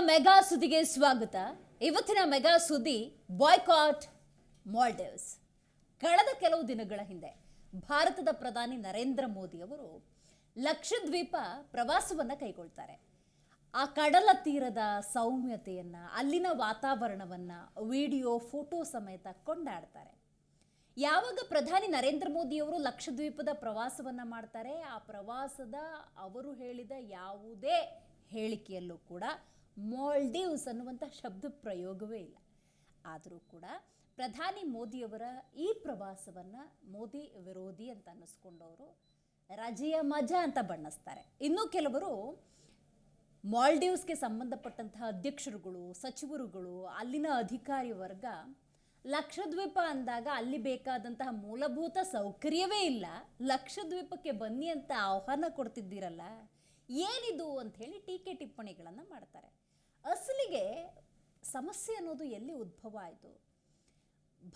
Mega ಸುದ್ದಿಗೆ ಸ್ವಾಗತ. ಇವತ್ತಿನ ಮೆಗಾ ಸುದ್ದಿ ಬಾಯ್ಕಾಟ್ ಮಾಲ್ಡೀವ್ಸ್. ಕಳೆದ ಕೆಲವು ದಿನಗಳ ಹಿಂದೆ ಭಾರತದ ಪ್ರಧಾನಿ ನರೇಂದ್ರ ಮೋದಿ ಅವರು ಲಕ್ಷದ್ವೀಪ ಪ್ರವಾಸವನ್ನ ಕೈಗೊಳ್ತಾರೆ. ಆ ಕಡಲ ತೀರದ ಸೌಮ್ಯತೆಯನ್ನ, ಅಲ್ಲಿನ ವಾತಾವರಣವನ್ನ ವಿಡಿಯೋ ಫೋಟೋ ಸಮೇತ ಕೊಂಡಾಡ್ತಾರೆ. ಯಾವಾಗ ಪ್ರಧಾನಿ ನರೇಂದ್ರ ಮೋದಿ ಅವರು ಲಕ್ಷದ್ವೀಪದ ಪ್ರವಾಸವನ್ನ ಮಾಡ್ತಾರೆ, ಆ ಪ್ರವಾಸದ ಅವರು ಹೇಳಿದ ಯಾವುದೇ ಹೇಳಿಕೆಯಲ್ಲೂ ಕೂಡ ಮಾಲ್ಡೀವ್ಸ್ ಅನ್ನುವಂಥ ಶಬ್ದ ಪ್ರಯೋಗವೇ ಇಲ್ಲ. ಆದರೂ ಕೂಡ ಪ್ರಧಾನಿ ಮೋದಿಯವರ ಈ ಪ್ರವಾಸವನ್ನು ಮೋದಿ ವಿರೋಧಿ ಅಂತ ಅನ್ನಿಸ್ಕೊಂಡವರು ರಜೆಯ ಮಜಾ ಅಂತ ಬಣ್ಣಿಸ್ತಾರೆ. ಇನ್ನು ಕೆಲವರು ಮಾಲ್ಡೀವ್ಸ್ಗೆ ಸಂಬಂಧಪಟ್ಟಂತಹ ಅಧ್ಯಕ್ಷರುಗಳು, ಸಚಿವರುಗಳು, ಅಲ್ಲಿನ ಅಧಿಕಾರಿ ವರ್ಗ ಲಕ್ಷದ್ವೀಪ ಅಂದಾಗ ಅಲ್ಲಿ ಬೇಕಾದಂತಹ ಮೂಲಭೂತ ಸೌಕರ್ಯವೇ ಇಲ್ಲ, ಲಕ್ಷದ್ವೀಪಕ್ಕೆ ಬನ್ನಿ ಅಂತ ಆಹ್ವಾನ ಕೊಡ್ತಿದ್ದೀರಲ್ಲ, ಏನಿದು ಅಂತ ಹೇಳಿ ಟೀಕೆ ಟಿಪ್ಪಣಿಗಳನ್ನು ಮಾಡ್ತಾರೆ. ಅಸಲಿಗೆ ಸಮಸ್ಯೆ ಅನ್ನೋದು ಎಲ್ಲಿ ಉದ್ಭವ ಆಯಿತು?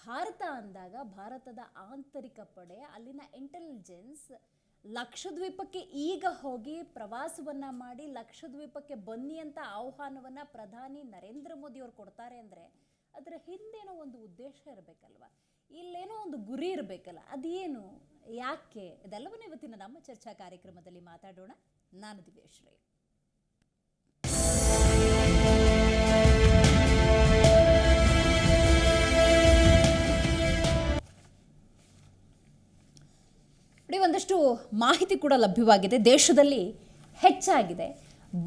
ಭಾರತ ಅಂದಾಗ ಭಾರತದ ಆಂತರಿಕ ಪಡೆ, ಅಲ್ಲಿನ ಇಂಟೆಲಿಜೆನ್ಸ್ ಲಕ್ಷದ್ವೀಪಕ್ಕೆ ಈಗ ಹೋಗಿ ಪ್ರವಾಸವನ್ನು ಮಾಡಿ ಲಕ್ಷದ್ವೀಪಕ್ಕೆ ಬನ್ನಿ ಅಂತ ಆಹ್ವಾನವನ್ನು ಪ್ರಧಾನಿ ನರೇಂದ್ರ ಮೋದಿ ಅವರು ಕೊಡ್ತಾರೆ ಅಂದರೆ ಅದರ ಹಿಂದೇನೋ ಒಂದು ಉದ್ದೇಶ ಇರಬೇಕಲ್ವ, ಇಲ್ಲೇನೋ ಒಂದು ಗುರಿ ಇರಬೇಕಲ್ಲ, ಅದೇನು, ಯಾಕೆ? ಇದೆಲ್ಲವನ್ನೂ ಇವತ್ತಿನ ನಮ್ಮ ಚರ್ಚಾ ಕಾರ್ಯಕ್ರಮದಲ್ಲಿ ಮಾತಾಡೋಣ. ನಾನು ದಿವ್ಯಶ್ರೀ. ಒಂದಷ್ಟು ಮಾಹಿತಿ ಕೂಡ ಲಭ್ಯವಾಗಿದೆ. ದೇಶದಲ್ಲಿ ಹೆಚ್ಚಾಗಿದೆ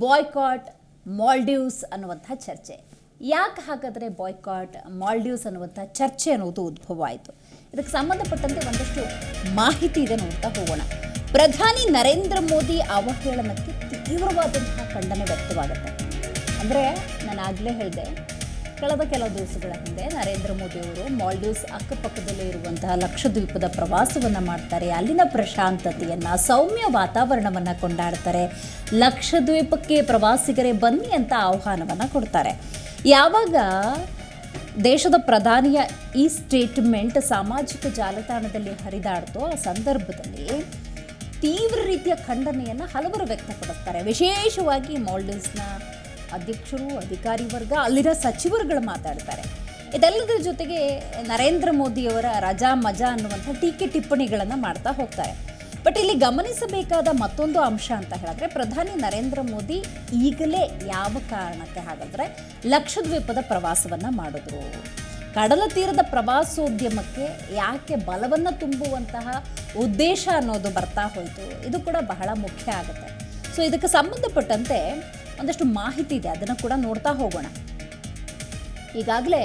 ಬಾಯ್ಕಾಟ್ ಮಾಲ್ಡೀವ್ಸ್ ಅನ್ನುವಂಥ ಚರ್ಚೆ. ಯಾಕೆ ಹಾಗಾದರೆ ಬಾಯ್ಕಾಟ್ ಮಾಲ್ಡೀವ್ಸ್ ಅನ್ನುವಂಥ ಚರ್ಚೆ ಅನ್ನೋದು ಉದ್ಭವ ಆಯಿತು? ಇದಕ್ಕೆ ಸಂಬಂಧಪಟ್ಟಂತೆ ಒಂದಷ್ಟು ಮಾಹಿತಿ ಇದೆ, ನೋಡ್ತಾ ಹೋಗೋಣ. ಪ್ರಧಾನಿ ನರೇಂದ್ರ ಮೋದಿ ಅವಹೇಳನಕ್ಕೆ ತೀವ್ರವಾದಂತಹ ಖಂಡನೆ ವ್ಯಕ್ತವಾಗುತ್ತೆ. ಅಂದರೆ ನಾನು ಆಗಲೇ ಹೇಳಿದೆ, ಕಳೆದ ಕೆಲವು ದಿವಸಗಳ ಹಿಂದೆ ನರೇಂದ್ರ ಮೋದಿ ಅವರು ಮಾಲ್ಡೀವ್ಸ್ ಅಕ್ಕಪಕ್ಕದಲ್ಲೇ ಇರುವಂತಹ ಲಕ್ಷದ್ವೀಪದ ಪ್ರವಾಸವನ್ನು ಮಾಡ್ತಾರೆ. ಅಲ್ಲಿನ ಪ್ರಶಾಂತತೆಯನ್ನು, ಸೌಮ್ಯ ವಾತಾವರಣವನ್ನು ಕೊಂಡಾಡ್ತಾರೆ. ಲಕ್ಷದ್ವೀಪಕ್ಕೆ ಪ್ರವಾಸಿಗರೇ ಬನ್ನಿ ಅಂತ ಆಹ್ವಾನವನ್ನು ಕೊಡ್ತಾರೆ. ಯಾವಾಗ ದೇಶದ ಪ್ರಧಾನಿಯ ಈ ಸ್ಟೇಟ್ಮೆಂಟ್ ಸಾಮಾಜಿಕ ಜಾಲತಾಣದಲ್ಲಿ ಹರಿದಾಡ್ತೋ ಆ ಸಂದರ್ಭದಲ್ಲಿ ತೀವ್ರ ರೀತಿಯ ಖಂಡನೆಯನ್ನು ಹಲವರು ವ್ಯಕ್ತಪಡಿಸ್ತಾರೆ. ವಿಶೇಷವಾಗಿ ಮಾಲ್ಡೀವ್ಸ್ನ ಅಧ್ಯಕ್ಷರು, ಅಧಿಕಾರಿ ವರ್ಗ, ಅಲ್ಲಿನ ಸಚಿವರುಗಳು ಮಾತಾಡ್ತಾರೆ. ಇದೆಲ್ಲದರ ಜೊತೆಗೆ ನರೇಂದ್ರ ಮೋದಿಯವರ ರಜಾ ಮಜಾ ಅನ್ನುವಂಥ ಟೀಕೆ ಟಿಪ್ಪಣಿಗಳನ್ನು ಮಾಡ್ತಾ ಹೋಗ್ತಾರೆ. ಬಟ್ ಇಲ್ಲಿ ಗಮನಿಸಬೇಕಾದ ಮತ್ತೊಂದು ಅಂಶ ಅಂತ ಹೇಳಿದ್ರೆ, ಪ್ರಧಾನಿ ನರೇಂದ್ರ ಮೋದಿ ಈಗಲೇ ಯಾವ ಕಾರಣಕ್ಕೆ ಹಾಗಾದರೆ ಲಕ್ಷದ್ವೀಪದ ಪ್ರವಾಸವನ್ನು ಮಾಡಿದ್ರು, ಕಡಲ ತೀರದ ಪ್ರವಾಸೋದ್ಯಮಕ್ಕೆ ಯಾಕೆ ಬಲವನ್ನು ತುಂಬುವಂತಹ ಉದ್ದೇಶ ಅನ್ನೋದು ಬರ್ತಾ ಹೋಯಿತು, ಇದು ಕೂಡ ಬಹಳ ಮುಖ್ಯ ಆಗುತ್ತೆ. ಸೊ ಇದಕ್ಕೆ ಸಂಬಂಧಪಟ್ಟಂತೆ ಒಂದಷ್ಟು ಮಾಹಿತಿ ಇದೆ, ಅದನ್ನು ಕೂಡ ನೋಡ್ತಾ ಹೋಗೋಣ. ಈಗಾಗಲೇ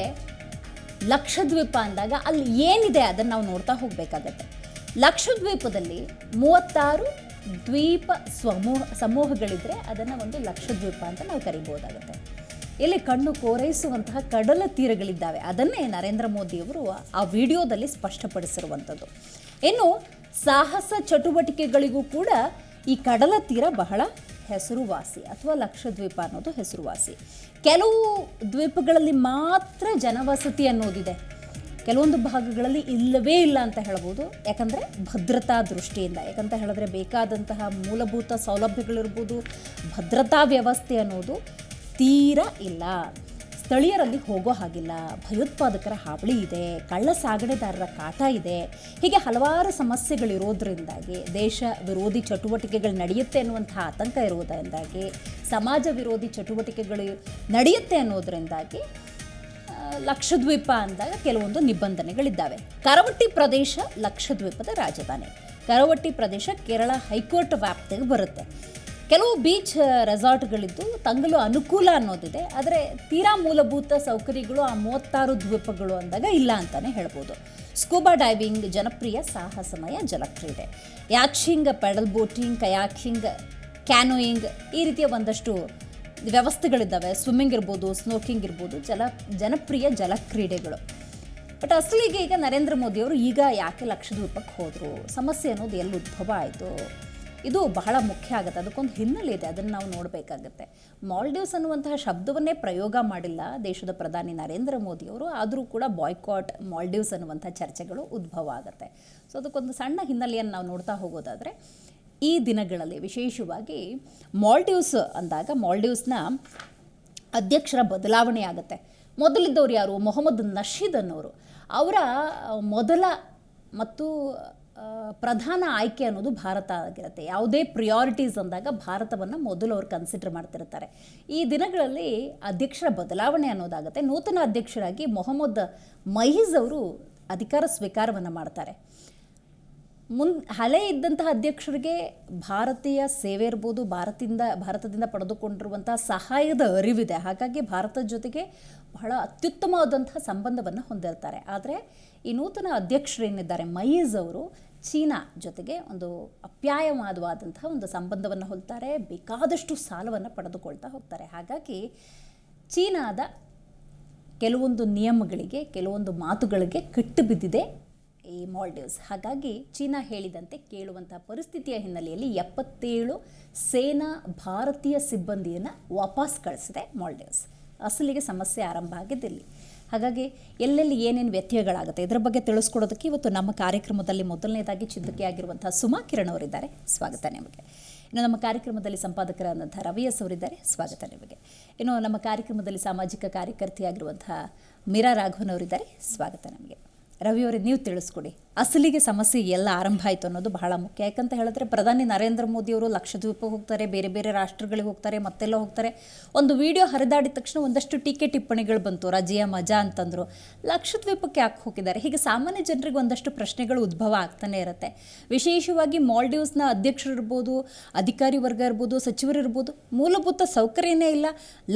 ಲಕ್ಷದ್ವೀಪ ಅಂದಾಗ ಅಲ್ಲಿ ಏನಿದೆ ಅದನ್ನು ನಾವು ನೋಡ್ತಾ ಹೋಗಬೇಕಾಗತ್ತೆ. ಲಕ್ಷದ್ವೀಪದಲ್ಲಿ 36 ದ್ವೀಪ ಸಮೂಹಗಳಿದ್ರೆ ಅದನ್ನು ಒಂದು ಲಕ್ಷದ್ವೀಪ ಅಂತ ನಾವು ಕರಿಬೋದಾಗುತ್ತೆ. ಇಲ್ಲಿ ಕಣ್ಣು ಕೋರೈಸುವಂತಹ ಕಡಲ ತೀರಗಳಿದ್ದಾವೆ. ಅದನ್ನೇ ನರೇಂದ್ರ ಮೋದಿಯವರು ಆ ವಿಡಿಯೋದಲ್ಲಿ ಸ್ಪಷ್ಟಪಡಿಸಿರುವಂಥದ್ದು. ಇನ್ನು ಸಾಹಸ ಚಟುವಟಿಕೆಗಳಿಗೂ ಕೂಡ ಈ ಕಡಲ ತೀರ ಬಹಳ ಹೆಸರುವಾಸಿ, ಅಥವಾ ಲಕ್ಷದ್ವೀಪ ಅನ್ನೋದು ಹೆಸರುವಾಸಿ. ಕೆಲವು ದ್ವೀಪಗಳಲ್ಲಿ ಮಾತ್ರ ಜನವಸತಿ ಅನ್ನೋದಿದೆ, ಕೆಲವೊಂದು ಭಾಗಗಳಲ್ಲಿ ಇಲ್ಲವೇ ಇಲ್ಲ ಅಂತ ಹೇಳ್ಬೋದು. ಯಾಕಂದರೆ ಭದ್ರತಾ ದೃಷ್ಟಿಯಿಂದ, ಯಾಕಂತ ಹೇಳಿದ್ರೆ ಬೇಕಾದಂತಹ ಮೂಲಭೂತ ಸೌಲಭ್ಯಗಳಿರ್ಬೋದು, ಭದ್ರತಾ ವ್ಯವಸ್ಥೆ ಅನ್ನೋದು ತೀರಾ ಇಲ್ಲ, ಸ್ಥಳೀಯರಲ್ಲಿ ಹೋಗೋ ಹಾಗಿಲ್ಲ, ಭಯೋತ್ಪಾದಕರ ಹಾವಳಿ ಇದೆ, ಕಳ್ಳ ಸಾಗಣೆದಾರರ ಕಾಟ ಇದೆ, ಹೀಗೆ ಹಲವಾರು ಸಮಸ್ಯೆಗಳಿರೋದ್ರಿಂದಾಗಿ, ದೇಶ ವಿರೋಧಿ ಚಟುವಟಿಕೆಗಳು ನಡೆಯುತ್ತೆ ಅನ್ನುವಂಥ ಆತಂಕ ಇರುವುದರಿಂದಾಗಿ, ಸಮಾಜ ವಿರೋಧಿ ಚಟುವಟಿಕೆಗಳು ನಡೆಯುತ್ತೆ ಅನ್ನೋದರಿಂದಾಗಿ ಲಕ್ಷದ್ವೀಪ ಅಂದಾಗ ಕೆಲವೊಂದು ನಿಬಂಧನೆಗಳಿದ್ದಾವೆ. ಕರವಟ್ಟಿ ಪ್ರದೇಶ ಲಕ್ಷದ್ವೀಪದ ರಾಜಧಾನಿ. ಕರವಟ್ಟಿ ಪ್ರದೇಶ ಕೇರಳ ಹೈಕೋರ್ಟ್ ವ್ಯಾಪ್ತಿಗೆ ಬರುತ್ತೆ. ಕೆಲವು ಬೀಚ್ ರೆಸಾರ್ಟ್ಗಳಿದ್ದು ತಂಗಲು ಅನುಕೂಲ ಅನ್ನೋದಿದೆ, ಆದರೆ ತೀರಾ ಮೂಲಭೂತ ಸೌಕರ್ಯಗಳು ಆ 36 ದ್ವೀಪಗಳು ಅಂದಾಗ ಇಲ್ಲ ಅಂತಲೇ ಹೇಳ್ಬೋದು. ಸ್ಕೂಬಾ ಡೈವಿಂಗ್ ಜನಪ್ರಿಯ ಸಾಹಸಮಯ ಜಲಕ್ರೀಡೆ, ಯಾಚಿಂಗ್, ಪೆಡಲ್ ಬೋಟಿಂಗ್, ಕಯಾಕಿಂಗ್, ಕ್ಯಾನೋಯಿಂಗ್, ಈ ರೀತಿಯ ಒಂದಷ್ಟು ವ್ಯವಸ್ಥೆಗಳಿದ್ದಾವೆ. ಸ್ವಿಮ್ಮಿಂಗ್ ಇರ್ಬೋದು, ಸ್ನೋಕಿಂಗ್ ಇರ್ಬೋದು, ಜನಪ್ರಿಯ ಜಲಕ್ರೀಡೆಗಳು. ಬಟ್ ಅಸಲಿಗೆ ಈಗ ನರೇಂದ್ರ ಮೋದಿಯವರು ಈಗ ಯಾಕೆ ಲಕ್ಷದ್ವೀಪಕ್ಕೆ ಹೋದರು, ಸಮಸ್ಯೆ ಅನ್ನೋದು ಎಲ್ಲಿ ಉದ್ಭವ ಆಯಿತು, ಇದು ಬಹಳ ಮುಖ್ಯ ಆಗುತ್ತೆ. ಅದಕ್ಕೊಂದು ಹಿನ್ನೆಲೆ ಇದೆ, ಅದನ್ನು ನಾವು ನೋಡಬೇಕಾಗತ್ತೆ. ಮಾಲ್ಡೀವ್ಸ್ ಅನ್ನುವಂತಹ ಶಬ್ದವನ್ನೇ ಪ್ರಯೋಗ ಮಾಡಿಲ್ಲ ದೇಶದ ಪ್ರಧಾನಿ ನರೇಂದ್ರ ಮೋದಿಯವರು, ಆದರೂ ಕೂಡ ಬಾಯ್ಕಾಟ್ ಮಾಲ್ಡೀವ್ಸ್ ಅನ್ನುವಂಥ ಚರ್ಚೆಗಳು ಉದ್ಭವ ಆಗುತ್ತೆ. ಸೊ ಅದಕ್ಕೊಂದು ಸಣ್ಣ ಹಿನ್ನೆಲೆಯನ್ನು ನಾವು ನೋಡ್ತಾ ಹೋಗೋದಾದರೆ, ಈ ದಿನಗಳಲ್ಲಿ ವಿಶೇಷವಾಗಿ ಮಾಲ್ಡೀವ್ಸ್ ಅಂದಾಗ ಮಾಲ್ಡೀವ್ಸ್ನ ಅಧ್ಯಕ್ಷರ ಬದಲಾವಣೆ ಆಗುತ್ತೆ. ಮೊದಲಿದ್ದವ್ರು ಯಾರು? ಮೊಹಮ್ಮದ್ ನಶೀದ್ ಅನ್ನೋರು. ಅವರ ಮೊದಲ ಮತ್ತು ಪ್ರಧಾನ ಆಯ್ಕೆ ಅನ್ನೋದು ಭಾರತ ಆಗಿರುತ್ತೆ. ಯಾವುದೇ ಪ್ರಿಯಾರಿಟೀಸ್ ಅಂದಾಗ ಭಾರತವನ್ನು ಮೊದಲು ಅವರು ಕನ್ಸಿಡರ್ ಮಾಡ್ತಿರ್ತಾರೆ. ಈ ದಿನಗಳಲ್ಲಿ ಅಧ್ಯಕ್ಷರ ಬದಲಾವಣೆ ಅನ್ನೋದಾಗುತ್ತೆ. ನೂತನ ಅಧ್ಯಕ್ಷರಾಗಿ ಮೊಹಮ್ಮದ್ ಮಹೀಜ್ ಅವರು ಅಧಿಕಾರ ಸ್ವೀಕಾರವನ್ನು ಮಾಡ್ತಾರೆ. ಹಳೆ ಇದ್ದಂತಹ ಅಧ್ಯಕ್ಷರಿಗೆ ಭಾರತೀಯ ಸೇವೆ ಇರ್ಬೋದು, ಭಾರತದಿಂದ ಪಡೆದುಕೊಂಡಿರುವಂತಹ ಸಹಾಯದ ಅರಿವಿದೆ. ಹಾಗಾಗಿ ಭಾರತದ ಜೊತೆಗೆ ಬಹಳ ಅತ್ಯುತ್ತಮವಾದಂತಹ ಸಂಬಂಧವನ್ನು ಹೊಂದಿರ್ತಾರೆ. ಆದರೆ ಈ ನೂತನ ಅಧ್ಯಕ್ಷರೇನಿದ್ದಾರೆ ಮಯೀಜ್ ಅವರು ಚೀನಾ ಜೊತೆಗೆ ಒಂದು ಅಪ್ಯಾಯವಾದವಾದಂತಹ ಒಂದು ಸಂಬಂಧವನ್ನು ಹೊಂದ್ತಾರೆ. ಬೇಕಾದಷ್ಟು ಸಾಲವನ್ನು ಪಡೆದುಕೊಳ್ತಾ ಹೋಗ್ತಾರೆ. ಹಾಗಾಗಿ ಚೀನಾದ ಕೆಲವೊಂದು ನಿಯಮಗಳಿಗೆ, ಕೆಲವೊಂದು ಮಾತುಗಳಿಗೆ ಕಟ್ಟು ಬಿದ್ದಿದೆ ಈ ಮಾಲ್ಡೀವ್ಸ್. ಹಾಗಾಗಿ ಚೀನಾ ಹೇಳಿದಂತೆ ಕೇಳುವಂತಹ ಪರಿಸ್ಥಿತಿಯ ಹಿನ್ನೆಲೆಯಲ್ಲಿ 77 ಸೇನಾ ಭಾರತೀಯ ಸಿಬ್ಬಂದಿಯನ್ನು ವಾಪಸ್ ಕಳಿಸಿದೆ ಮಾಲ್ಡೀವ್ಸ್. ಅಸಲಿಗೆ ಸಮಸ್ಯೆ ಆರಂಭ ಆಗಿದ್ದಿಲ್ಲಿ. ಹಾಗಾಗಿ ಎಲ್ಲೆಲ್ಲಿ ಏನೇನು ವ್ಯತ್ಯಯಗಳಾಗುತ್ತೆ ಇದರ ಬಗ್ಗೆ ತಿಳಿಸ್ಕೊಡೋದಕ್ಕೆ ಇವತ್ತು ನಮ್ಮ ಕಾರ್ಯಕ್ರಮದಲ್ಲಿ ಮೊದಲನೇದಾಗಿ ಚಿಂತಕಿಯಾಗಿರುವಂತಹ ಸುಮಾ ಕಿರಣ್ ಅವರಿದ್ದಾರೆ. ಸ್ವಾಗತ ನಿಮಗೆ. ಇನ್ನು ನಮ್ಮ ಕಾರ್ಯಕ್ರಮದಲ್ಲಿ ಸಂಪಾದಕರಾದಂಥ ರವಿ ಎಸ್ ಅವರಿದ್ದಾರೆ. ಸ್ವಾಗತ ನಿಮಗೆ. ಇನ್ನು ನಮ್ಮ ಕಾರ್ಯಕ್ರಮದಲ್ಲಿ ಸಾಮಾಜಿಕ ಕಾರ್ಯಕರ್ತೆಯಾಗಿರುವಂತಹ ಮೀರಾ ರಾಘವನ್ ಅವರಿದ್ದಾರೆ. ಸ್ವಾಗತ ನಿಮಗೆ. ರವಿಯವರೇ, ನೀವು ತಿಳಿಸ್ಕೊಡಿ, ಅಸಲಿಗೆ ಸಮಸ್ಯೆ ಎಲ್ಲ ಆರಂಭ ಆಯಿತು ಅನ್ನೋದು ಬಹಳ ಮುಖ್ಯ. ಯಾಕಂತ ಹೇಳಿದ್ರೆ ಪ್ರಧಾನಿ ನರೇಂದ್ರ ಮೋದಿಯವರು ಲಕ್ಷದ್ವೀಪ ಹೋಗ್ತಾರೆ, ಬೇರೆ ಬೇರೆ ರಾಷ್ಟ್ರಗಳಿಗೆ ಹೋಗ್ತಾರೆ, ಮತ್ತೆಲ್ಲ ಹೋಗ್ತಾರೆ. ಒಂದು ವಿಡಿಯೋ ಹರಿದಾಡಿದ ತಕ್ಷಣ ಒಂದಷ್ಟು ಟೀಕೆ ಟಿಪ್ಪಣಿಗಳು ಬಂತು. ರಜೆಯ ಮಜಾ ಅಂತಂದರು. ಲಕ್ಷದ್ವೀಪಕ್ಕೆ ಯಾಕೆ ಹೋಗಿದ್ದಾರೆ? ಹೀಗೆ ಸಾಮಾನ್ಯ ಜನರಿಗೆ ಒಂದಷ್ಟು ಪ್ರಶ್ನೆಗಳು ಉದ್ಭವ ಆಗ್ತಾನೆ ಇರುತ್ತೆ. ವಿಶೇಷವಾಗಿ ಮಾಲ್ಡೀವ್ಸ್ನ ಅಧ್ಯಕ್ಷರಿರ್ಬೋದು, ಅಧಿಕಾರಿ ವರ್ಗ ಇರ್ಬೋದು, ಸಚಿವರಿರ್ಬೋದು, ಮೂಲಭೂತ ಸೌಕರ್ಯನೇ ಇಲ್ಲ,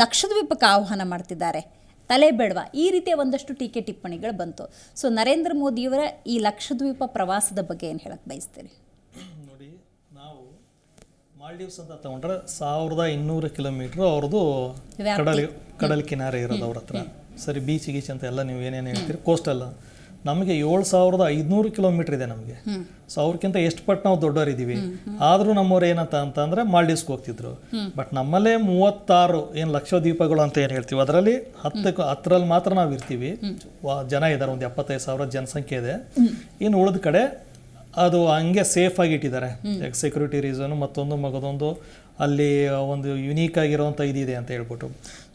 ಲಕ್ಷದ್ವೀಪಕ್ಕೆ ಆಹ್ವಾನ ಮಾಡ್ತಿದ್ದಾರೆ, ತಲೆ ಬೇಡವಾ? ಈ ರೀತಿಯ ಒಂದಷ್ಟು ಟೀಕೆ ಟಿಪ್ಪಣಿಗಳು ಬಂತು. ಸೊ ನರೇಂದ್ರ ಮೋದಿಯವರ ಈ ಲಕ್ಷದ್ವೀಪ ಪ್ರವಾಸದ ಬಗ್ಗೆ ಏನು ಹೇಳಕ್ಕೆ ಬಯಸ್ತೀರಿ? ನೋಡಿ, ನಾವು ಮಾಲ್ಡೀವ್ಸ್ ಅಂತ ತಗೊಂಡ್ರೆ 1200 ಕಿಲೋಮೀಟ್ರ್ ಅವ್ರದ್ದು ಕಡಲ್ ಕಿನಾರೆ ಇರೋದು ಅವ್ರ ಹತ್ರ. ಸರಿ, ಬೀಚ್ ಗೀಚ್ ಅಂತ ಎಲ್ಲ ನೀವು ಏನೇನು ಹೇಳ್ತೀರಿ, ಕೋಸ್ಟಲ್. ನಮಗೆ 7500 ಕಿಲೋಮೀಟ್ರ್ ಇದೆ ನಮಗೆ. ಸೊ ಅವ್ರಿಗಿಂತ ಎಷ್ಟು ಪಟ್ಟು ನಾವು ದೊಡ್ಡವರಿದ್ದೀವಿ. ಆದರೂ ನಮ್ಮವ್ರು ಏನಂತ ಅಂತಂದರೆ ಮಾಲ್ಡೀವ್ಸ್ಗೆ ಹೋಗ್ತಿದ್ರು. ಬಟ್ ನಮ್ಮಲ್ಲೇ 36 ಏನು ಲಕ್ಷದ್ವೀಪಗಳು ಅಂತ ಏನು ಹೇಳ್ತೀವಿ, ಅದರಲ್ಲಿ 10ರಲ್ಲಿ ಮಾತ್ರ ನಾವು ಇರ್ತೀವಿ. ಜನ ಇದ್ದಾರೆ, ಒಂದು 75,000 ಜನಸಂಖ್ಯೆ ಇದೆ. ಇನ್ನು ಉಳಿದ ಕಡೆ ಅದು ಹಂಗೆ ಸೇಫಾಗಿ ಇಟ್ಟಿದ್ದಾರೆ. ಸೆಕ್ಯೂರಿಟಿ ರೀಸನು ಮತ್ತೊಂದು ಮಗದೊಂದು ಅಲ್ಲಿ ಒಂದು ಯುನೀಕ್ ಆಗಿರೋವಂಥ ಇದಿದೆ ಅಂತ ಹೇಳ್ಬಿಟ್ಟು.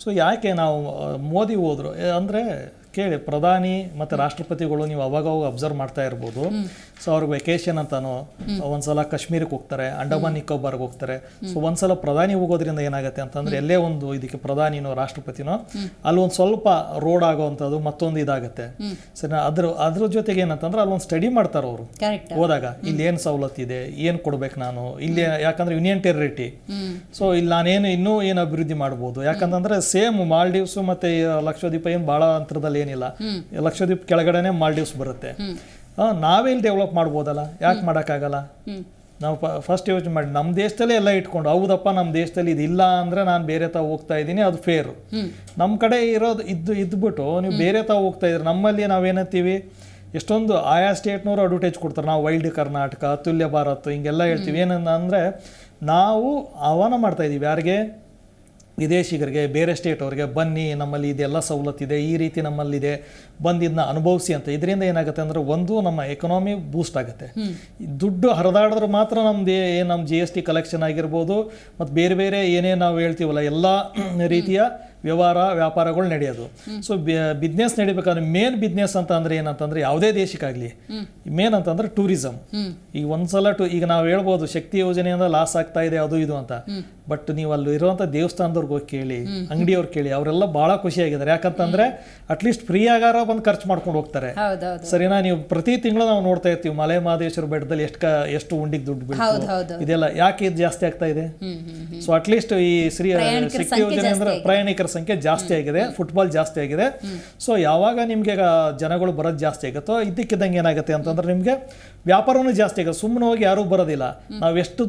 ಸೊ ಯಾಕೆ ನಾವು ಮೋದಿ ಹೋದರು ಅಂದರೆ ಕೇಳಿ, ಪ್ರಧಾನಿ ಮತ್ತು ರಾಷ್ಟ್ರಪತಿಗಳು ನೀವು ಅವಾಗ ಅಬ್ಸರ್ವ್ ಮಾಡ್ತಾ ಇರ್ಬೋದು. ಸೊ ಅವ್ರಿಗೆ ವೆಕೇಶನ್ ಅಂತಾನೋ ಒಂದ್ಸಲ ಕಾಶ್ಮೀರಕ್ಕೆ ಹೋಗ್ತಾರೆ, ಅಂಡಮಾನ್ ನಿಕೋಬಾರ್ಗೆ ಹೋಗ್ತಾರೆ. ಸೊ ಒಂದ್ಸಲ ಪ್ರಧಾನಿ ಹೋಗೋದ್ರಿಂದ ಏನಾಗುತ್ತೆ ಅಂತಂದರೆ ಎಲ್ಲೇ ಒಂದು ಇದಕ್ಕೆ ಪ್ರಧಾನಿನೋ ರಾಷ್ಟ್ರಪತಿನೋ ಅಲ್ಲಿ ಒಂದು ಸ್ವಲ್ಪ ರೋಡ್ ಆಗೋವಂಥದ್ದು ಮತ್ತೊಂದು ಇದಾಗುತ್ತೆ. ಸರಿ, ಅದ್ರ ಜೊತೆಗೆ ಏನಂತಂದ್ರೆ ಅಲ್ಲಿ ಒಂದು ಸ್ಟಡಿ ಮಾಡ್ತಾರೆ ಅವರು ಹೋದಾಗ. ಇಲ್ಲಿ ಏನು ಸವಲತ್ತಿದೆ, ಏನು ಕೊಡ್ಬೇಕು ನಾನು ಇಲ್ಲಿ, ಯಾಕಂದ್ರೆ ಯೂನಿಯನ್ ಟೆರಿಟರಿ. ಸೊ ಇಲ್ಲಿ ನಾನೇನು ಇನ್ನೂ ಏನು ಅಭಿವೃದ್ಧಿ ಮಾಡ್ಬೋದು. ಯಾಕಂತಂದ್ರೆ ಸೇಮ್ ಮಾಲ್ಡೀವ್ಸ್ ಮತ್ತೆ ಲಕ್ಷದ್ವೀಪ ಏನು ಭಾಳ ಅಂತರದಲ್ಲಿ ಏನಿಲ್ಲ. ಲಕ್ಷದ್ವೀಪ ಕೆಳಗಡೆನೆ ಮಾಲ್ಡೀವ್ಸ್ ಬರುತ್ತೆ. ನಾವೇ ಇಲ್ಲಿ ಡೆವಲಪ್ ಮಾಡ್ಬೋದಲ್ಲ, ಯಾಕೆ ಮಾಡೋಕ್ಕಾಗಲ್ಲ? ನಾವು ಫಸ್ಟ್ ಯೋಚನೆ ಮಾಡಿ ನಮ್ಮ ದೇಶದಲ್ಲೇ ಎಲ್ಲ ಇಟ್ಕೊಂಡು, ಹೌದಪ್ಪ ನಮ್ಮ ದೇಶದಲ್ಲಿ ಇದಿಲ್ಲ ಅಂದರೆ ನಾನು ಬೇರೆ ತಾವು ಹೋಗ್ತಾ ಇದ್ದೀನಿ, ಅದು ಫೇರು. ನಮ್ಮ ಕಡೆ ಇರೋದು ಇದ್ಬಿಟ್ಟು ನೀವು ಬೇರೆ ತಾವು ಹೋಗ್ತಾ ಇದ್ರಿ. ನಮ್ಮಲ್ಲಿ ನಾವೇನಂತೀವಿ, ಎಷ್ಟೊಂದು ಆಯಾ ಸ್ಟೇಟ್ನವರು ಅಡ್ವರ್ಟೈಸ್ ಕೊಡ್ತಾರೆ, ನಾವು ವೈಲ್ಡ್ ಕರ್ನಾಟಕ, ಅತುಲ್ಯ ಭಾರತ್ ಹಿಂಗೆಲ್ಲ ಹೇಳ್ತೀವಿ. ಏನಂದರೆ ನಾವು ಆಹ್ವಾನ ಮಾಡ್ತಾಯಿದ್ದೀವಿ ಯಾರಿಗೆ, ವಿದೇಶಿಗರಿಗೆ, ಬೇರೆ ಸ್ಟೇಟ್ ಅವ್ರಿಗೆ, ಬನ್ನಿ ನಮ್ಮಲ್ಲಿ ಇದೆಲ್ಲ ಸವಲತ್ತಿದೆ, ಈ ರೀತಿ ನಮ್ಮಲ್ಲಿದೆ, ಬಂದು ಇದನ್ನ ಅನುಭವಿಸಿ ಅಂತ. ಇದರಿಂದ ಏನಾಗುತ್ತೆ ಅಂದರೆ ಒಂದು ನಮ್ಮ ಎಕನಾಮಿ ಬೂಸ್ಟ್ ಆಗುತ್ತೆ. ದುಡ್ಡು ಹರಿದಾಡಿದ್ರೆ ಮಾತ್ರ ನಮ್ಮ GST ಕಲೆಕ್ಷನ್ ಆಗಿರ್ಬೋದು ಮತ್ತು ಬೇರೆ ಬೇರೆ ಏನೇನು ನಾವು ಹೇಳ್ತೀವಲ್ಲ ಎಲ್ಲ ರೀತಿಯ ವ್ಯಾಪಾರಗಳು ನಡೆಯೋದು. ಸೊ ಬಿಸ್ನೆಸ್ ನಡಿಬೇಕಾದ್ರೆ ಮೇನ್ ಬಿಸ್ನೆಸ್ ಅಂತ ಅಂದರೆ ಏನಂತಂದರೆ ಯಾವುದೇ ದೇಶಕ್ಕಾಗಲಿ ಮೇನ್ ಅಂತಂದರೆ ಟೂರಿಸಮ್. ಈಗ ಒಂದ್ಸಲ ಈಗ ನಾವು ಹೇಳ್ಬೋದು ಶಕ್ತಿ ಯೋಜನೆಯಿಂದ ಲಾಸ್ ಆಗ್ತಾ ಇದೆ ಅದು ಇದು ಅಂತ. ಬಟ್ ನೀವು ಅಲ್ಲಿ ಇರುವಂಥ ದೇವಸ್ಥಾನದವ್ರಿಗೆ ಹೋಗಿ ಕೇಳಿ, ಅಂಗಡಿಯವ್ರು ಕೇಳಿ, ಅವರೆಲ್ಲ ಭಾಳ ಖುಷಿಯಾಗಿದ್ದಾರೆ. ಯಾಕಂತಂದರೆ ಅಟ್ಲೀಸ್ಟ್ ಫ್ರೀ ಆಗಾರ ಬಂದು ಖರ್ಚು ಮಾಡ್ಕೊಂಡು ಹೋಗ್ತಾರೆ. ಸರಿನಾ? ನೀವು ಪ್ರತಿ ತಿಂಗಳು ನಾವು ನೋಡ್ತಾ ಇರ್ತೀವಿ ಮಲೆ ಮಹದೇಶ್ವರ ಬೆಟ್ಟದಲ್ಲಿ ಎಷ್ಟು ಉಂಡಿಗೆ ದುಡ್ಡು ಬೀಳ್ತು, ಇದೆಲ್ಲ ಯಾಕೆ ಇದು ಜಾಸ್ತಿ ಆಗ್ತಾ ಇದೆ? ಸೊ ಅಟ್ಲೀಸ್ಟ್ ಈ ಶಕ್ತಿ ಯೋಜನೆ ಅಂದರೆ ಪ್ರಯಾಣಿಕರ ಸಂಖ್ಯೆ ಜಾಸ್ತಿ ಆಗಿದೆ, ಫುಟ್ಬಾಲ್ ಜಾಸ್ತಿ ಆಗಿದೆ. ಸೊ ಯಾವಾಗ ನಿಮಗೆ ಜನಗಳು ಬರೋದು ಜಾಸ್ತಿ ಆಗುತ್ತೋ ಇದ್ದಕ್ಕಿದ್ದಂಗೆ ಏನಾಗುತ್ತೆ ಅಂತಂದ್ರೆ ನಿಮಗೆ ವ್ಯಾಪಾರನೂ ಜಾಸ್ತಿ ಆಗುತ್ತೆ. ಸುಮ್ಮನೆ ಹೋಗಿ ಯಾರೂ ಬರೋದಿಲ್ಲ. ನಾವು ಎಷ್ಟು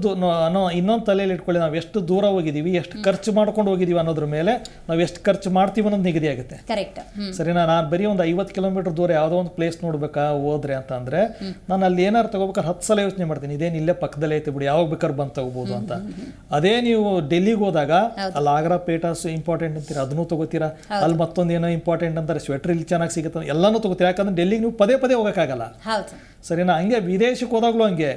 ಇನ್ನೊಂದು ತಲೆಯಲ್ಲಿ ಇಟ್ಕೊಳ್ಳಿ, ನಾವು ಎಷ್ಟು ದೂರ ಹೋಗಿದ್ದೀವಿ, ಎಷ್ಟು ಖರ್ಚು ಮಾಡ್ಕೊಂಡು ಹೋಗಿದ್ದೀವಿ ಅನ್ನೋದ್ರ ಮೇಲೆ ನಾವು ಎಷ್ಟು ಖರ್ಚು ಮಾಡ್ತೀವಿ ಅನ್ನೋದು ನಿಗದಿ ಆಗುತ್ತೆ. ಸರಿನಾ? ನಾನು ಬರೀ ಒಂದು 50 ಕಿಲೋಮೀಟರ್ ದೂರ ಯಾವುದೋ ಒಂದು ಪ್ಲೇಸ್ ನೋಡ್ಬೇಕಾ ಹೋದ್ರೆ ಅಂತ ಅಂದ್ರೆ ನಾನು ಅಲ್ಲಿ ಏನಾರು ತಗೋಬೇಕಾದ್ರೆ 10 ಸಲ ಯೋಚನೆ ಮಾಡ್ತೀನಿ, ಇದೇನು ಇಲ್ಲೇ ಪಕ್ಕದಲ್ಲೇ ಐತೆ ಬಿಡಿ, ಯಾವಾಗ ಬೇಕಾದ್ರೆ ಬಂದು ತಗೋಬಹುದು ಅಂತ. ಅದೇ ನೀವು ಡೆಲ್ಲಿಗೆ ಹೋದಾಗ ಅಲ್ಲಿ ಆಗ್ರಾ ಪೇಟ ಇಂಪಾರ್ಟೆಂಟ್ ಅಂತೀರಾ, ಅದನ್ನೂ ತಗೋತೀರಾ. ಅಲ್ಲಿ ಮತ್ತೊಂದು ಏನೋ ಇಂಪಾರ್ಟೆಂಟ್ ಅಂತಾರೆ, ಸ್ವೆಟರ್ ಇಲ್ಲಿ ಚೆನ್ನಾಗಿ ಸಿಗುತ್ತೆ, ಎಲ್ಲನೂ ತಗೋತೀರಾ. ಯಾಕಂದ್ರೆ ಡೆಲ್ಲಿಗೆ ನೀವು ಪದೇ ಪದೇ ಹೋಗೋಕ್ಕಾಗಲ್ಲ, ಸರಿನಾ? ಹಂಗೆ ವಿದೇಶಕ್ಕೆ ಹೋದಾಗ್ಲೂ ಹಂಗೆ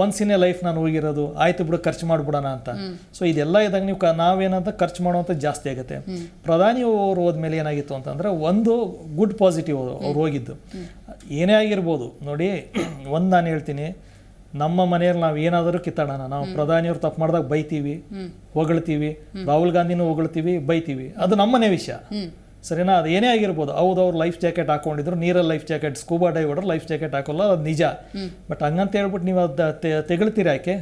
ಒನ್ಸ್ ಇನ್ ಎ ಲೈಫ್ ನಾನು ಹೋಗಿರೋದು, ಆಯ್ತು ಬಿಡು ಖರ್ಚು ಮಾಡ್ಬಿಡೋಣ ಅಂತ. ಸೊ ಇದೆಲ್ಲ ಇದ್ದಾಗ ನೀವು ನಾವೇನಂತ ಖರ್ಚು ಮಾಡುವಂಥ ಜಾಸ್ತಿ ಆಗುತ್ತೆ. ಪ್ರಧಾನಿ ಅವರು ಹೋದ್ಮೇಲೆ ಏನಾಗಿತ್ತು ಅಂತಂದ್ರೆ ಒಂದು ಗುಡ್ ಪಾಸಿಟಿವ್ ಅವ್ರು ಹೋಗಿದ್ದು. ಏನೇ ಆಗಿರ್ಬೋದು ನೋಡಿ, ಒಂದು ನಾನು ಹೇಳ್ತೀನಿ, ನಮ್ಮ ಮನೆಯಲ್ಲಿ ನಾವು ಏನಾದರೂ ಕಿತ್ತಾಡೋಣ, ನಾವು ಪ್ರಧಾನಿಯವ್ರು ತಪ್ಪು ಮಾಡಿದಾಗ ಬೈತೀವಿ, ಹೊಗಳ್ತೀವಿ, ರಾಹುಲ್ ಗಾಂಧಿನೂ ಹೊಗಳ್ತೀವಿ, ಬೈತೀವಿ, ಅದು ನಮ್ಮನೇ ವಿಷಯ, ಸರಿನಾ? ಅದು ಏನೇ ಆಗಿರ್ಬೋದು. ಹೌದು, ಅವ್ರು ಲೈಫ್ ಜಾಕೆಟ್ ಹಾಕೊಂಡಿದ್ರು, ನೀರಲ್ಲಿ life jacket, scuba diver life jacket ಹಾಕೋಲ್ಲ, ಅದು ನಿಜ. ಬಟ್ ಹಂಗಂತ ಹೇಳ್ಬಿಟ್ಟು ನೀವು ಅದು ತೆಗಳ್ತೀರ ಯಾಕೆ,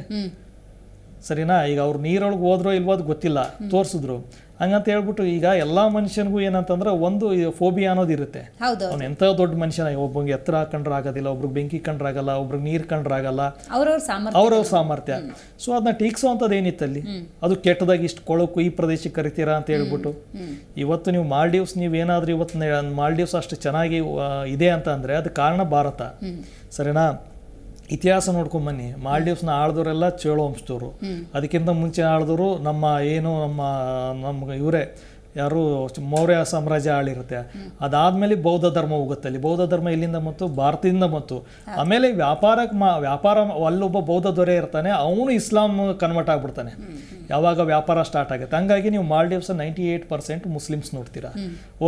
ಸರಿನಾ? ಈಗ ಅವ್ರು ನೀರೊಳಗೆ ಹೋದ್ರೋ ಇಲ್ವೋ ಅದು ಗೊತ್ತಿಲ್ಲ, ತೋರಿಸಿದ್ರು. ಹಂಗಂತ ಹೇಳ್ಬಿಟ್ಟು ಈಗ ಎಲ್ಲ ಮನುಷ್ಯನಿಗೂ ಏನಂತಂದ್ರೆ ಒಂದು ಫೋಬಿಯಾ ಅನ್ನೋದು ಇರುತ್ತೆ. ಅವ್ನು ಎಂಥ ದೊಡ್ಡ ಮನುಷ್ಯನ, ಒಬ್ಬಂಗೆ ಎತ್ತರ ಕಂಡ್ರೆ ಆಗೋದಿಲ್ಲ, ಒಬ್ರಿಗೆ ಬೆಂಕಿ ಕಂಡ್ರೆ ಆಗಲ್ಲ, ಒಬ್ರಿಗೆ ನೀರು ಕಂಡ್ರೆ ಆಗಲ್ಲ, ಅವ್ರವ್ರ ಸಾಮರ್ಥ್ಯ. ಸೊ ಅದನ್ನ ಟೀಕ್ಸೋವಂಥದ್ದು ಏನಿತ್ತಲ್ಲಿ, ಅದು ಕೆಟ್ಟದಾಗಿ ಇಷ್ಟು ಕೊಳಕು ಈ ಪ್ರದೇಶಕ್ಕೆ ಕರಿತೀರಾ ಅಂತ ಹೇಳ್ಬಿಟ್ಟು. ಇವತ್ತು ನೀವು ಮಾಲ್ಡೀವ್ಸ್ ನೀವೇನಾದ್ರೂ ಇವತ್ತು ಮಾಲ್ಡೀವ್ಸ್ ಅಷ್ಟು ಚೆನ್ನಾಗಿ ಇದೆ ಅಂತ ಅಂದರೆ ಅದು ಕಾರಣ ಭಾರತ, ಸರಿನಾ? ಇತಿಹಾಸ ನೋಡ್ಕೊಂಬನ್ನಿ, ಮಾಲ್ಡೀವ್ಸ್ನ ಆಳ್ದವರೆಲ್ಲ ಚೋಳ ವಂಶದವರು, ಅದಕ್ಕಿಂತ ಮುಂಚೆ ಆಳ್ದವರು ನಮ್ಮ ಇವರೇ ಯಾರು ಮೌರ್ಯ ಸಾಮ್ರಾಜ್ಯ ಆಳಿರುತ್ತೆ. ಅದಾದ್ಮೇಲೆ ಬೌದ್ಧ ಧರ್ಮ ಹೋಗುತ್ತಲ್ಲಿ. ಬೌದ್ಧ ಧರ್ಮ ಇಲ್ಲಿಂದ ಮತ್ತು ಭಾರತದಿಂದ ಮತ್ತು ಆಮೇಲೆ ವ್ಯಾಪಾರ ಅಲ್ಲೊಬ್ಬ ಬೌದ್ಧ ದೊರೆ ಇರ್ತಾನೆ, ಅವನು ಇಸ್ಲಾಂ ಕನ್ವರ್ಟ್ ಆಗ್ಬಿಡ್ತಾನೆ ಯಾವಾಗ ವ್ಯಾಪಾರ ಸ್ಟಾರ್ಟ್ ಆಗುತ್ತೆ. ಹಂಗಾಗಿ ನೀವು ಮಾಲ್ಡೀವ್ಸ್ 98% ಮುಸ್ಲಿಮ್ಸ್ ನೋಡ್ತೀರಾ.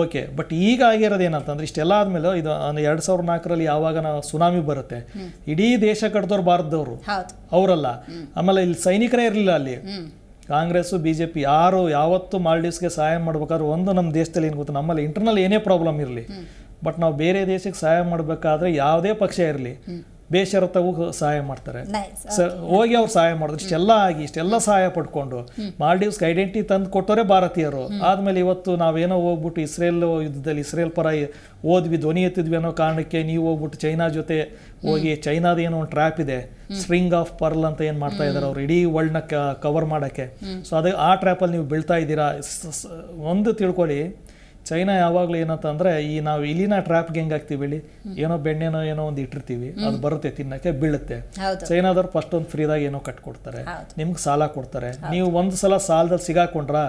ಓಕೆ, ಬಟ್ ಈಗ ಆಗಿರೋದು ಏನಂತಂದ್ರೆ ಇಷ್ಟೆಲ್ಲ ಆದ್ಮೇಲೆ ಇದು 2004 ಯಾವಾಗ ಸುನಾಮಿ ಬರುತ್ತೆ, ಇಡೀ ದೇಶ ಕಟ್ಟಿದವ್ರು ಭಾರತದವರು ಅವರಲ್ಲ. ಆಮೇಲೆ ಇಲ್ಲಿ ಸೈನಿಕರೇ ಇರಲಿಲ್ಲ ಅಲ್ಲಿ. ಕಾಂಗ್ರೆಸ್ BJP ಯಾರು ಯಾವತ್ತು ಮಾಲ್ಡೀವ್ಸ್ಗೆ ಸಹಾಯ ಮಾಡ್ಬೇಕಾದ್ರೆ ಒಂದು ನಮ್ಮ ದೇಶದಲ್ಲಿ ಏನು ಗೊತ್ತು, ನಮ್ಮಲ್ಲಿ ಇಂಟರ್ನಲ್ ಏನೇ ಪ್ರಾಬ್ಲಮ್ ಇರಲಿ, ಬಟ್ ನಾವು ಬೇರೆ ದೇಶಕ್ಕೆ ಸಹಾಯ ಮಾಡಬೇಕಾದ್ರೆ ಯಾವುದೇ ಪಕ್ಷ ಇರಲಿ ಬೇಷರತ್ತಾಗೂ ಸಹಾಯ ಮಾಡ್ತಾರೆ. ಹೋಗಿ ಅವ್ರು ಸಹಾಯ ಮಾಡಿದ್ರು. ಇಷ್ಟೆಲ್ಲ ಸಹಾಯ ಪಡ್ಕೊಂಡು ಮಾಲ್ಡೀವ್ಸ್ಗೆ ಐಡೆಂಟಿಟಿ ತಂದು ಕೊಟ್ಟವರೇ ಭಾರತೀಯರು. ಆದ್ಮೇಲೆ ಇವತ್ತು ನಾವೇನೋ ಹೋಗ್ಬಿಟ್ಟು ಇಸ್ರೇಲ್ ಯುದ್ಧದಲ್ಲಿ ಇಸ್ರೇಲ್ ಪರ ಓದ್ವಿ, ಧ್ವನಿ ಎತ್ತಿದ್ವಿ ಅನ್ನೋ ಕಾರಣಕ್ಕೆ ನೀವು ಹೋಗ್ಬಿಟ್ಟು ಚೈನಾ ಜೊತೆ ಹೋಗಿ, ಚೈನಾದ ಏನೋ ಒಂದು ಟ್ರ್ಯಾಪ್ ಇದೆ, ಸ್ಟ್ರಿಂಗ್ ಆಫ್ ಪರ್ಲ್ ಅಂತ ಏನು ಮಾಡ್ತಾ ಇದ್ದಾರೆ ಅವ್ರು ಇಡೀ ವರ್ಲ್ಡ್ನ ಕವರ್ ಮಾಡೋಕ್ಕೆ. ಸೊ ಅದೇ ಆ ಟ್ರ್ಯಾಪಲ್ಲಿ ನೀವು ಬೀಳ್ತಾ ಇದ್ದೀರಾ. ಒಂದು ತಿಳ್ಕೊಳ್ಳಿ, ಚೈನಾ ಯಾವಾಗಲೂ ಏನಂತಂದ್ರೆ ನಾವು ಇಲ್ಲಿನ ಟ್ರ್ಯಾಪ್ಗೆ ಹೆಂಗಾಗ್ತೀವಿ ಹೇಳಿ, ಏನೋ ಬೆಣ್ಣೆನೋ ಏನೋ ಒಂದು ಇಟ್ಟಿರ್ತೀವಿ, ಅದು ಬರುತ್ತೆ ತಿನ್ನಕ್ಕೆ, ಬೀಳುತ್ತೆ. ಚೈನಾದವ್ರು ಫಸ್ಟ್ ಒಂದು ಫ್ರೀದಾಗ ಏನೋ ಕಟ್ಕೊಡ್ತಾರೆ, ನಿಮ್ಗೆ ಸಾಲ ಕೊಡ್ತಾರೆ. ನೀವು ಒಂದು ಸಲ ಸಾಲದಲ್ಲಿ ಸಿಗಾಕೊಂಡ್ರ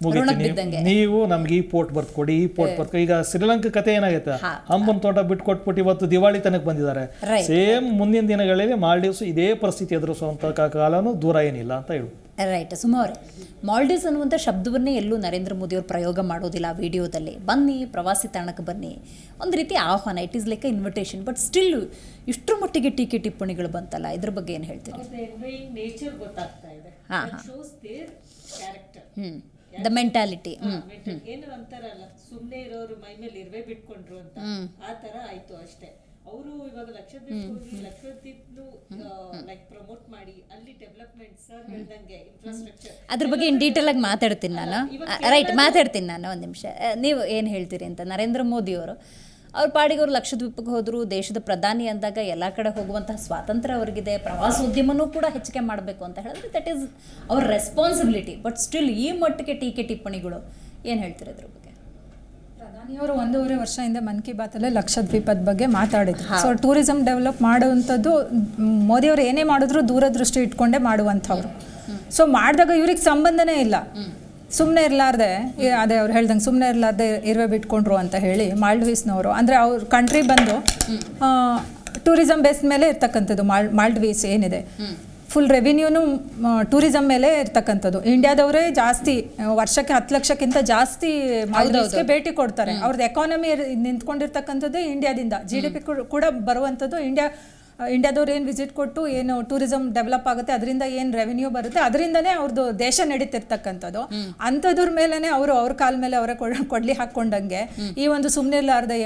ಮುಗಿತೀನಿ, ನೀವು ನಮ್ಗೆ ಈ ಪೋರ್ಟ್ ಬರ್ಕೊಡಿ, ಈ ಪೋರ್ಟ್ ಬರ್ಕೊ. ಈಗ ಶ್ರೀಲಂಕಾ ಕತೆ ಏನಾಗೈತೆ, ಹಂಪನ ತೋಟ ಬಿಟ್ಕೊಟ್ಬಿಟ್ಟು ಇವತ್ತು ದಿವಾಳಿ ತನಕ ಬಂದಿದ್ದಾರೆ. ಸೇಮ್ ಮುಂದಿನ ದಿನಗಳಲ್ಲಿ ಮಾಲ್ಡೀವ್ಸ್ ಇದೇ ಪರಿಸ್ಥಿತಿ ಎದುರಿಸುವಂತ ಕಾಲನೂ ದೂರ ಏನಿಲ್ಲ ಅಂತ ಹೇಳು. ರೈಟ್ ಸುಮಾ ಅವರೇ, ಮಾಲ್ಡೀವ್ಸ್ ಅನ್ನುವಂಥ ಶಬ್ದವನ್ನೇ ಎಲ್ಲೂ ನರೇಂದ್ರ ಮೋದಿಯವರು ಪ್ರಯೋಗ ಮಾಡೋದಿಲ್ಲ ವಿಡಿಯೋದಲ್ಲಿ. ಬನ್ನಿ ಪ್ರವಾಸಿ ತಾಣಕ್ಕೆ ಬನ್ನಿ, ಒಂದು ರೀತಿ ಆಹ್ವಾನ, it is like a invitation. But still ಇಷ್ಟರ ಮಟ್ಟಿಗೆ ಟೀಕೆ ಟಿಪ್ಪಣಿಗಳು ಬಂತಲ್ಲ, ಇದ್ರ ಬಗ್ಗೆ ಏನು ಹೇಳ್ತೀರಿ? ನೇಚರ್ ಗೊತ್ತಾಗ್ತಾ ಇದೆ, ದ ಮೆಂಟಾಲಿಟಿ. ಏನು ಅಂತಾರಲ್ಲ, ಸುಮ್ಮನೆ ಇರೋರು ಮೈ ಮೇಲೆ ಇರುವೆ ಬಿಟ್ಕೊಂಡ್ರು ಅಂತ, ಆ ತರ ಆಯ್ತು ಅಷ್ಟೇ. ಅವರು ಇವಾಗ ಲಕ್ಷದ್ವೀಪ್ನು ಲೈಕ್ ಪ್ರಮೋಟ್ ಮಾಡಿ ಅಲ್ಲಿ ಡೆವಲಪ್ಮೆಂಟ್ ಸರ್ ಹೇಳ್ದಂಗೆ ಇನ್ಫ್ರಾಸ್ಟ್ರಕ್ಚರ್, ಅದ್ರ ಬಗ್ಗೆ ಇನ್ ಡೀಟೇಲ್ ಆಗಿ ಮಾತಾಡ್ತೀನಿ ನಾನು. ರೈಟ್, ಮಾತಾಡ್ತೀನಿ ನಾನು ಒಂದು ನಿಮಿಷ. ನೀವು ಏನು ಹೇಳ್ತೀರಿ ಅಂತ. ನರೇಂದ್ರ ಮೋದಿಯವರು ಅವ್ರ ಪಾಡಿಗೆ ಅವರು ಲಕ್ಷದ್ವೀಪಕ್ಕೆ ಹೋದರು, ದೇಶದ ಪ್ರಧಾನಿ ಅಂದಾಗ ಎಲ್ಲ ಕಡೆ ಹೋಗುವಂತಹ ಸ್ವಾತಂತ್ರ್ಯ ಅವರಿಗಿದೆ, ಪ್ರವಾಸೋದ್ಯಮನೂ ಕೂಡ ಹೆಚ್ಚಿಗೆ ಮಾಡಬೇಕು ಅಂತ ಹೇಳಿದ್ರೆ that is our responsibility. But still ಈ ಮಟ್ಟಿಗೆ ಟೀಕೆ ಟಿಪ್ಪಣಿಗಳು ಏನು ಹೇಳ್ತೀರಿ ಅದ್ರ ಬಗ್ಗೆ? ಪ್ರಧಾನಿಯವರು 1.5 ವರ್ಷದಿಂದ ಮನ್ ಕಿ ಬಾತಲ್ಲೇ ಲಕ್ಷದ್ವೀಪದ ಬಗ್ಗೆ ಮಾತಾಡಿದ್ರು. ಸೊ ಟೂರಿಸಂ ಡೆವಲಪ್ ಮಾಡುವಂಥದ್ದು ಮೋದಿಯವರು ಏನೇ ಮಾಡಿದ್ರು ದೂರದೃಷ್ಟಿ ಇಟ್ಕೊಂಡೇ ಮಾಡುವಂಥವ್ರು. ಸೊ ಮಾಡಿದಾಗ ಇವ್ರಿಗೆ ಸಂಬಂಧನೇ ಇಲ್ಲ, ಸುಮ್ಮನೆ ಇರಲಾರ್ದೆ ಅದೇ ಅವ್ರು ಹೇಳ್ದಂಗೆ ಸುಮ್ಮನೆ ಇರಲಾರ್ದೆ ಇರುವೆ ಬಿಟ್ಕೊಂಡ್ರು ಅಂತ ಹೇಳಿ ಮಾಲ್ಡೀವ್ಸ್ನವರು, ಅಂದರೆ ಅವ್ರ ಕಂಟ್ರಿ ಬಂದು ಟೂರಿಸಂ ಬೇಸ್ ಮೇಲೆ ಇರ್ತಕ್ಕಂಥದ್ದು ಮಾಲ್ಡೀವ್ಸ್ ಏನಿದೆ, ಫುಲ್ ರೆವಿನ್ಯೂನು ಟೂರಿಸಂ ಮೇಲೆ ಇರ್ತಕ್ಕಂಥದ್ದು. ಇಂಡಿಯಾದವರೇ ಜಾಸ್ತಿ, ವರ್ಷಕ್ಕೆ 10 ಲಕ್ಷಕ್ಕಿಂತ ಜಾಸ್ತಿ ಮಾಲ್ಡೀವ್ಸ್ಗೆ ಭೇಟಿ ಕೊಡ್ತಾರೆ. ಅವ್ರದ್ದು ಎಕಾನಮಿ ನಿಂತ್ಕೊಂಡಿರ್ತಕ್ಕಂಥದ್ದು ಇಂಡಿಯಾದಿಂದ, GDP ಕೂಡ ಬರುವಂಥದ್ದು ಇಂಡಿಯಾದವ್ರು ಏನು ವಿಸಿಟ್ ಕೊಟ್ಟು ಏನು ಟೂರಿಸಂ ಡೆವಲಪ್ ಆಗುತ್ತೆ, ಅದರಿಂದ ಏನು ರೆವಿನ್ಯೂ ಬರುತ್ತೆ, ಅದರಿಂದನೇ ಅವ್ರದ್ದು ದೇಶ ನಡೀತಿರ್ತಕ್ಕಂಥದ್ದು. ಅಂಥದ್ರ ಮೇಲೇ ಅವ್ರ ಕಾಲ ಮೇಲೆ ಅವರೇ ಕೊಡ್ಲಿ ಹಾಕ್ಕೊಂಡಂಗೆ ಈ ಒಂದು ಸುಮ್ಮನಿರ್ಲಾರ್ದ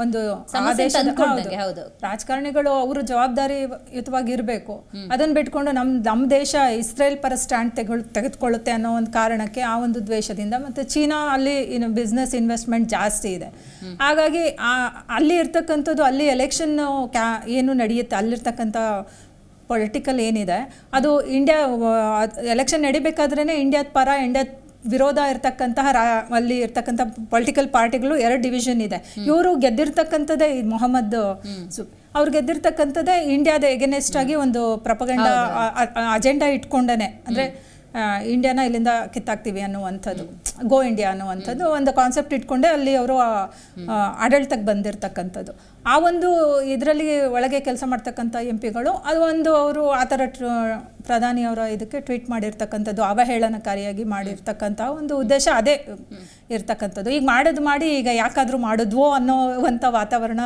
ಒಂದು ರಾಜಕಾರಣಿಗಳು ಅವರು ಜವಾಬ್ದಾರಿಯುತವಾಗಿ ಇರಬೇಕು. ಅದನ್ನ ಬಿಟ್ಕೊಂಡು ನಮ್ಮ ದೇಶ ಇಸ್ರೇಲ್ ಪರ ಸ್ಟ್ಯಾಂಡ್ ತೆಗೆದುಕೊಳ್ಳುತ್ತೆ ಅನ್ನೋ ಒಂದು ಕಾರಣಕ್ಕೆ, ಆ ಒಂದು ದ್ವೇಷದಿಂದ, ಮತ್ತು ಚೀನಾ ಅಲ್ಲಿ ಬಿಸ್ನೆಸ್ ಇನ್ವೆಸ್ಟ್ಮೆಂಟ್ ಜಾಸ್ತಿ ಇದೆ. ಹಾಗಾಗಿ ಅಲ್ಲಿ ಇರ್ತಕ್ಕಂಥದ್ದು, ಅಲ್ಲಿ ಎಲೆಕ್ಷನ್ ಏನು ನಡೆಯುತ್ತೆ, ಅಲ್ಲಿರ್ತಕ್ಕಂಥ ಪೊಲಿಟಿಕಲ್ ಏನಿದೆ ಅದು ಇಂಡಿಯಾ ಎಲೆಕ್ಷನ್ ನಡಿಬೇಕಾದ್ರೇ ಇಂಡಿಯಾದ ಪರ ಇಂಡಿಯಾದ ವಿರೋಧ ಇರ್ತಕ್ಕಂತಹ ಅಲ್ಲಿ ಇರ್ತಕ್ಕಂಥ ಪೊಲಿಟಿಕಲ್ ಪಾರ್ಟಿಗಳು 2 ಡಿವಿಷನ್ ಇದೆ. ಇವರು ಗೆದ್ದಿರ್ತಕ್ಕಂಥದ್ದೇ ಮೊಹಮ್ಮದ್ ಅವ್ರು ಗೆದ್ದಿರ್ತಕ್ಕಂಥದ್ದೇ ಇಂಡಿಯಾದ ಎಗೇನೆಸ್ಟ್ ಆಗಿ ಒಂದು ಪ್ರಪಗಂಡ ಅಜೆಂಡಾ ಇಟ್ಕೊಂಡೇ, ಅಂದರೆ ಇಂಡಿಯಾನ ಇಲ್ಲಿಂದ ಕಿತ್ತಾಕ್ತೀವಿ ಅನ್ನುವಂಥದ್ದು, ಗೋ ಇಂಡಿಯಾ ಅನ್ನುವಂಥದ್ದು ಒಂದು ಕಾನ್ಸೆಪ್ಟ್ ಇಟ್ಕೊಂಡೆ ಅಲ್ಲಿ ಅವರು ಆಡಳಿತಕ್ಕೆ ಬಂದಿರತಕ್ಕಂಥದ್ದು. ಆ ಒಂದು ಇದರಲ್ಲಿ ಒಳಗೆ ಕೆಲಸ ಮಾಡ್ತಕ್ಕಂಥ MP ಗಳು ಅದು ಒಂದು ಅವರು ಆ ಥರ ಪ್ರಧಾನಿಯವರ ಇದಕ್ಕೆ ಟ್ವೀಟ್ ಮಾಡಿರ್ತಕ್ಕಂಥದ್ದು, ಅವಹೇಳನಕಾರಿಯಾಗಿ ಮಾಡಿರ್ತಕ್ಕಂಥ ಒಂದು ಉದ್ದೇಶ ಅದೇ ಇರ್ತಕ್ಕಂಥದ್ದು. ಈಗ ಮಾಡಿ ಈಗ ಯಾಕಾದರೂ ಮಾಡಿದ್ವೋ ಅನ್ನೋವಂಥ ವಾತಾವರಣ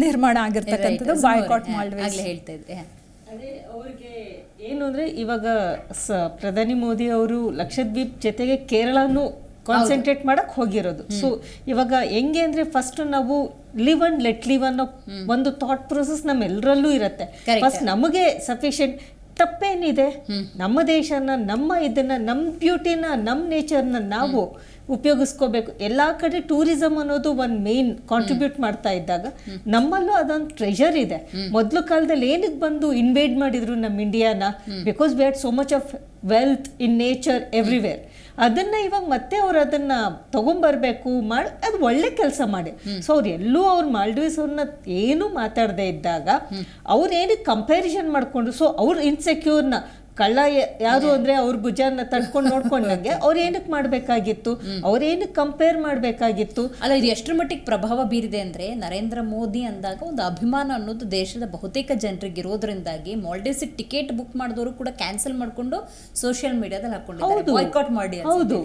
ನಿರ್ಮಾಣ ಆಗಿರ್ತಕ್ಕಂಥದ್ದು ಬಾಯ್ಕಾಟ್ ಮಾಲ್ಡೀವ್ಸ್. ಹೇಳ್ತಾ ಇದ್ದೆ ಅದೇ ಅವ್ರಿಗೆ ಏನು ಅಂದರೆ ಇವಾಗ ಪ್ರಧಾನಿ ಮೋದಿ ಅವರು ಲಕ್ಷದ್ವೀಪ್ ಜೊತೆಗೆ ಕೇರಳನೂ ಕಾನ್ಸಂಟ್ರೇಟ್ ಮಾಡಕ್ಕೆ ಹೋಗಿರೋದು. ಸೊ ಇವಾಗ ಹೆಂಗೆ ಅಂದರೆ ಫಸ್ಟ್ ನಾವು ಲಿವ್ ಅಂಡ್ ಲೆಟ್ ಲಿವ್ ಅನ್ನೋ ಒಂದು ಥಾಟ್ ಪ್ರೊಸೆಸ್ ನಮ್ಮೆಲ್ಲರಲ್ಲೂ ಇರುತ್ತೆ. ಫಸ್ಟ್ ನಮಗೆ ಸಫಿಷಿಯಂಟ್ ತಪ್ಪೇನಿದೆ, ನಮ್ಮ ದೇಶನ, ನಮ್ಮ ಇದನ್ನ, ನಮ್ಮ ಬ್ಯೂಟಿನ, ನಮ್ಮ ನೇಚರ್ನ ನಾವು ಉಪಯೋಗಿಸ್ಕೋಬೇಕು. ಎಲ್ಲ ಕಡೆ ಟೂರಿಸಮ್ ಅನ್ನೋದು ಒಂದು ಮೇನ್ ಕಾಂಟ್ರಿಬ್ಯೂಟ್ ಮಾಡ್ತಾ ಇದ್ದಾಗ ನಮ್ಮಲ್ಲೂ ಅದೊಂದು ಟ್ರೆಷರ್ ಇದೆ. ಮೊದಲು ಕಾಲದಲ್ಲಿ ಏನಕ್ಕೆ ಬಂದು ಇನ್ವೇಡ್ ಮಾಡಿದ್ರು ನಮ್ಮ ಇಂಡಿಯಾನ? Because we had so much of wealth in nature everywhere. ಅದನ್ನ ಇವಾಗ ಮತ್ತೆ ಅವ್ರು ಅದನ್ನ ತಗೊಂಡ್ಬರ್ಬೇಕು ಮಾಡಿ ಅದು ಒಳ್ಳೆ ಕೆಲಸ ಮಾಡಿ. ಸೊ ಅವ್ರು ಎಲ್ಲೂ ಅವ್ರು ಮಾಲ್ಡೀವ್ಸ್ ಅವ್ರನ್ನ ಏನು ಮಾತಾಡದೇ ಇದ್ದಾಗ ಅವ್ರು ಏನಕ್ಕೆ ಕಂಪ್ಯಾರಿಸನ್ ಮಾಡ್ಕೊಂಡು, ಸೊ ಅವ್ರು ಇನ್ಸೆಕ್ಯೂರ್ನ ಕಳ್ಳ ಯಾರು ಅಂದ್ರೆ ಅವ್ರ ಭುಜಾನ ತಡ್ಕೊಂಡು ನೋಡ್ಕೊಂಡಂಗೆ ಅವ್ರು ಏನಕ್ಕೆ ಮಾಡಬೇಕಾಗಿತ್ತು, ಅವ್ರೇನಕ್ಕೆ ಕಂಪೇರ್ ಮಾಡಬೇಕಾಗಿತ್ತು? ಅಲ್ಲ, ಇದು ಎಷ್ಟರ ಮಟ್ಟಿಗೆ ಪ್ರಭಾವ ಬೀರಿದೆ ಅಂದರೆ ನರೇಂದ್ರ ಮೋದಿ ಅಂದಾಗ ಒಂದು ಅಭಿಮಾನ ಅನ್ನೋದು ದೇಶದ ಬಹುತೇಕ ಜನರಿಗೆ ಇರೋದ್ರಿಂದಾಗಿ ಮಾಲ್ಡೀವ್ಸ್ ಟಿಕೆಟ್ ಬುಕ್ ಮಾಡಿದವರು ಕೂಡ ಕ್ಯಾನ್ಸಲ್ ಮಾಡಿಕೊಂಡು ಸೋಷಿಯಲ್ ಮೀಡಿಯಾದಲ್ಲಿ ಹಾಕೊಂಡಿದ್ದಾರೆ, ಬಾಯ್ಕಾಟ್ ಮಾಡಿ. ಹೌದು,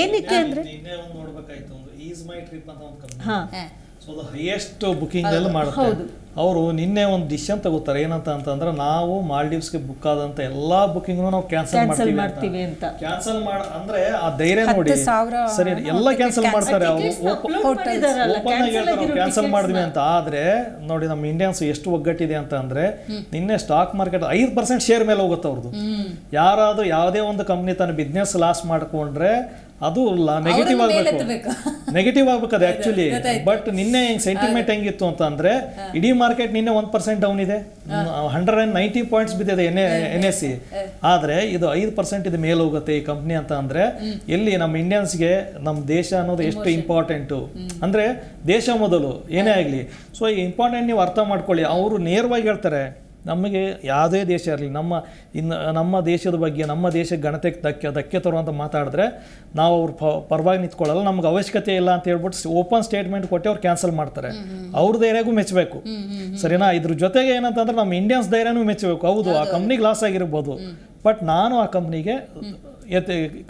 ಏನಕ್ಕೆ ಅಂದ್ರೆ ನಿನ್ನೆ ಒಂದು ನೋಡ್ಬೇಕಾಯ್ತು, ಒಂದು ಈಸ್ ಮೈ ಟ್ರಿಪ್ ಅಂತ ಒಂದು ಕಂಪನಿ, ಹಾ ಸೊ ಹೈಯೆಸ್ಟ್ ಬುಕಿಂಗ್ ಎಲ್ಲ ಮಾಡುತ್ತೆ. ಅವರು ನಿನ್ನೆ ಒಂದು ಡಿಸಿಷನ್ ತಗೋತಾರೆ, ಏನಂತ ಅಂತಂದ್ರೆ ನಾವು ಮಾಲ್ಡೀವ್ಸ್ಗೆ ಬುಕ್ ಆದಂತ ಎಲ್ಲಾ ಬುಕಿಂಗ್ನು ನಾವು ಕ್ಯಾನ್ಸಲ್ ಮಾಡ್ತೀವಿ ಅಂತ. ಕ್ಯಾನ್ಸಲ್ ಅಂದ್ರೆ ಆ ಧೈರ್ಯ ನೋಡಿ, ಸರಿ ಎಲ್ಲ ಕ್ಯಾನ್ಸಲ್ ಮಾಡ್ತಾರೆ ಅವರು, ಓಪನ್ ಆಗಿ ಹೇಳ್ತಾರೆ ಕ್ಯಾನ್ಸಲ್ ಮಾಡಿದ್ವಿ ಅಂತ. ಆದ್ರೆ ನೋಡಿ ನಮ್ಮ ಇಂಡಿಯನ್ಸ್ ಎಷ್ಟು ಒಗ್ಗಟ್ಟಿದೆ ಅಂತ ಅಂದ್ರೆ ನಿನ್ನೆ ಸ್ಟಾಕ್ ಮಾರ್ಕೆಟ್ 5% ಶೇರ್ ಮೇಲೆ ಹೋಗುತ್ತೆ ಅವ್ರದ್ದು. ಯಾರಾದ್ರೂ ಯಾವುದೇ ಒಂದು ಕಂಪ್ನಿ ತನ್ನ ಬಿಸ್ನೆಸ್ ಲಾಸ್ ಮಾಡ್ಕೊಂಡ್ರೆ ಅದು ನೆಗೆಟಿವ್ ಆಗ್ಬೇಕು, ನೆಗೆಟಿವ್ ಆಗ್ಬೇಕು ಅದು ಆಕ್ಚುಲಿ. ಬಟ್ ನಿನ್ನೆ ಸೆಂಟಿಮೆಂಟ್ ಹೆಂಗಿತ್ತು ಅಂತ ಅಂದ್ರೆ ಇಡೀ ಮಾರ್ಕೆಟ್ ನಿನ್ನೆ 1% ಡೌನ್ ಇದೆ, 190 ಪಾಯಿಂಟ್ಸ್ ಬಿದ್ದಿದೆ NSE. ಆದ್ರೆ ಇದು 5% ಇದು ಮೇಲೆ ಹೋಗುತ್ತೆ ಈ ಕಂಪ್ನಿ ಅಂತ ಅಂದ್ರೆ ಎಲ್ಲಿ ನಮ್ಮ ಇಂಡಿಯನ್ಸ್ಗೆ ನಮ್ಮ ದೇಶ ಅನ್ನೋದು ಎಷ್ಟು ಇಂಪಾರ್ಟೆಂಟು ಅಂದ್ರೆ ದೇಶ ಮೊದಲು ಏನೇ ಆಗಲಿ. ಸೊ ಈ ಇಂಪಾರ್ಟೆಂಟ್ ನೀವು ಅರ್ಥ ಮಾಡ್ಕೊಳ್ಳಿ. ಅವರು ನೇರವಾಗಿ ಹೇಳ್ತಾರೆ, ನಮಗೆ ಯಾವುದೇ ದೇಶ ಇರಲಿ ನಮ್ಮ ದೇಶದ ಬಗ್ಗೆ, ನಮ್ಮ ದೇಶಕ್ಕೆ ಘನತೆಗೆ ಧಕ್ಕೆ ತರುವಂತ ಮಾತಾಡಿದ್ರೆ ನಾವು ಅವ್ರ ಪರವಾಗಿ ನಿಂತ್ಕೊಳ್ಳಲ್ಲ, ನಮ್ಗೆ ಅವಶ್ಯಕತೆ ಇಲ್ಲ ಅಂತ ಹೇಳ್ಬಿಟ್ಟು ಓಪನ್ ಸ್ಟೇಟ್ಮೆಂಟ್ ಕೊಟ್ಟು ಅವ್ರು ಕ್ಯಾನ್ಸಲ್ ಮಾಡ್ತಾರೆ. ಅವ್ರ ಧೈರ್ಯಗೂ ಮೆಚ್ಚಬೇಕು, ಸರಿನಾ? ಇದ್ರ ಜೊತೆಗೆ ಏನಂತಂದ್ರೆ ನಮ್ಮ ಇಂಡಿಯನ್ಸ್ ಧೈರ್ಯನೂ ಮೆಚ್ಚಬೇಕು. ಹೌದು, ಆ ಕಂಪ್ನಿಗೆ ಲಾಸ್ ಆಗಿರ್ಬೋದು, ಬಟ್ ನಾನು ಆ ಕಂಪ್ನಿಗೆ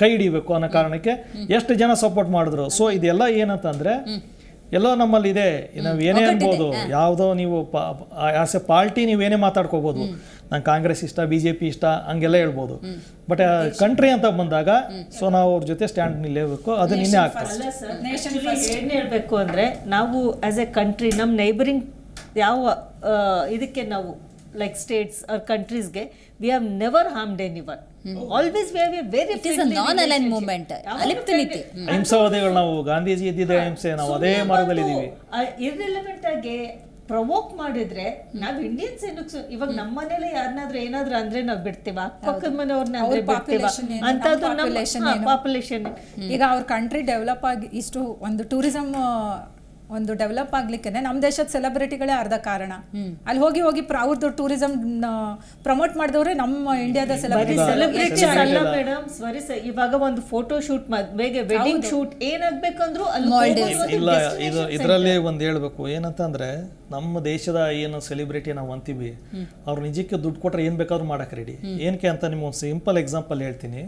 ಕೈ ಹಿಡಿಬೇಕು ಅನ್ನೋ ಕಾರಣಕ್ಕೆ ಎಷ್ಟು ಜನ ಸಪೋರ್ಟ್ ಮಾಡಿದ್ರು. ಸೊ ಇದೆಲ್ಲ ಏನಂತಂದ್ರೆ ಎಲ್ಲೋ ನಮ್ಮಲ್ಲಿ ಇದೆ. ನಾವು ಏನೇ ಅನ್ಬೋದು, ಯಾವುದೋ ನೀವು ಆಸ್ ಎ ಪಾರ್ಟಿ ನೀವೇನೇ ಮಾತಾಡ್ಕೋಬೋದು, ನಂಗೆ ಕಾಂಗ್ರೆಸ್ ಇಷ್ಟ, BJP ಇಷ್ಟ ಹಂಗೆಲ್ಲ ಹೇಳ್ಬೋದು. ಬಟ್ ಕಂಟ್ರಿ ಅಂತ ಬಂದಾಗ ಸೊ ನಾವು ಅವ್ರ ಜೊತೆ ಸ್ಟ್ಯಾಂಡ್ ನಿಲ್ಲಬೇಕು, ಅದು ನಿನ್ನೆ ಆಗ್ತದೆ. ಏನು ಹೇಳಬೇಕು ಅಂದರೆ ನಾವು ಆಸ್ ಎ ಕಂಟ್ರಿ ನಮ್ಮ ನೈಬರಿಂಗ್ ಯಾವ ಇದಕ್ಕೆ ನಾವು ಲೈಕ್ ಸ್ಟೇಟ್ಸ್ ಆರ್ ಕಂಟ್ರೀಸ್ಗೆ we have never harmed anyone. Always we have a very non align movement, ಅಲಿಪ್ತ ನೀತಿ, ಅಹಿಂಸಾವಾದಿಗಳು ನಾವು. ಗಾಂಧೀಜಿ ಇದ್ದಿದ್ದೆ ಅಹಿಂಸೆ, ನಾವು ಅದೇ ಮಾರ್ಗದಲ್ಲಿ ಇದೀವಿ. ಇರ್ರಿಲೆವೆಂಟ್ ಆಗಿ ಪ್ರವೋಕ್ ಮಾಡಿದ್ರೆ ನಾವು ಇಂಡಿಯನ್ಸ್ ಏನಕ್ಕೆ ಇವಾಗ ನಮ್ಮ ಮನೇಲಿ ಯಾರನ್ನಾದ್ರೂ ಏನಾದ್ರೂ ಅಂದ್ರೆ ನಾವು ಬಿಡ್ತೀವ, ಪಕ್ಕದ ಮನೆಯವ್ರನ್ನ ಅಂದ್ರೆ ಬಿಡ್ತೀವ ಅಂತದ್ದು ನಮ್ಮ ಪಾಪ್ಯುಲೇಷನ್. ಈಗ ಅವ್ರ ಕಂಟ್ರಿ ಡೆವಲಪ್ ಆಗಿ ಇಷ್ಟು ಒಂದು ಟೂರಿಸಂ ಒಂದು ಡೆವಲಪ್ ಆಗ್ಲಿಕ್ಕೆ ನಮ್ಮ ದೇಶದ ಸೆಲೆಬ್ರಿಟಿಗಳೇ ಅರ್ಧ ಕಾರಣ. ಅಲ್ಲಿ ಹೋಗಿ ಅವ್ರದ್ದು ಟೂರಿಸಂ ಪ್ರಮೋಟ್ ಮಾಡಿದವ್ರೆ ನಮ್ಮ ಇಂಡಿಯಾದ ಸೆಲೆಬ್ರಿಟಿ ಅಲ್ಲ ಮೇಡಮ್. ಇವಾಗ ಒಂದು ಫೋಟೋ ಶೂಟ್, ಮದ್ವೆಗೆ ವೆಡ್ಡಿಂಗ್ ಶೂಟ್ ಏನಾಗ್ಬೇಕಂದ್ರು ಇಲ್ಲ. ಇದರಲ್ಲಿ ಒಂದು ಹೇಳ್ಬೇಕು ಏನಂತಂದ್ರೆ ನಮ್ಮ ದೇಶದ ಏನು ಸೆಲೆಬ್ರಿಟಿ ನಾವು ಅಂತೀವಿ, ಅವ್ರು ನಿಜಕ್ಕೆ ದುಡ್ಡು ಕೊಟ್ರೆ ಏನ್ ಬೇಕಾದ್ರೂ ಮಾಡಕ್ ರೆಡಿ. ಏನಕ್ಕೆ ಅಂತ ನಿಮ್ಗೆ ಒಂದು ಸಿಂಪಲ್ ಎಕ್ಸಾಂಪಲ್ ಹೇಳ್ತೀನಿ.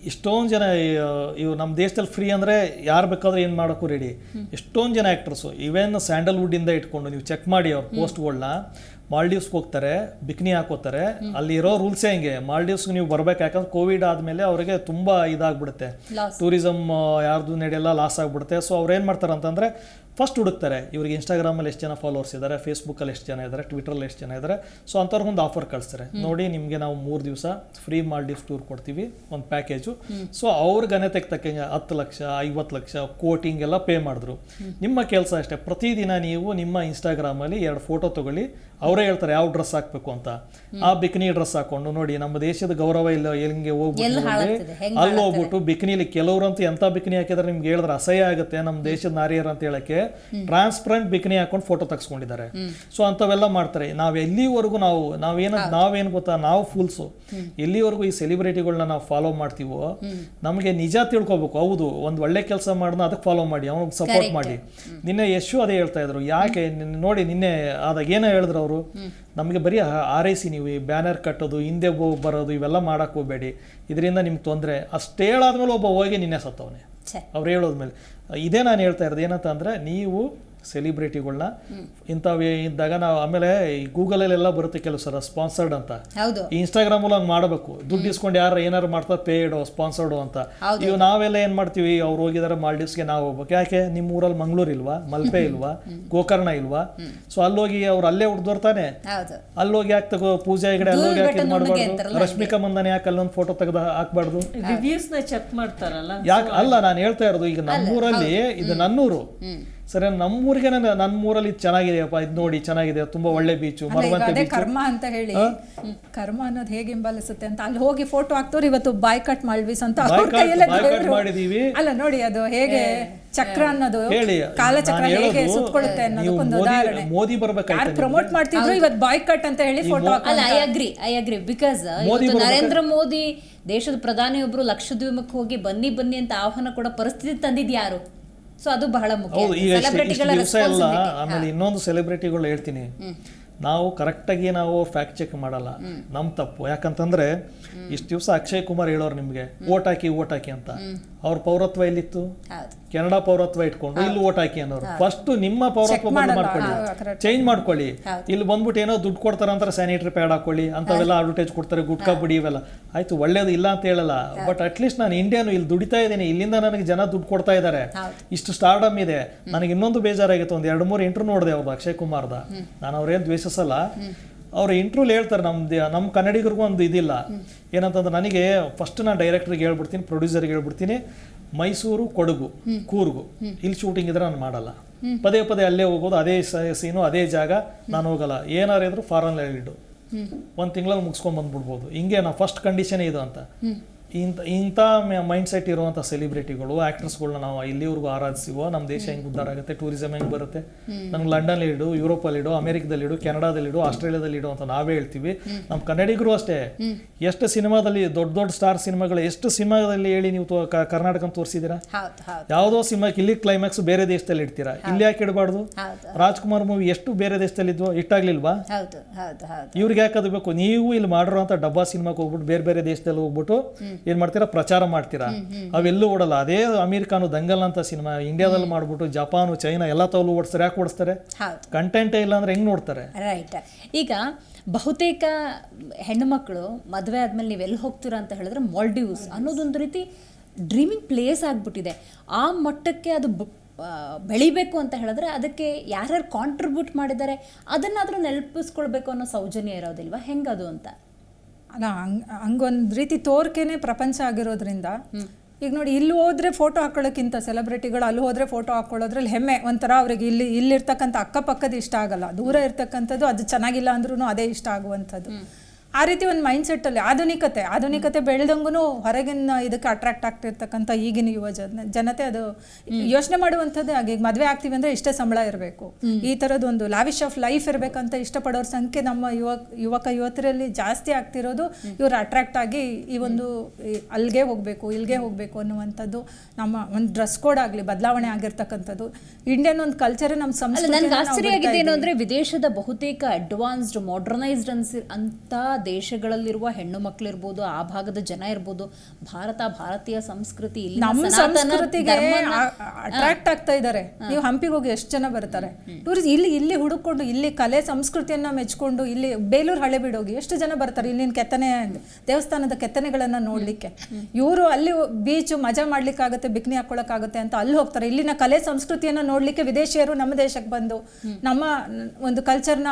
ಎಷ್ಟೊಂದು ಜನ ಇವು ನಮ್ಮ ದೇಶದಲ್ಲಿ ಫ್ರೀ ಅಂದರೆ ಯಾರು ಬೇಕಾದ್ರೂ ಏನು ಮಾಡೋಕ್ಕೂ ರೆಡಿ. ಎಷ್ಟೊಂದು ಜನ ಆ್ಯಕ್ಟರ್ಸು ಈವನ್ ಸ್ಯಾಂಡಲ್ವುಡ್ಡಿಂದ ಇಟ್ಕೊಂಡು ನೀವು ಚೆಕ್ ಮಾಡಿ ಅವ್ರ ಪೋಸ್ಟ್ಗಳನ್ನ, ಮಾಲ್ಡೀವ್ಸ್ಗೆ ಹೋಗ್ತಾರೆ, ಬಿಕ್ನಿ ಹಾಕೋತಾರೆ. ಅಲ್ಲಿ ಇರೋ ರೂಲ್ಸೇ ಹಿಂಗೆ, ಮಾಲ್ಡೀವ್ಸ್ಗೆ ನೀವು ಬರ್ಬೇಕು, ಯಾಕಂದ್ರೆ ಕೋವಿಡ್ ಆದಮೇಲೆ ಅವರಿಗೆ ತುಂಬ ಇದಾಗ್ಬಿಡುತ್ತೆ, ಟೂರಿಸಮ್ ಯಾರ್ದು ನಡೆಯಲ್ಲ, ಲಾಸ್ ಆಗಿಬಿಡುತ್ತೆ. ಸೊ ಅವ್ರು ಏನು ಮಾಡ್ತಾರೆ ಅಂತಂದರೆ ಫಸ್ಟ್ ಹುಡುಕ್ತಾರೆ ಇವ್ರಿಗೆ ಇನ್ಸ್ಟಾಗ್ರಾಮಲ್ಲಿ ಎಷ್ಟು ಜನ ಫಾಲೋವರ್ಸ್ ಇದ್ದಾರೆ, ಫೇಸ್ಬುಕ್ಕಲ್ಲಿ ಎಷ್ಟು ಜನ ಇದ್ದಾರೆ, ಟ್ವಿಟರಲ್ಲಿ ಎಷ್ಟು ಜನ ಇದ್ದಾರೆ. ಸೊ ಅಂಥವ್ರಿಗೊಂದು ಆಫರ್ ಕಳಿಸ್ತಾರೆ, ನೋಡಿ ನಿಮಗೆ ನಾವು 3 ದಿವಸ ಫ್ರೀ ಮಾಲ್ಡೀವ್ಸ್ ಟೂರ್ ಕೊಡ್ತೀವಿ, ಒಂದು ಪ್ಯಾಕೇಜು. ಸೊ ಅವ್ರ ಘನತೆಗೆ ತಕ್ಕಂಗೆ 10 ಲಕ್ಷ 50 ಲಕ್ಷ ಕೋಟಿ ಹಿಂಗೆಲ್ಲ ಪೇ ಮಾಡಿದ್ರು. ನಿಮ್ಮ ಕೆಲಸ ಅಷ್ಟೇ, ಪ್ರತಿದಿನ ನೀವು ನಿಮ್ಮ ಇನ್ಸ್ಟಾಗ್ರಾಮಲ್ಲಿ 2 ಫೋಟೋ ತೊಗೊಳ್ಳಿ, ಅವರೇ ಹೇಳ್ತಾರೆ ಯಾವ ಡ್ರೆಸ್ ಹಾಕ್ಬೇಕು ಅಂತ. ಆ ಬಿಕಿನಿ ಡ್ರೆಸ್ ಹಾಕೊಂಡು ನೋಡಿ ನಮ್ಮ ದೇಶದ ಗೌರವ ಇಲ್ಲ ಹೆಂಗೆ ಹೋಗ್ಬಿಟ್ಟು ಅಲ್ಲಿ ಹೋಗ್ಬಿಟ್ಟು ಬಿಕಿನಿಲಿ ಕೆಲವ್ರಂತೂ ಎಂತ ಬಿಕಿನಿ ಹಾಕಿದ್ರೆ ನಿಮ್ಗೆ ಹೇಳಿದ್ರೆ ಅಸಹ್ಯ ಆಗುತ್ತೆ ನಮ್ಮ ದೇಶದ ನಾರಿಯರು ಅಂತ ಹೇಳಕ್ಕೆ ಟ್ರಾನ್ಸ್ಪರೆಂಟ್ ಬಿಕಿನಿ ಹಾಕೊಂಡು ಫೋಟೋ ತೆಗೆಸ್ಕೊಂಡಿದ್ದಾರೆ. ಸೊ ಅಂತವೆಲ್ಲ ಮಾಡ್ತಾರೆ. ನಾವ್ ಎಲ್ಲಿವರೆಗೂ ನಾವೇನು ಗೊತ್ತಾ, ನಾವು ಫೂಲ್ಸು ಎಲ್ಲಿವರೆಗೂ ಈ ಸೆಲಿಬ್ರಿಟಿಗಳನ್ನ ನಾವು ಫಾಲೋ ಮಾಡ್ತೀವೋ ನಮಗೆ ನಿಜ ತಿಳ್ಕೊಬೇಕು. ಹೌದು, ಒಂದು ಒಳ್ಳೆ ಕೆಲಸ ಮಾಡಿದ ಅದಕ್ಕೆ ಫಾಲೋ ಮಾಡಿ, ಅವ್ನಿಗೆ ಸಪೋರ್ಟ್ ಮಾಡಿ. ನಿನ್ನೆ ಯಶು ಅದೇ ಹೇಳ್ತಾ ಇದ್ರು, ಯಾಕೆ ನೋಡಿ ನಿನ್ನೆ ಆದಾಗ ಏನೋ ಹೇಳಿದ್ರು ಅವರು, ನಮಗೆ ಬರೀ ಆರೈಸಿ ನೀವು ಈ ಬ್ಯಾನರ್ ಕಟ್ಟೋದು ಹಿಂದೆ ಬರೋದು ಇವೆಲ್ಲ ಮಾಡಕ್ ಹೋಗ್ಬೇಡಿ, ಇದರಿಂದ ನಿಮ್ಗೆ ತೊಂದರೆ. ಅಷ್ಟು ಹೇಳಾದ್ಮೇಲೆ ಒಬ್ಬ ಹೋಗಿ ನಿನ್ನೆ ಸತ್ತವನೇ ಅವ್ರು ಹೇಳೋದ್ಮೇಲೆ. ಇದೇ ನಾನು ಹೇಳ್ತಾ ಇರೋದು ಏನಂತ ಅಂದ್ರೆ, ನೀವು ಸೆಲಿಬ್ರಿಟಿಗಳನ್ನ ಇಂಥವೇ ಇದ್ದಾಗ ನಾವು ಆಮೇಲೆ ಈ ಗೂಗಲಲ್ಲೆಲ್ಲ ಬರುತ್ತೆ ಕೆಲವು ಸಲ ಸ್ಪಾನ್ಸರ್ಡ್ ಅಂತ, ಇನ್ಸ್ಟಾಗ್ರಾಮ್ ಅಲ್ಲಿ ಹಂಗೆ ಮಾಡಬೇಕು. ದುಡ್ಡು ಇಸ್ಕೊಂಡು ಯಾರು ಏನಾರು ಮಾಡ್ತಾರೆ ಪೇಯ್ಡು ಸ್ಪಾನ್ಸರ್ಡು ಅಂತ. ಇವು ನಾವೆಲ್ಲ ಏನ್ ಮಾಡ್ತೀವಿ, ಅವ್ರು ಹೋಗಿದಾರೆ ಮಾಲ್ಡೀವ್ಸ್ಗೆ ನಾವು ಹೋಗ್ಬೇಕು. ಯಾಕೆ ನಿಮ್ಮ ಊರಲ್ಲಿ ಮಂಗಳೂರು ಇಲ್ವಾ, ಮಲ್ಪೆ ಇಲ್ವಾ, ಗೋಕರ್ಣ ಇಲ್ವಾ? ಸೊ ಅಲ್ಲೋಗಿ ಅವ್ರು ಅಲ್ಲೇ ಹುಡ್ದೋರ್ತಾನೆ, ಅಲ್ಲೋಗಿ ಯಾಕೆ ತಗೋ ಪೂಜೆ ಹೆಗಡೆ ಅಲ್ಲೋಗಿ ಯಾಕೆ ಇದು ಮಾಡಬಾರ್ದು? ರಶ್ಮಿಕಾ ಮಂದನ ಯಾಕೆ ಅಲ್ಲೊಂದು ಫೋಟೋ ತೆಗೆದು ಹಾಕ್ಬಾರ್ದು? ರಿವ್ಯೂಸ್ ನ ಚೆಕ್ ಮಾಡ್ತಾರಲ್ಲ, ಯಾಕೆ ಅಲ್ಲ ನಾನು ಹೇಳ್ತಾ ಇರೋದು, ಈಗ ನಮ್ಮೂರಲ್ಲಿ ಇದು ನನ್ನೂರು ಸರಿ, ನಮ್ಮೂರಿಗೆ ನಮ್ಮೂರಲ್ಲಿ ಇದು ಚೆನ್ನಾಗಿದೆಯಪ್ಪ, ಇದು ನೋಡಿ ಚೆನ್ನಾಗಿದೆ, ತುಂಬಾ ಒಳ್ಳೆ ಬೀಚು, ಮರವಂತೆ ಬೀಚು. ಕರ್ಮ ಅಂತ ಹೇಳಿ, ಕರ್ಮ ಅನ್ನೋದು ಹೇಗೆ ಹಿಂಬಾಲಿಸುತ್ತೆ ಅಂತ ಅಲ್ಲಿ ಹೋಗಿ ಫೋಟೋ ಹಾಕ್ತವ್ರು. ಇವತ್ತು ಬಾಯ್ಕಟ್ ಮಾಲ್ಡೀವ್ಸ್ ಅಂತ ಮಾಡಿದೀವಿ ಅಲ್ಲ ನೋಡಿ, ಅದು ಹೇಗೆ ಚಕ್ರ ಅನ್ನೋದು ಕಾಲಚಕ್ರ ಹೇಗೆ ಸುತ್ಕೊಳ್ಳುತ್ತೆ ಅನ್ನೋದಕ್ಕೊಂದು ಉದಾಹರಣೆ. ಮೋದಿ ಬರ್ಬೇಕಾಯ್ತು, ಪ್ರಮೋಟ್ ಮಾಡ್ತಿದ್ರು, ಇವತ್ತು ಬಾಯ್ಕಟ್ ಅಂತ ಹೇಳಿ ಫೋಟೋ. ಅಲ್ಲ, I agree because Narendra Modi ದೇಶದ ಪ್ರಧಾನಿಯೊಬ್ರು ಲಕ್ಷದ್ವೀಪಕ್ಕೆ ಹೋಗಿ ಬನ್ನಿ ಅಂತ ಆಹ್ವಾನ ಕೊಡೋ ಪರಿಸ್ಥಿತಿ ತಂದಿದ್ ಯಾರು? ಸೊ ಅದು ಬಹಳ ಮುಖ್ಯ. ದಿವಸ ಎಲ್ಲ ಆಮೇಲೆ ಇನ್ನೊಂದು ಸೆಲೆಬ್ರಿಟಿಗಳು ಹೇಳ್ತೀನಿ, ನಾವು ಕರೆಕ್ಟಾಗಿ ನಾವು ಫ್ಯಾಕ್ಟ್ ಚೆಕ್ ಮಾಡಲ್ಲ, ನಮ್ಮ ತಪ್ಪು. ಯಾಕಂತಂದ್ರೆ ಇಷ್ಟು ದಿವಸ ಅಕ್ಷಯ್ ಕುಮಾರ್ ಹೇಳೋರು ನಿಮ್ಗೆ ಓಟ್ ಹಾಕಿ ಅಂತ. ಅವ್ರ ಪೌರತ್ವ ಎಲ್ಲಿತ್ತು? ಕೆನಡಾ ಪೌರತ್ವ ಇಟ್ಕೊಂಡು ಇಲ್ಲಿ ಓಟ್ ಹಾಕಿ ಅನ್ನೋರು. ಫಸ್ಟ್ ನಿಮ್ಮ ಪೌರತ್ವ ಬಂದ್ ಮಾಡ್ಕೊಳ್ಳಿ, ಚೇಂಜ್ ಮಾಡ್ಕೊಳ್ಳಿ. ಇಲ್ಲಿ ಬಂದ್ಬಿಟ್ಟು ಏನೋ ದುಡ್ಡು ಕೊಡ್ತಾರ ಅಂತ ಸ್ಯಾನಿಟರಿ ಪ್ಯಾಡ್ ಹಾಕೊಳ್ಳಿ ಅಂತವೆಲ್ಲ ಅಡ್ವರ್ಟೈಸ್ ಕೊಡ್ತಾರೆ, ಗುಟ್ಕಾ ಬಿಡಿ ಇವೆಲ್ಲ ಆಯ್ತು, ಒಳ್ಳೇದು ಇಲ್ಲ ಅಂತ ಹೇಳಲ್ಲ. ಬಟ್ ಅಟ್ಲೀಸ್ಟ್ ನಾನು ಇಂಡಿಯಾನು ಇಲ್ಲಿ ದುಡಿತಾ ಇದ್ದೀನಿ, ಇಲ್ಲಿಂದ ನನಗೆ ಜನ ದುಡ್ಡು ಕೊಡ್ತಾ ಇದ್ದಾರೆ, ಇಷ್ಟು ಸ್ಟಾರ್ಡಮ್ ಇದೆ. ನನಗೆ ಇನ್ನೊಂದು ಬೇಜಾರಾಗಿತ್ತು, ಒಂದು 2-3 ಇಂಟರ್ವ್ಯೂ ನೋಡಿದೆ ಅವ್ರದ್ದು, ಅಕ್ಷಯ್ ಕುಮಾರ್ದ. ನಾನು ಅವ್ರೇನು ದ್ವೇಷಿಸಲ್ಲ, ಅವ್ರ ಇಂಟರ್ವ್ಯೂಲಿ ಹೇಳ್ತಾರೆ, ನಮ್ಮ ಕನ್ನಡಿಗರಿಗೂ ಒಂದು ಇದಿಲ್ಲ ಏನಂತಂದ್ರೆ, ನನಗೆ ಫಸ್ಟ್ ನಾನು ಡೈರೆಕ್ಟರ್ಗೆ ಹೇಳ್ಬಿಡ್ತೀನಿ, ಪ್ರೊಡ್ಯೂಸರ್ಗೆ ಹೇಳ್ಬಿಡ್ತೀನಿ, ಮೈಸೂರು, ಕೊಡಗು, ಕೂರ್ಗು ಇಲ್ಲಿ ಶೂಟಿಂಗ್ ಇದ್ರೆ ನಾನು ಮಾಡಲ್ಲ. ಪದೇ ಅಲ್ಲೇ ಹೋಗೋದು, ಅದೇ ಸೀನು, ಅದೇ ಜಾಗ, ನಾನು ಹೋಗಲ್ಲ. ಏನಾರು ಇದ್ರು ಫಾರನ್ ಲೈಡು 1 ತಿಂಗಳಲ್ಲಿ ಮುಗಿಸ್ಕೊಂಡ್ ಬಂದ್ಬಿಡ್ಬೋದು. ಹಿಂಗೆ ನಾವು ಫಸ್ಟ್ ಕಂಡೀಷನ್ ಇದು ಅಂತ. ಇಂಥ ಮೈಂಡ್ ಸೆಟ್ ಇರುವಂಥ ಸೆಲಿಬ್ರಿಟಿಗಳು, ಆ್ಯಕ್ಟರ್ಸ್ಗಳನ್ನ ನಾವು ಇಲ್ಲಿವರೆಗೂ ಆರಾಧಿಸಿವೋ, ನಮ್ಮ ದೇಶ ಹೆಂಗೆ ಉದ್ಧಾರ ಆಗುತ್ತೆ, ಟೂರಿಸಮ್ ಹೆಂಗೆ ಬರುತ್ತೆ, ನಮ್ಗೆ ಲಂಡನ್ ಇಡು, ಯುರೋಪಲ್ಲಿ ಇಡು, ಅಮೆರಿಕದಲ್ಲಿ ಇಡು, ಕೆನಡಾದಲ್ಲಿ ಇಡು, ಆಸ್ಟ್ರೇಲಿಯಾದಲ್ಲಿ ಇಡು ಅಂತ ನಾವೇ ಹೇಳ್ತೀವಿ. ನಮ್ಮ ಕನ್ನಡಿಗರು ಅಷ್ಟೇ, ಎಷ್ಟು ಸಿನಿಮಾದಲ್ಲಿ ದೊಡ್ಡ ಸ್ಟಾರ್ ಸಿನಿಮಾಗಳು, ಎಷ್ಟು ಸಿನಿಮಾದಲ್ಲಿ ಹೇಳಿ ನೀವು ಕರ್ನಾಟಕ ತೋರಿಸಿದ್ದೀರಾ? ಯಾವುದೋ ಸಿನಿಮಾಕ್ಕೆ ಇಲ್ಲಿ ಕ್ಲೈಮ್ಯಾಕ್ಸ್ ಬೇರೆ ದೇಶದಲ್ಲಿ ಇಡ್ತೀರಾ, ಇಲ್ಲಿ ಯಾಕೆ ಇಡಬಾರ್ದು? ರಾಜ್ಕುಮಾರ್ ಮೂವಿ ಎಷ್ಟು ಬೇರೆ ದೇಶದಲ್ಲಿ ಇದ್ವು, ಇಟ್ಟಾಗ್ಲಿಲ್ವಾ? ಇವ್ರಿಗೆ ಯಾಕೆ ಅದು ಬೇಕು? ನೀವು ಇಲ್ಲಿ ಮಾಡಿರೋಂಥ ಡಬ್ಬಾ ಸಿನಿಮಾಕ್ಕೆ ಹೋಗ್ಬಿಟ್ಟು ಬೇರೆ ದೇಶದಲ್ಲಿ ಹೋಗ್ಬಿಟ್ಟು ಏನ್ ಮಾಡ್ತೀರಾ, ಪ್ರಚಾರ ಮಾಡ್ತೀರಾ, ಅವೆಲ್ಲೂ ಓಡಲ್ಲ. ಅದೇ ಅಮೆರಿಕಾನು ದಂಗಲ್ ಅಂತ ಸಿನಿಮಾ ಇಂಡಿಯಾದಲ್ಲಿ ಮಾಡ್ಬಿಟ್ಟು ಜಪಾನು, ಚೈನಾ ಎಲ್ಲ ತವಲು ಓಡಿಸ್ತಾರೆ. ಯಾಕೆ ಓಡಿಸ್ತಾರೆ? ಕಂಟೆಂಟೇ ಇಲ್ಲ ಅಂದ್ರೆ ಹೆಂಗ್ ನೋಡ್ತಾರೆ? ರೈಟ್. ಈಗ ಬಹುತೇಕ ಹೆಣ್ಣು ಮಕ್ಕಳು ಮದುವೆ ಆದ್ಮೇಲೆ ನೀವೆಲ್ಲಿ ಹೋಗ್ತೀರಾ ಅಂತ ಹೇಳಿದ್ರೆ ಮಾಲ್ಡೀವ್ಸ್ ಅನ್ನೋದೊಂದು ರೀತಿ ಡ್ರೀಮಿಂಗ್ ಪ್ಲೇಸ್ ಆಗ್ಬಿಟ್ಟಿದೆ. ಆ ಮಟ್ಟಕ್ಕೆ ಅದು ಬೆಳಿಬೇಕು ಅಂತ ಹೇಳಿದ್ರೆ ಅದಕ್ಕೆ ಯಾರ್ಯಾರು ಕಾಂಟ್ರಿಬ್ಯೂಟ್ ಮಾಡಿದ್ದಾರೆ ಅದನ್ನಾದ್ರೂ ನೆನಪಿಸ್ಕೊಳ್ಬೇಕು ಅನ್ನೋ ಸೌಜನ್ಯ ಇರೋದಿಲ್ವಾ? ಹೆಂಗದು ಅಂತ? ಅಲ್ಲ, ಹಂಗೊಂದು ರೀತಿ ತೋರ್ಕೆನೆ ಪ್ರಪಂಚ ಆಗಿರೋದ್ರಿಂದ ಈಗ ನೋಡಿ, ಇಲ್ಲಿ ಹೋದ್ರೆ ಫೋಟೋ ಹಾಕೊಳ್ಳೋಕ್ಕಿಂತ ಸೆಲೆಬ್ರಿಟಿಗಳು ಅಲ್ಲಿ ಹೋದ್ರೆ ಫೋಟೋ ಹಾಕೊಳ್ಳೋದ್ರಲ್ಲಿ ಹೆಮ್ಮೆ ಒಂಥರ. ಅವ್ರಿಗೆ ಇಲ್ಲಿರ್ತಕ್ಕಂಥ ಅಕ್ಕಪಕ್ಕದ ಇಷ್ಟ ಆಗಲ್ಲ, ದೂರ ಇರ್ತಕ್ಕಂಥದ್ದು ಅದು ಚೆನ್ನಾಗಿಲ್ಲ ಅಂದ್ರೂ ಅದೇ ಇಷ್ಟ ಆಗುವಂಥದ್ದು. ಆ ರೀತಿ ಒಂದು ಮೈಂಡ್ ಸೆಟ್ಟಲ್ಲಿ ಆಧುನಿಕತೆ ಬೆಳೆದಂಗೂ ಹೊರಗಿನ ಇದಕ್ಕೆ ಅಟ್ರಾಕ್ಟ್ ಆಗ್ತಿರ್ತಕ್ಕಂಥ ಈಗಿನ ಜನತೆ ಅದು ಯೋಚನೆ ಮಾಡುವಂಥದ್ದೇ. ಆಗ ಈಗ ಮದುವೆ ಆಗ್ತೀವಿ ಅಂದರೆ ಇಷ್ಟೇ ಸಂಬಳ ಇರಬೇಕು, ಈ ಥರದ್ದು ಒಂದು ಲಾವಿಶ್ ಆಫ್ ಲೈಫ್ ಇರಬೇಕಂತ ಇಷ್ಟಪಡೋರ ಸಂಖ್ಯೆ ನಮ್ಮ ಯುವಕರಲ್ಲಿ ಜಾಸ್ತಿ ಆಗ್ತಿರೋದು. ಇವರು ಅಟ್ರಾಕ್ಟ್ ಆಗಿ ಈ ಒಂದು ಅಲ್ಲಿಗೆ ಹೋಗಬೇಕು, ಇಲ್ಲಿಗೆ ಹೋಗಬೇಕು ಅನ್ನುವಂಥದ್ದು. ನಮ್ಮ ಒಂದು ಡ್ರೆಸ್ ಕೋಡ್ ಆಗಲಿ ಬದಲಾವಣೆ ಆಗಿರ್ತಕ್ಕಂಥದ್ದು. ಇಂಡಿಯನ್ ಒಂದು ಕಲ್ಚರ್, ನಮ್ಮ ಸಂಸ್ಕೃತಿ. ನನಗೆ ಆಶ್ಚರ್ಯ ಆಗಿದೆ ಏನು ಅಂದರೆ, ವಿದೇಶದ ಬಹುತೇಕ ಅಡ್ವಾನ್ಸ್ಡ್ ಮಾಡರ್ನೈಸ್ಡ್ ಅಂತ ದೇಶಗಳಲ್ಲಿರುವ ಹೆಣ್ಣು ಮಕ್ಕಳಿರ್ಬೋದು, ಆ ಭಾಗದ ಜನ ಇರ್ಬೋದು, ಭಾರತೀಯ ಸಂಸ್ಕೃತಿ, ನಮ್ಮ ಸಂಸ್ಕೃತಿಗೆ ಅಟ್ರಾಕ್ಟ್ ಆಗ್ತಾ ಇದ್ದಾರೆ. ನೀವು ಹಂಪಿಗೆ ಹೋಗಿ ಎಷ್ಟು ಜನ ಬರ್ತಾರೆ ಟೂರಿಸ್ಟ್, ಇಲ್ಲಿ ಹುಡುಕೊಂಡು ಇಲ್ಲಿ ಕಲೆ ಸಂಸ್ಕೃತಿಯನ್ನ ಮೆಚ್ಕೊಂಡು, ಇಲ್ಲಿ ಬೇಲೂರು ಹಳೆಬೀಡೋಗಿ ಎಷ್ಟು ಜನ ಬರ್ತಾರೆ ಇಲ್ಲಿನ ದೇವಸ್ಥಾನದ ಕೆತ್ತನೆಗಳನ್ನ ನೋಡ್ಲಿಕ್ಕೆ. ಇವರು ಅಲ್ಲಿ ಬೀಚ್ ಮಜಾ ಮಾಡ್ಲಿಕ್ಕಾಗತ್ತೆ, ಬಿಕ್ನಿ ಹಾಕೊಳಕ್ಕಾಗತ್ತೆ ಅಂತ ಅಲ್ಲಿ ಹೋಗ್ತಾರೆ. ಇಲ್ಲಿನ ಕಲೆ ಸಂಸ್ಕೃತಿಯನ್ನ ನೋಡ್ಲಿಕ್ಕೆ ವಿದೇಶಿಯರು ನಮ್ಮ ದೇಶಕ್ಕೆ ಬಂದು ನಮ್ಮ ಒಂದು ಕಲ್ಚರ್ನ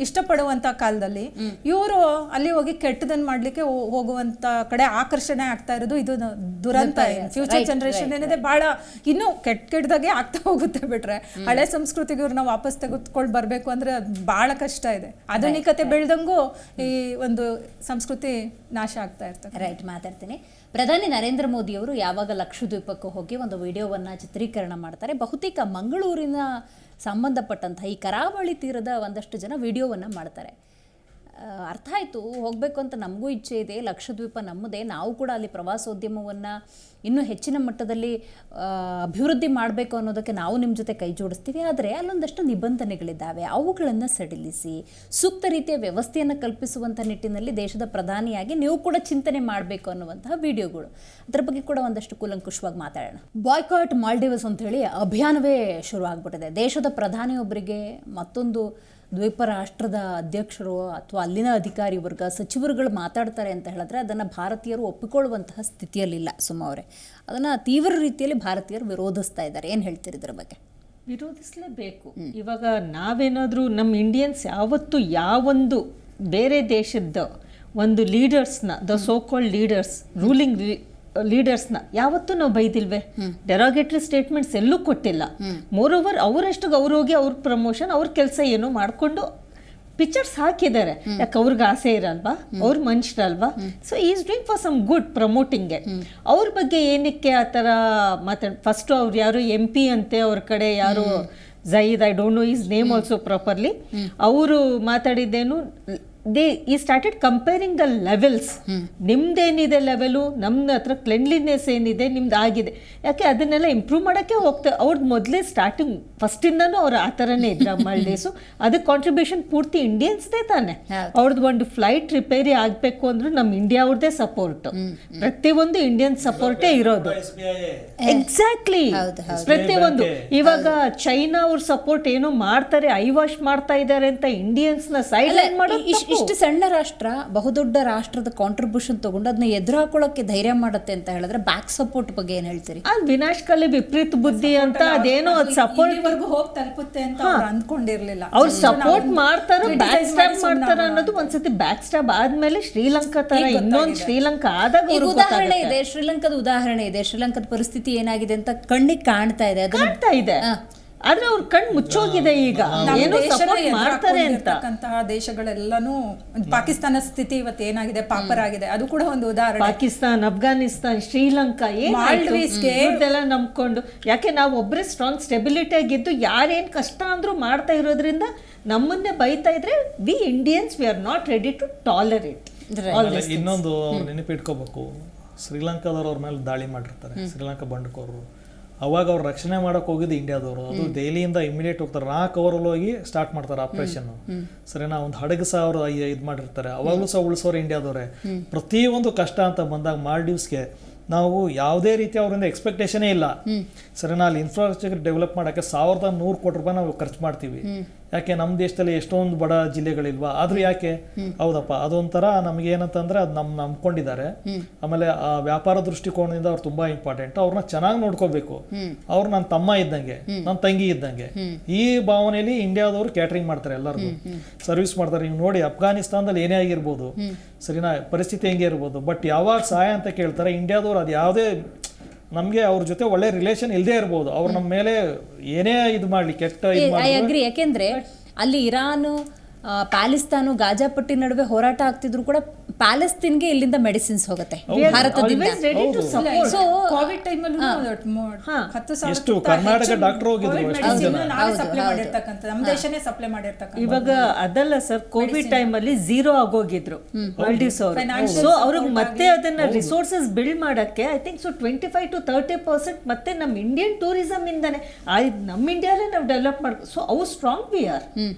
ಇಷ್ಟಪಡುವಂತ ಕಾಲದಲ್ಲಿ ಇವರು ಅಲ್ಲಿ ಹೋಗಿ ಕೆಟ್ಟದನ್ನ ಮಾಡ್ಲಿಕ್ಕೆ ಹೋಗುವಂತ ಕಡೆ ಆಕರ್ಷಣೆ ಆಗ್ತಾ ಇರೋದು ಇದು ದುರಂತ. ಫ್ಯೂಚರ್ ಜನರೇಷನ್ ಏನಿದೆ ಬಹಳ ಇನ್ನೂ ಕೆಟ್ಟದಾಗೆ ಆಗ್ತಾ ಹೋಗುತ್ತೆ. ಬಿಟ್ರೆ ಹಳೆ ಸಂಸ್ಕೃತಿಗೆ ಇವ್ರನ್ನ ವಾಪಸ್ ತೆಗೆದುಕೊಂಡು ಬರ್ಬೇಕು ಅಂದ್ರೆ ಬಹಳ ಕಷ್ಟ ಇದೆ. ಆಧುನಿಕತೆ ಬೆಳೆದಂಗೂ ಈ ಒಂದು ಸಂಸ್ಕೃತಿ ನಾಶ ಆಗ್ತಾ ಇರ್ತದೆ. ರೈಟ್, ಮಾತಾಡ್ತೀನಿ. ಪ್ರಧಾನಿ ನರೇಂದ್ರ ಮೋದಿ ಅವರು ಯಾವಾಗ ಲಕ್ಷದ್ವೀಪಕ್ಕೆ ಹೋಗಿ ಒಂದು ವಿಡಿಯೋವನ್ನು ಚಿತ್ರೀಕರಣ ಮಾಡ್ತಾರೆ, ಬಹುತೇಕ ಮಂಗಳೂರಿನ ಸಂಬಂಧಪಟ್ಟಂಥ ಈ ಕರಾವಳಿ ತೀರದ ಒಂದಷ್ಟು ಜನ ವಿಡಿಯೋವನ್ನು ಮಾಡ್ತಾರೆ. ಅರ್ಥ ಆಯಿತು, ಹೋಗಬೇಕು ಅಂತ ನಮಗೂ ಇಚ್ಛೆ ಇದೆ, ಲಕ್ಷದ್ವೀಪ ನಮ್ಮದೇ, ನಾವು ಕೂಡ ಅಲ್ಲಿ ಪ್ರವಾಸೋದ್ಯಮವನ್ನು ಇನ್ನೂ ಹೆಚ್ಚಿನ ಮಟ್ಟದಲ್ಲಿ ಅಭಿವೃದ್ಧಿ ಮಾಡಬೇಕು ಅನ್ನೋದಕ್ಕೆ ನಾವು ನಿಮ್ಮ ಜೊತೆ ಕೈ ಜೋಡಿಸ್ತೀವಿ. ಆದರೆ ಅಲ್ಲೊಂದಷ್ಟು ನಿಬಂಧನೆಗಳಿದ್ದಾವೆ, ಅವುಗಳನ್ನು ಸಡಿಲಿಸಿ ಸೂಕ್ತ ರೀತಿಯ ವ್ಯವಸ್ಥೆಯನ್ನು ಕಲ್ಪಿಸುವಂಥ ನಿಟ್ಟಿನಲ್ಲಿ ದೇಶದ ಪ್ರಧಾನಿಯಾಗಿ ನೀವು ಕೂಡ ಚಿಂತನೆ ಮಾಡಬೇಕು ಅನ್ನುವಂತಹ ವಿಡಿಯೋಗಳು. ಅದರ ಬಗ್ಗೆ ಕೂಡ ಒಂದಷ್ಟು ಕೂಲಂಕುಷವಾಗಿ ಮಾತಾಡೋಣ. ಬಾಯ್ಕಾಟ್ ಮಾಲ್ಡೀವ್ಸ್ ಅಂಥೇಳಿ ಅಭಿಯಾನವೇ ಶುರುವಾಗ್ಬಿಟ್ಟಿದೆ. ದೇಶದ ಪ್ರಧಾನಿಯೊಬ್ಬರಿಗೆ ಮತ್ತೊಂದು ದ್ವೀಪ ರಾಷ್ಟ್ರದ ಅಧ್ಯಕ್ಷರು ಅಥವಾ ಅಲ್ಲಿನ ಅಧಿಕಾರಿ ವರ್ಗ ಸಚಿವರುಗಳು ಮಾತಾಡ್ತಾರೆ ಅಂತ ಹೇಳಿದ್ರೆ ಅದನ್ನು ಭಾರತೀಯರು ಒಪ್ಪಿಕೊಳ್ಳುವಂತಹ ಸ್ಥಿತಿಯಲ್ಲಿಲ್ಲ. ಸುಮ್ಮ ಅವರೇ ಅದನ್ನು ತೀವ್ರ ರೀತಿಯಲ್ಲಿ ಭಾರತೀಯರು ವಿರೋಧಿಸ್ತಾ ಇದ್ದಾರೆ. ಏನು ಹೇಳ್ತೀರಿ ಇದರ ಬಗ್ಗೆ? ವಿರೋಧಿಸಲೇಬೇಕು. ಇವಾಗ ನಾವೇನಾದರೂ ನಮ್ಮ ಇಂಡಿಯನ್ಸ್ ಯಾವತ್ತು ಯಾವೊಂದು ಬೇರೆ ದೇಶದ ಒಂದು ಲೀಡರ್ಸ್ನ, the so called leaders, ruling ಲೀಡರ್ಸ್ನ ಯಾವತ್ತೂ ನಾವು ಬೈದಿಲ್ವೇ? ಡೆರಾಗೇಟರಿ ಸ್ಟೇಟ್ಮೆಂಟ್ಸ್ ಎಲ್ಲೂ ಕೊಟ್ಟಿಲ್ಲ. ಮೋರ್ ಓವರ್ ಅವರಷ್ಟು ಅವ್ರು ಹೋಗಿ ಅವ್ರ ಪ್ರಮೋಷನ್ ಅವ್ರ ಕೆಲಸ ಏನೋ ಮಾಡಿಕೊಂಡು ಪಿಕ್ಚರ್ಸ್ ಹಾಕಿದ್ದಾರೆ. ಯಾಕೆ ಅವ್ರಿಗೆ ಆಸೆ ಇರಲ್ವಾ? ಅವ್ರ ಮನುಷ್ಯರಲ್ವಾ? So is doing for some good promoting. ಅವ್ರ ಬಗ್ಗೆ ಏನಕ್ಕೆ ಆ ಥರ ಫಸ್ಟು ಅವ್ರು ಯಾರು MP ಅಂತೆ, ಅವ್ರ ಕಡೆ ಯಾರು ಜಯೀದ್, I don't know his name also properly, ಅವರು ಮಾತಾಡಿದ್ದೇನು ಈ ಸ್ಟಾರ್ಟೆಡ್ ಕಂಪೇರಿಂಗ್ ದ ಲೆವೆಲ್ಸ್. ನಿಮ್ದೇನಿದೆ ಲೆವೆಲು, ನಮ್ಮ ಹತ್ರ ಕ್ಲೆನ್ಲಿನೆಸ್ ಏನಿದೆ ನಿಮ್ದು ಆಗಿದೆ, ಯಾಕೆ ಅದನ್ನೆಲ್ಲ ಇಂಪ್ರೂವ್ ಮಾಡೋಕ್ಕೆ ಹೋಗ್ತೇವೆ. ಅವ್ರದ್ದು ಮೊದಲೇ ಸ್ಟಾರ್ಟಿಂಗ್ ಫಸ್ಟಿಂದನೂ ಅವ್ರು ಆ ಥರನೇ ಇದ್ರ ಮಾಲ್ಡೀವ್ಸು. ಅದಕ್ಕೆ ಕಾಂಟ್ರಿಬ್ಯೂಷನ್ ಪೂರ್ತಿ ಇಂಡಿಯನ್ಸ್ದೇ ತಾನೆ. ಅವ್ರದ್ದು ಒಂದು ಫ್ಲೈಟ್ ರಿಪೇರಿ ಆಗಬೇಕು ಅಂದ್ರೂ ನಮ್ಮ ಇಂಡಿಯಾ ಅವ್ರದ್ದೇ ಸಪೋರ್ಟು, ಪ್ರತಿಯೊಂದು ಇಂಡಿಯನ್ ಸಪೋರ್ಟೇ ಇರೋದು. ಎಕ್ಸಾಕ್ಟ್ಲಿ, ಪ್ರತಿಯೊಂದು. ಇವಾಗ ಚೈನಾ ಅವ್ರ ಸಪೋರ್ಟ್ ಏನೋ ಮಾಡ್ತಾರೆ, ಐವಾಶ್ ಮಾಡ್ತಾ ಇದ್ದಾರೆ ಅಂತ ಇಂಡಿಯನ್ಸ್ನ ಸೈಲೆಂಟ್ ಮಾಡೋದು. ಇಷ್ಟು ಸಣ್ಣ ರಾಷ್ಟ್ರ ಬಹುದೊಡ್ಡ ರಾಷ್ಟ್ರದ ಕಾಂಟ್ರಿಬ್ಯೂಷನ್ ತಗೊಂಡು ಅದನ್ನ ಎದುರು ಹಾಕೊಳ್ಳೋಕೆ ಧೈರ್ಯ ಮಾಡುತ್ತೆ ಅಂತ ಹೇಳಿದ್ರೆ ಬ್ಯಾಕ್ ಸಪೋರ್ಟ್ ಬಗ್ಗೆ ಏನ್ ಹೇಳ್ತೀರಿ? ಅದು ವಿನಾಶಕಾಲಿ ವಿಪರೀತ ಬುದ್ಧಿ ಅಂತ ಅದೇನೋ ಅದು ಸಪೋರ್ಟ್ ಹೋಗಿ ತಲುಪುತ್ತೆ ಅಂತ ಅಂದ್ಕೊಂಡಿರ್ಲಿಲ್ಲ. ಅವ್ರು ಸಪೋರ್ಟ್ ಮಾಡ್ತಾರೋ ಬ್ಯಾಕ್ ಸ್ಟಾಪ್ ಮಾಡ್ತಾರ ಅನ್ನೋದು ಒಂದ್ಸತಿ ಬ್ಯಾಕ್ ಸ್ಟಾಪ್ ಆದ್ಮೇಲೆ ಶ್ರೀಲಂಕಾ ತರ ಇನ್ನೊಂದು ಶ್ರೀಲಂಕಾ ಆದಾಗ ಉದಾಹರಣೆ ಇದೆ, ಶ್ರೀಲಂಕಾದ ಉದಾಹರಣೆ ಇದೆ. ಶ್ರೀಲಂಕಾದ ಪರಿಸ್ಥಿತಿ ಏನಾಗಿದೆ ಅಂತ ಕಣ್ಣಿಗೆ ಕಾಣ್ತಾ ಇದೆ, ಕಾಣ್ತಾ ಇದೆ. ಆದ್ರೆ ಅವ್ರ ಕಣ್ಣು ಮುಚ್ಚೋಗಿದೆ. ಈಗ ಏನು ಸಪೋರ್ಟ್ ಮಾಡ್ತಾರೆ ಅಂತ ದೇಶಗಳೆಲ್ಲಾನು ಪಾಕಿಸ್ತಾನ ಸ್ಥಿತಿ ಇವತ್ತು ಏನಾಗಿದೆ, ಪಾಪರಾಗಿದೆ, ಅದು ಕೂಡ ಒಂದು ಉದಾಹರಣೆ. ಪಾಕಿಸ್ತಾನ್, ಅಫ್ಘಾನಿಸ್ತಾನ್, ಶ್ರೀಲಂಕಾ ಇದೆಲ್ಲ ನಂಬ್ಕೊಂಡು, ಯಾಕೆ ನಾವು ಒಬ್ಬರೇ ಸ್ಟ್ರಾಂಗ್ ಸ್ಟೆಬಿಲಿಟಿ ಆಗಿದ್ದು ಯಾರೇನ್ ಕಷ್ಟ ಅಂದ್ರೂ ಮಾಡ್ತಾ ಇರೋದ್ರಿಂದ ನಮ್ಮನ್ನೇ ಬೈತಾ ಇದ್ರೆ we Indians we are not ready to tolerate. ಇನ್ನೊಂದು ಅವ್ರು ನೆನಪಿಟ್ಕೋಬೇಕು, ಶ್ರೀಲಂಕಾದವ್ರು ಅವ್ರ ಮೇಲೆ ದಾಳಿ ಮಾಡಿರ್ತಾರೆ, ಶ್ರೀಲಂಕಾ ಬಂಡಕೋರು. ಅವಾಗ ಅವ್ರು ರಕ್ಷಣೆ ಮಾಡಕ್ಕೆ ಹೋಗಿದ್ದು ಇಂಡಿಯಾದವರು. ಅದು ದೆಹಲಿಯಿಂದ ಇಮಿಡಿಯೇಟ್ ಹೋಗ್ತಾರೆ, 4 ಅವರಲ್ಲಿ ಹೋಗಿ ಸ್ಟಾರ್ಟ್ ಮಾಡ್ತಾರೆ ಆಪರೇಷನ್. ಸರಿನಾ, ಒಂದು ಹಡಗು ಸಹ ಅವರು ಇದು ಮಾಡಿರ್ತಾರೆ, ಅವಾಗಲೂ ಸಹ ಉಳಿಸೋರು ಇಂಡಿಯಾದವರೇ. ಪ್ರತಿಯೊಂದು ಕಷ್ಟ ಅಂತ ಬಂದಾಗ ಮಾಲ್ಡೀವ್ಸ್ಗೆ ನಾವು ಯಾವುದೇ ರೀತಿ ಅವರಿಂದ ಎಕ್ಸ್ಪೆಕ್ಟೇಷನೇ ಇಲ್ಲ. ಸರಿನಾ, ಅಲ್ಲಿ ಇನ್ಫ್ರಾಸ್ಟ್ರಕ್ಚರ್ ಡೆವಲಪ್ ಮಾಡೋಕ್ಕೆ 1100 ಕೋಟಿ ರೂಪಾಯಿ ನಾವು ಖರ್ಚು ಮಾಡ್ತೀವಿ. ಯಾಕೆ ನಮ್ಮ ದೇಶದಲ್ಲಿ ಎಷ್ಟೊಂದು ಬಡ ಜಿಲ್ಲೆಗಳಿಲ್ವಾ? ಆದ್ರೂ ಯಾಕೆ? ಹೌದಪ್ಪ, ಅದೊಂಥರ ನಮ್ಗೆ ಏನಂತಂದ್ರೆ ಅದು ನಂಬ್ಕೊಂಡಿದ್ದಾರೆ. ಆಮೇಲೆ ಆ ವ್ಯಾಪಾರ ದೃಷ್ಟಿಕೋನದಿಂದ ಅವ್ರು ತುಂಬಾ ಇಂಪಾರ್ಟೆಂಟ್. ಅವ್ರನ್ನ ಚೆನ್ನಾಗಿ ನೋಡ್ಕೋಬೇಕು. ಅವ್ರು ನನ್ನ ತಮ್ಮ ಇದ್ದಂಗೆ, ನನ್ನ ತಂಗಿ ಇದ್ದಂಗೆ. ಈ ಭಾವನೆಯಲ್ಲಿ ಇಂಡಿಯಾದವರು ಕ್ಯಾಟ್ರಿಂಗ್ ಮಾಡ್ತಾರೆ, ಎಲ್ಲರಿಗೂ ಸರ್ವಿಸ್ ಮಾಡ್ತಾರೆ. ನೀವು ನೋಡಿ, ಅಫ್ಘಾನಿಸ್ತಾನದಲ್ಲಿ ಏನೇ ಆಗಿರ್ಬೋದು, ಸರಿನಾ, ಪರಿಸ್ಥಿತಿ ಹೆಂಗೆ ಇರ್ಬೋದು, ಬಟ್ ಯಾವಾಗ ಸಹಾಯ ಅಂತ ಕೇಳ್ತಾರೆ ಇಂಡಿಯಾದವ್ರು ಅದು ಯಾವುದೇ ನಮಗೆ ಅವ್ರ ಜೊತೆ ಒಳ್ಳೆ ರಿಲೇಷನ್ ಇಲ್ಲದೆ ಇರ್ಬೋದು, ಅವ್ರು ನಮ್ಮ ಮೇಲೆ ಏನೇ ಇದು ಮಾಡಲಿ ಕೆಟ್ಟ ಅಗ್ರಿ. ಯಾಕೆಂದ್ರೆ ಅಲ್ಲಿ ಇರಾನ್, ಪ್ಯಾಲೆಸ್ತಾನು, ಗಾಜಾಪಟ್ಟಿ ನಡುವೆ ಹೋರಾಟ ಆಗ್ತಿದ್ರು ಕೂಡ ಪ್ಯಾಲೆಸ್ತೀನ್ಗೆ ಇಲ್ಲಿಂದ ಮೆಡಿಸಿನ್ಸ್ ಹೋಗುತ್ತೆ ಭಾರತದಿಂದ. ಸೊ ಕೋವಿಡ್ ಟೈಮಲ್ಲೂ 10,000 ಎಷ್ಟು ಕರ್ನಾಟಕ ಡಾಕ್ಟರ್ ಹೋಗಿದ್ರು, ನಮ್ಮ ದೇಶನೇ ಸಪ್ಲೈ ಮಾಡಿರ್ತಕ್ಕಂಥ. ಇವಾಗ ಅದಲ್ಲ ಸರ್, ಕೋವಿಡ್ ಟೈಮಲ್ಲಿ 0 ಆಗೋಗಿದ್ರು ಮಾಲ್ಡೀವ್ಸ್ ಅವರು. ಸೊ ಅವ್ರಿಗೆ ಮತ್ತೆ ಅದನ್ನ ರಿಸೋರ್ಸಸ್ ಬಿಲ್ಡ್ ಮಾಡಕ್ಕೆ ಐ ಥಿಂಕ್ ಸೊ 25 to 30% ಮತ್ತೆ ನಮ್ಮ ಇಂಡಿಯನ್ ಟೂರಿಸಂ ಇಂದಾನೆ ನಮ್ಮ ಇಂಡಿಯಾಲೇ ನಾವು ಡೆವಲಪ್ ಮಾಡ್ಕೊ. ಸೊ ಅವು ಸ್ಟ್ರಾಂಗ್ ವಿ ಆರ್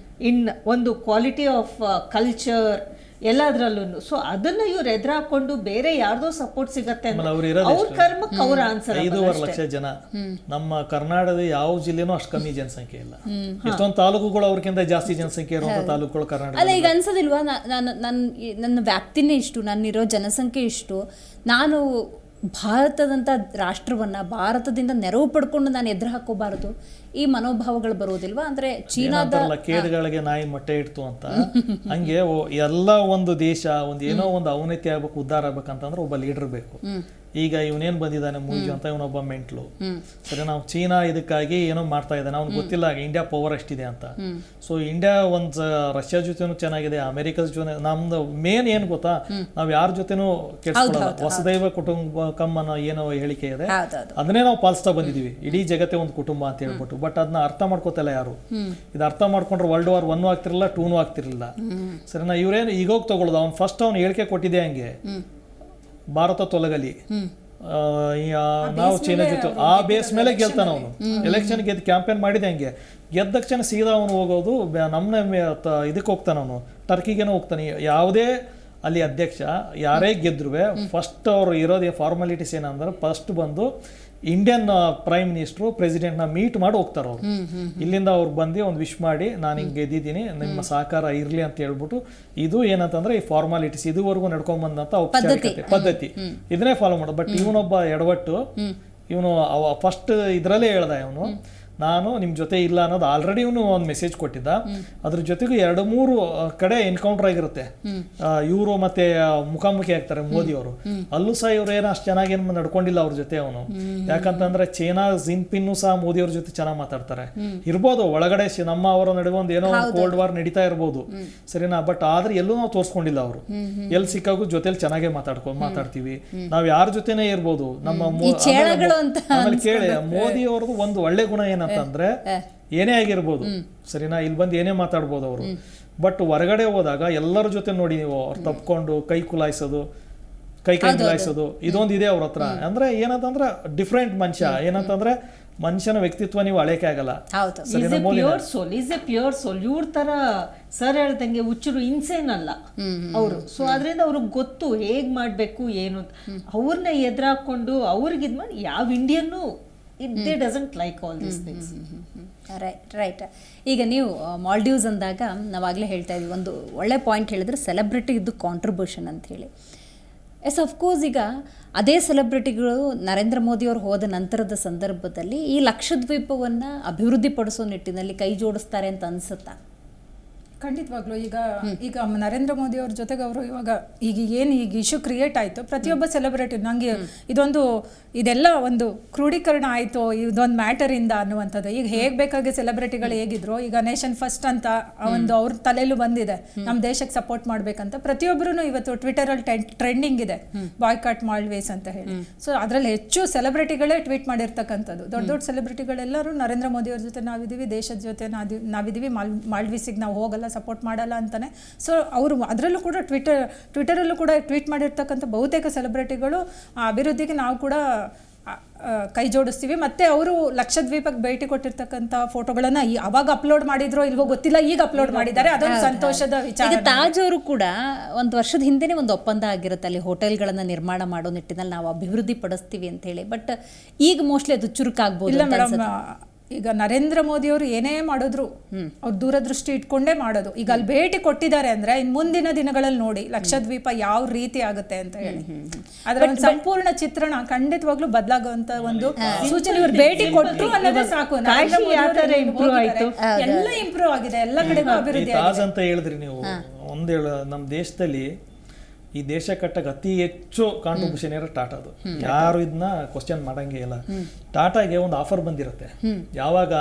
ಇನ್ ಒಂದು ಕ್ವಾಲಿಟಿ ಆಫ್ ಕಲ್ಚರ್ ಎಲ್ಲದ್ರಲ್ಲೂ. ಸೊ ಅದನ್ನ ಇವ್ರು ಎದುರು ಹಾಕೊಂಡು ಬೇರೆ ಯಾರ್ದೋ ಸಪೋರ್ಟ್ ಸಿಗತ್ತೆ ಅವ್ರ ಕರ್ಮಕ್ಕೆ ಅವ್ರ ಆನ್ಸರ್. 5.5 ಲಕ್ಷ ಜನ. ನಮ್ಮ ಕರ್ನಾಟಕದ ಯಾವ ಜಿಲ್ಲೆನೂ ಅಷ್ಟು ಕಮ್ಮಿ ಜನಸಂಖ್ಯೆ ಇಲ್ಲ. ಎಷ್ಟೊಂದು ತಾಲೂಕುಗಳು ಅವ್ರಿಗಿಂತ ಜಾಸ್ತಿ ಜನಸಂಖ್ಯೆ ಇರುವಂತ ತಾಲೂಕುಗಳು ಕರ್ನಾಟಕ. ಅಲ್ಲ, ಈಗ ಅನ್ಸೋದಿಲ್ವಾ, ನನ್ನ ವ್ಯಾಪ್ತಿನೇ ಇಷ್ಟು, ನನ್ನಿರೋ ಜನಸಂಖ್ಯೆ ಇಷ್ಟು, ನಾನು ಭಾರತದಂಥ ರಾಷ್ಟ್ರವನ್ನು ಭಾರತದಿಂದ ನೆರವು ಪಡ್ಕೊಂಡು ನಾನು ಎದುರು ಹಾಕೋಬಾರದು, ಈ ಮನೋಭಾವಗಳು ಬರೋದಿಲ್ವಾ? ಅಂದರೆ ಚೀನಾದ ಕೇಡುಗಳಿಗೆ ನಾಯಿ ಮೊಟ್ಟೆ ಇಡ್ತು ಅಂತ ಹಂಗೆ ಎಲ್ಲ ಒಂದು ದೇಶ ಒಂದು ಏನೋ ಒಂದು ಅವನತಿ ಆಗ್ಬೇಕು, ಉದ್ಧಾರ ಆಗ್ಬೇಕಂತಂದ್ರೆ ಒಬ್ಬ ಲೀಡರ್ ಬೇಕು. ಈಗ ಇವನೇನ್ ಬಂದಿದ್ದಾನೆ ಮೂಜು ಅಂತ, ಇವನೊಬ್ಬ ಮೆಂಟ್ಲು. ಸರಿ, ನಾವು ಚೀನಾ ಇದಕ್ಕಾಗಿ ಏನೋ ಮಾಡ್ತಾ ಇದ್ದಾನೆ, ಅವ್ನಿಗೆ ಗೊತ್ತಿಲ್ಲ ಇಂಡಿಯಾ ಪವರ್ ಎಷ್ಟಿದೆ ಅಂತ. ಸೊ ಇಂಡಿಯಾ ಒಂದು ರಷ್ಯಾ ಜೊತೆನೂ ಚೆನ್ನಾಗಿದೆ, ಅಮೆರಿಕದ ಜೊತೆ. ನಮ್ದು ಮೇನ್ ಏನ್ ಗೊತ್ತಾ, ನಾವ್ ಯಾರ ಜೊತೆನೂ ಕೆಡ್ಸ್ಕೊಳ್ಳಲ್ಲ. ವಸುದೈವ ಕುಟುಂಬಕಂ ಅನ್ನೋ ಏನೋ ಹೇಳಿಕೆ ಇದೆ, ಅದನ್ನೇ ನಾವು ಪಾಲಿಸ್ತಾ ಬಂದಿದೀವಿ. ಇಡೀ ಜಗತ್ತೇ ಒಂದು ಕುಟುಂಬ ಅಂತ ಹೇಳ್ಬಿಟ್ಟು. ಬಟ್ ಅದನ್ನ ಅರ್ಥ ಮಾಡ್ಕೋತಲ್ಲ ಯಾರು. ಇದು ಅರ್ಥ ಮಾಡ್ಕೊಂಡ್ರೆ World War I ಆಗ್ತಿರಲಿಲ್ಲ, 2 ಆಗ್ತಿರ್ಲಿಲ್ಲ. ಸರಿನಾ, ಇವ್ರೇನು ಈಗೋಗ್ ತಗೊಳ್ಳೋದು, ಅವ್ನು ಫಸ್ಟ್ ಅವ್ನು ಹೇಳಿಕೆ ಕೊಟ್ಟಿದೆ ಹಂಗೆ, ಭಾರತ ತೊಲಗಲಿ, ನಾವು ಚೀನಾ ಜೊತೆ ಆ ಬೇಸ್ ಮೇಲೆ ಗೆಲ್ತಾನ ಅವನು. ಎಲೆಕ್ಷನ್ ಗೆದ್ದು ಕ್ಯಾಂಪೇನ್ ಮಾಡಿದೆ ಹಂಗೆ, ಗೆದ್ದ ತಕ್ಷಣ ಸೀದಾ ಅವನು ಹೋಗೋದು ಇದಕ್ಕೆ ಹೋಗ್ತಾನೆ, ಅವನು ಟರ್ಕಿಗೇನೋ ಹೋಗ್ತಾನೆ. ಯಾವುದೇ ಅಲ್ಲಿ ಅಧ್ಯಕ್ಷ ಯಾರೇ ಗೆದ್ರೂ ಫಸ್ಟ್ ಅವ್ರು ಇರೋದು ಫಾರ್ಮಾಲಿಟೀಸ್ ಏನಂದ್ರೆ, ಫಸ್ಟ್ ಬಂದು ಇಂಡಿಯನ್ ಪ್ರೈಮ್ ಮಿನಿಸ್ಟ್ರು ಪ್ರೆಸಿಡೆಂಟ್ನ ಮೀಟ್ ಮಾಡಿ ಹೋಗ್ತಾರೆ ಅವರು. ಇಲ್ಲಿಂದ ಅವ್ರು ಬಂದು ಒಂದು ವಿಶ್ ಮಾಡಿ, ನಾನು ಹಿಂಗೆ ಗೆದ್ದಿದ್ದೀನಿ, ನಿಮ್ಮ ಸಹಕಾರ ಇರಲಿ ಅಂತ ಹೇಳ್ಬಿಟ್ಟು. ಇದು ಏನಂತಂದ್ರೆ ಈ ಫಾರ್ಮಾಲಿಟೀಸ್ ಇದುವರೆಗೂ ನಡ್ಕೊಂಡ್ಬಂದಂತ ಔಪಚಾರಿಕತೆ ಪದ್ಧತಿ, ಇದನ್ನೇ ಫಾಲೋ ಮಾಡೋದು. ಬಟ್ ಇವನೊಬ್ಬ ಎಡವಟ್ಟು, ಇವನು ಫಸ್ಟ್ ಇದರಲ್ಲೇ ಹೇಳ್ದ, ಇವನು ನಾನು ನಿಮ್ಮ ಜೊತೆ ಇಲ್ಲ ಅನ್ನೋದು ಆಲ್ರೆಡಿ ಇವನು ಒಂದು ಮೆಸೇಜ್ ಕೊಟ್ಟಿದ್ದ. ಅದ್ರ ಜೊತೆಗೂ 2-3 ಕಡೆ ಎನ್ಕೌಂಟರ್ ಆಗಿರುತ್ತೆ. ಇವರು ಮತ್ತೆ ಮುಖಾಮುಖಿ ಆಗ್ತಾರೆ ಮೋದಿ ಅವರು. ಅಲ್ಲೂ ಸಹ ಇವ್ರು ಏನೋ ಅಷ್ಟು ಚೆನ್ನಾಗಿ ಏನು ನಡ್ಕೊಂಡಿಲ್ಲ ಅವ್ರ ಜೊತೆ ಅವನು. ಯಾಕಂತಂದ್ರೆ ಚೈನಾ ಜಿನ್ಪಿನ್ನು ಸಹ ಮೋದಿ ಅವ್ರ ಜೊತೆ ಚೆನ್ನಾಗಿ ಮಾತಾಡ್ತಾರೆ. ಇರ್ಬೋದು ಒಳಗಡೆ ನಮ್ಮ ಅವರ ನಡುವೆ ಒಂದು ಏನೋ ಕೋಲ್ಡ್ ವಾರ್ ನಡೀತಾ ಇರ್ಬೋದು, ಸರಿನಾ. ಬಟ್ ಆದ್ರೆ ಎಲ್ಲೂ ನಾವು ತೋರಿಸ್ಕೊಂಡಿಲ್ಲ ಅವರು. ಎಲ್ಲಿ ಸಿಕ್ಕಾಗೂ ಜೊತೆಲಿ ಚೆನ್ನಾಗೇ ಮಾತಾಡ್ತೀವಿ ನಾವು, ಯಾರ ಜೊತೆನೇ ಇರ್ಬೋದು. ಆಮೇಲೆ ಕೇಳಿ, ಮೋದಿ ಅವ್ರದ್ದು ಒಂದು ಒಳ್ಳೆ ಗುಣ ಏನಂತಂದ್ರೆ, ಏನೇ ಆಗಿರ್ಬೋದು ಸರಿನಾ, ಇಲ್ಲಿ ಬಂದು ಏನೇ ಮಾತಾಡ್ಬೋದು ಅವರು. ಬಟ್ ಹೊರಗಡೆ ಹೋದಾಗ ಎಲ್ಲರ ಜೊತೆ ನೋಡಿ ನೀವು, ಅವ್ರು ತಪ್ಕೊಂಡು ಕೈ ಕುಲಾಯಿಸೋದು, ಕೈ ಕುಲಾಯಿಸೋದು ಇದೊಂದು ಇದೆ ಅವ್ರ ಹತ್ರ. ಅಂದ್ರೆ ಏನಂತಂದ್ರೆ ಡಿಫ್ರೆಂಟ್ ಮನುಷ್ಯ. ಏನಂತಂದ್ರೆ ಮನುಷ್ಯನ ವ್ಯಕ್ತಿತ್ವ ನೀವು ಅಳೆಕೆ ಆಗಲ್ಲ. Pure soul. ಇವ್ರ ತರ ಸರ್ ಹೇಳ್ದಂಗೆ ಹುಚ್ಚರು ಇನ್ಸೇನ್ ಅಲ್ಲ ಅವರು. ಸೊ ಅದರಿಂದ ಅವ್ರಿಗೆ ಗೊತ್ತು ಹೇಗ್ ಮಾಡ್ಬೇಕು ಏನು. ಅವ್ರನ್ನ ಎದುರಾಕೊಂಡು ಅವ್ರಿಗೆ ಇದ್ ಮಾಡಿ ಯಾವ Indian they doesn't like all these things. Right. ಈಗ ನೀವು ಮಾಲ್ಡೀವ್ಸ್ ಅಂದಾಗ ನಾವಾಗಲೇ ಹೇಳ್ತಾ ಇದ್ವಿ, ಒಂದು ಒಳ್ಳೆ ಪಾಯಿಂಟ್ ಹೇಳಿದ್ರೆ ಸೆಲೆಬ್ರಿಟಿ ಇದ್ದು ಕಾಂಟ್ರಿಬ್ಯೂಷನ್ ಅಂತ ಹೇಳಿ. ಎಸ್, ಅಫ್ಕೋರ್ಸ್ ಈಗ ಅದೇ ಸೆಲೆಬ್ರಿಟಿಗಳು ನರೇಂದ್ರ ಮೋದಿ ಅವರು ಹೋದ ನಂತರದ ಸಂದರ್ಭದಲ್ಲಿ ಈ ಲಕ್ಷದ್ವೀಪವನ್ನು ಅಭಿವೃದ್ಧಿಪಡಿಸೋ ನಿಟ್ಟಿನಲ್ಲಿ ಕೈ ಜೋಡಿಸ್ತಾರೆ ಅಂತ ಅನ್ಸುತ್ತಾ? ಖಂಡಿತವಾಗ್ಲೂ. ಈಗ ನರೇಂದ್ರ ಮೋದಿ ಅವ್ರ ಜೊತೆಗೆ ಅವರು ಇವಾಗ ಈಗ ಇಶ್ಯೂ ಕ್ರಿಯೇಟ್ ಆಯಿತು, ಪ್ರತಿಯೊಬ್ಬ ಸೆಲೆಬ್ರಿಟಿ ನಂಗೆ ಇದೆಲ್ಲ ಒಂದು ಕ್ರೋಢೀಕರಣ ಆಯಿತು ಇದೊಂದು ಮ್ಯಾಟರಿಂದ ಅನ್ನುವಂಥದ್ದು. ಈಗ ಹೇಗೆ ಬೇಕಾಗಿ ಸೆಲೆಬ್ರಿಟಿಗಳು ಹೇಗಿದ್ರು, ಈಗ ನೇಷನ್ ಫಸ್ಟ್ ಅಂತ ಒಂದು ಅವ್ರ ತಲೆಯಲ್ಲೂ ಬಂದಿದೆ, ನಮ್ಮ ದೇಶಕ್ಕೆ ಸಪೋರ್ಟ್ ಮಾಡ್ಬೇಕಂತ. ಪ್ರತಿಯೊಬ್ಬರೂ ಇವತ್ತು ಟ್ವಿಟರಲ್ಲಿ ಟ್ರೆಂಡಿಂಗ್ ಇದೆ ಬಾಯ್ಕಾಟ್ ಮಾಲ್ಡೀವ್ಸ್ ಅಂತ ಹೇಳಿ. ಸೊ ಅದರಲ್ಲಿ ಹೆಚ್ಚು ಸೆಲೆಬ್ರಿಟಿಗಳೇ ಟ್ವೀಟ್ ಮಾಡಿರ್ತಕ್ಕಂಥದ್ದು. ದೊಡ್ಡ ದೊಡ್ಡ ಸೆಲೆಬ್ರಿಟಿಗಳೆಲ್ಲರೂ ನರೇಂದ್ರ ಮೋದಿ ಅವ್ರ ಜೊತೆ ನಾವಿದ್ದೀವಿ, ದೇಶದ ಜೊತೆ ನಾವಿದ್ದೀವಿ, ಮಾಲ್ಡೀವ್ಸಿಗೆ ನಾವು ಹೋಗಲ್ಲ, ಸಪೋರ್ಟ್ ಮಾಡಲ್ಲ ಅಂತಾನೆ. ಸೊ ಅವರು ಅದರಲ್ಲೂ ಕೂಡ ಟ್ವಿಟರಲ್ಲೂ ಕೂಡ ಟ್ವೀಟ್ ಮಾಡಿರ್ತಕ್ಕಂಥ ಬಹುತೇಕ ಸೆಲೆಬ್ರಿಟಿಗಳು ಆ ಅಭಿವೃದ್ಧಿಗೆ ನಾವು ಕೂಡ ಕೈ ಜೋಡಿಸ್ತೀವಿ. ಮತ್ತೆ ಅವರು ಲಕ್ಷದ್ವೀಪಕ್ಕೆ ಭೇಟಿ ಕೊಟ್ಟಿರ್ತಕ್ಕಂಥ ಫೋಟೋಗಳನ್ನ ಅವಾಗ ಅಪ್ಲೋಡ್ ಮಾಡಿದ್ರೋ ಇಲ್ವೋ ಗೊತ್ತಿಲ್ಲ, ಈಗ ಅಪ್ಲೋಡ್ ಮಾಡಿದ್ದಾರೆ. ಅದೊಂದು ಸಂತೋಷದ ವಿಚಾರ. ತಾಜ್ ಅವರು ಕೂಡ ಒಂದು ವರ್ಷದ ಹಿಂದೆನೇ ಒಂದು ಒಪ್ಪಂದ ಆಗಿರುತ್ತೆ, ಅಲ್ಲಿ ಹೋಟೆಲ್ಗಳನ್ನ ನಿರ್ಮಾಣ ಮಾಡೋ ನಿಟ್ಟಿನಲ್ಲಿ ನಾವು ಅಭಿವೃದ್ಧಿ ಪಡಿಸ್ತೀವಿ ಅಂತ ಹೇಳಿ. ಬಟ್ ಈಗ ಮೋಸ್ಟ್ಲಿ ಅದು ಚುರುಕಾಗ್ಬೋದು. ಇಲ್ಲ ಮೇಡಮ್, ಈಗ ನರೇಂದ್ರ ಮೋದಿ ಅವರು ಏನೇ ಮಾಡಿದ್ರು ಅವ್ರು ದೂರದೃಷ್ಟಿ ಇಟ್ಕೊಂಡೇ ಮಾಡೋದು. ಈಗ ಅಲ್ಲಿ ಭೇಟಿ ಕೊಟ್ಟಿದ್ದಾರೆ ಅಂದ್ರೆ ಇನ್ ಮುಂದಿನ ದಿನಗಳಲ್ಲಿ ನೋಡಿ ಲಕ್ಷದ್ವೀಪ ಯಾವ ರೀತಿ ಆಗುತ್ತೆ ಅಂತ ಹೇಳಿ ಅದರ ಒಂದು ಸಂಪೂರ್ಣ ಚಿತ್ರಣ ಖಂಡಿತವಾಗ್ಲೂ ಬದಲಾಗುವಂತ ಒಂದು ಸೂಚನೆ. ಇವ್ರು ಭೇಟಿ ಕೊಟ್ಟರು ಅನ್ನೋದೇ ಸಾಕು. ಎಲ್ಲ ಇಂಪ್ರೂವ್ ಆಗಿದೆ, ಎಲ್ಲ ಕಡೆಗೂ ಅಭಿವೃದ್ಧಿ ಅಂತ ಹೇಳಿದ್ರಿ ನೀವು. ನಮ್ಮ ದೇಶದಲ್ಲಿ ಈ ದೇಶ ಕಟ್ಟಕ್ಕೆ ಅತಿ ಹೆಚ್ಚು ಕಾಂಟ್ರಿಬ್ಯೂಷನ್ ಇರೋ ಟಾಟಾದು. ಯಾರು ಇದನ್ನ ಕ್ವಶನ್ ಮಾಡಂಗೆ ಇಲ್ಲ. ಟಾಟಾಗೆ ಒಂದು ಆಫರ್ ಬಂದಿರುತ್ತೆ, ಯಾವಾಗ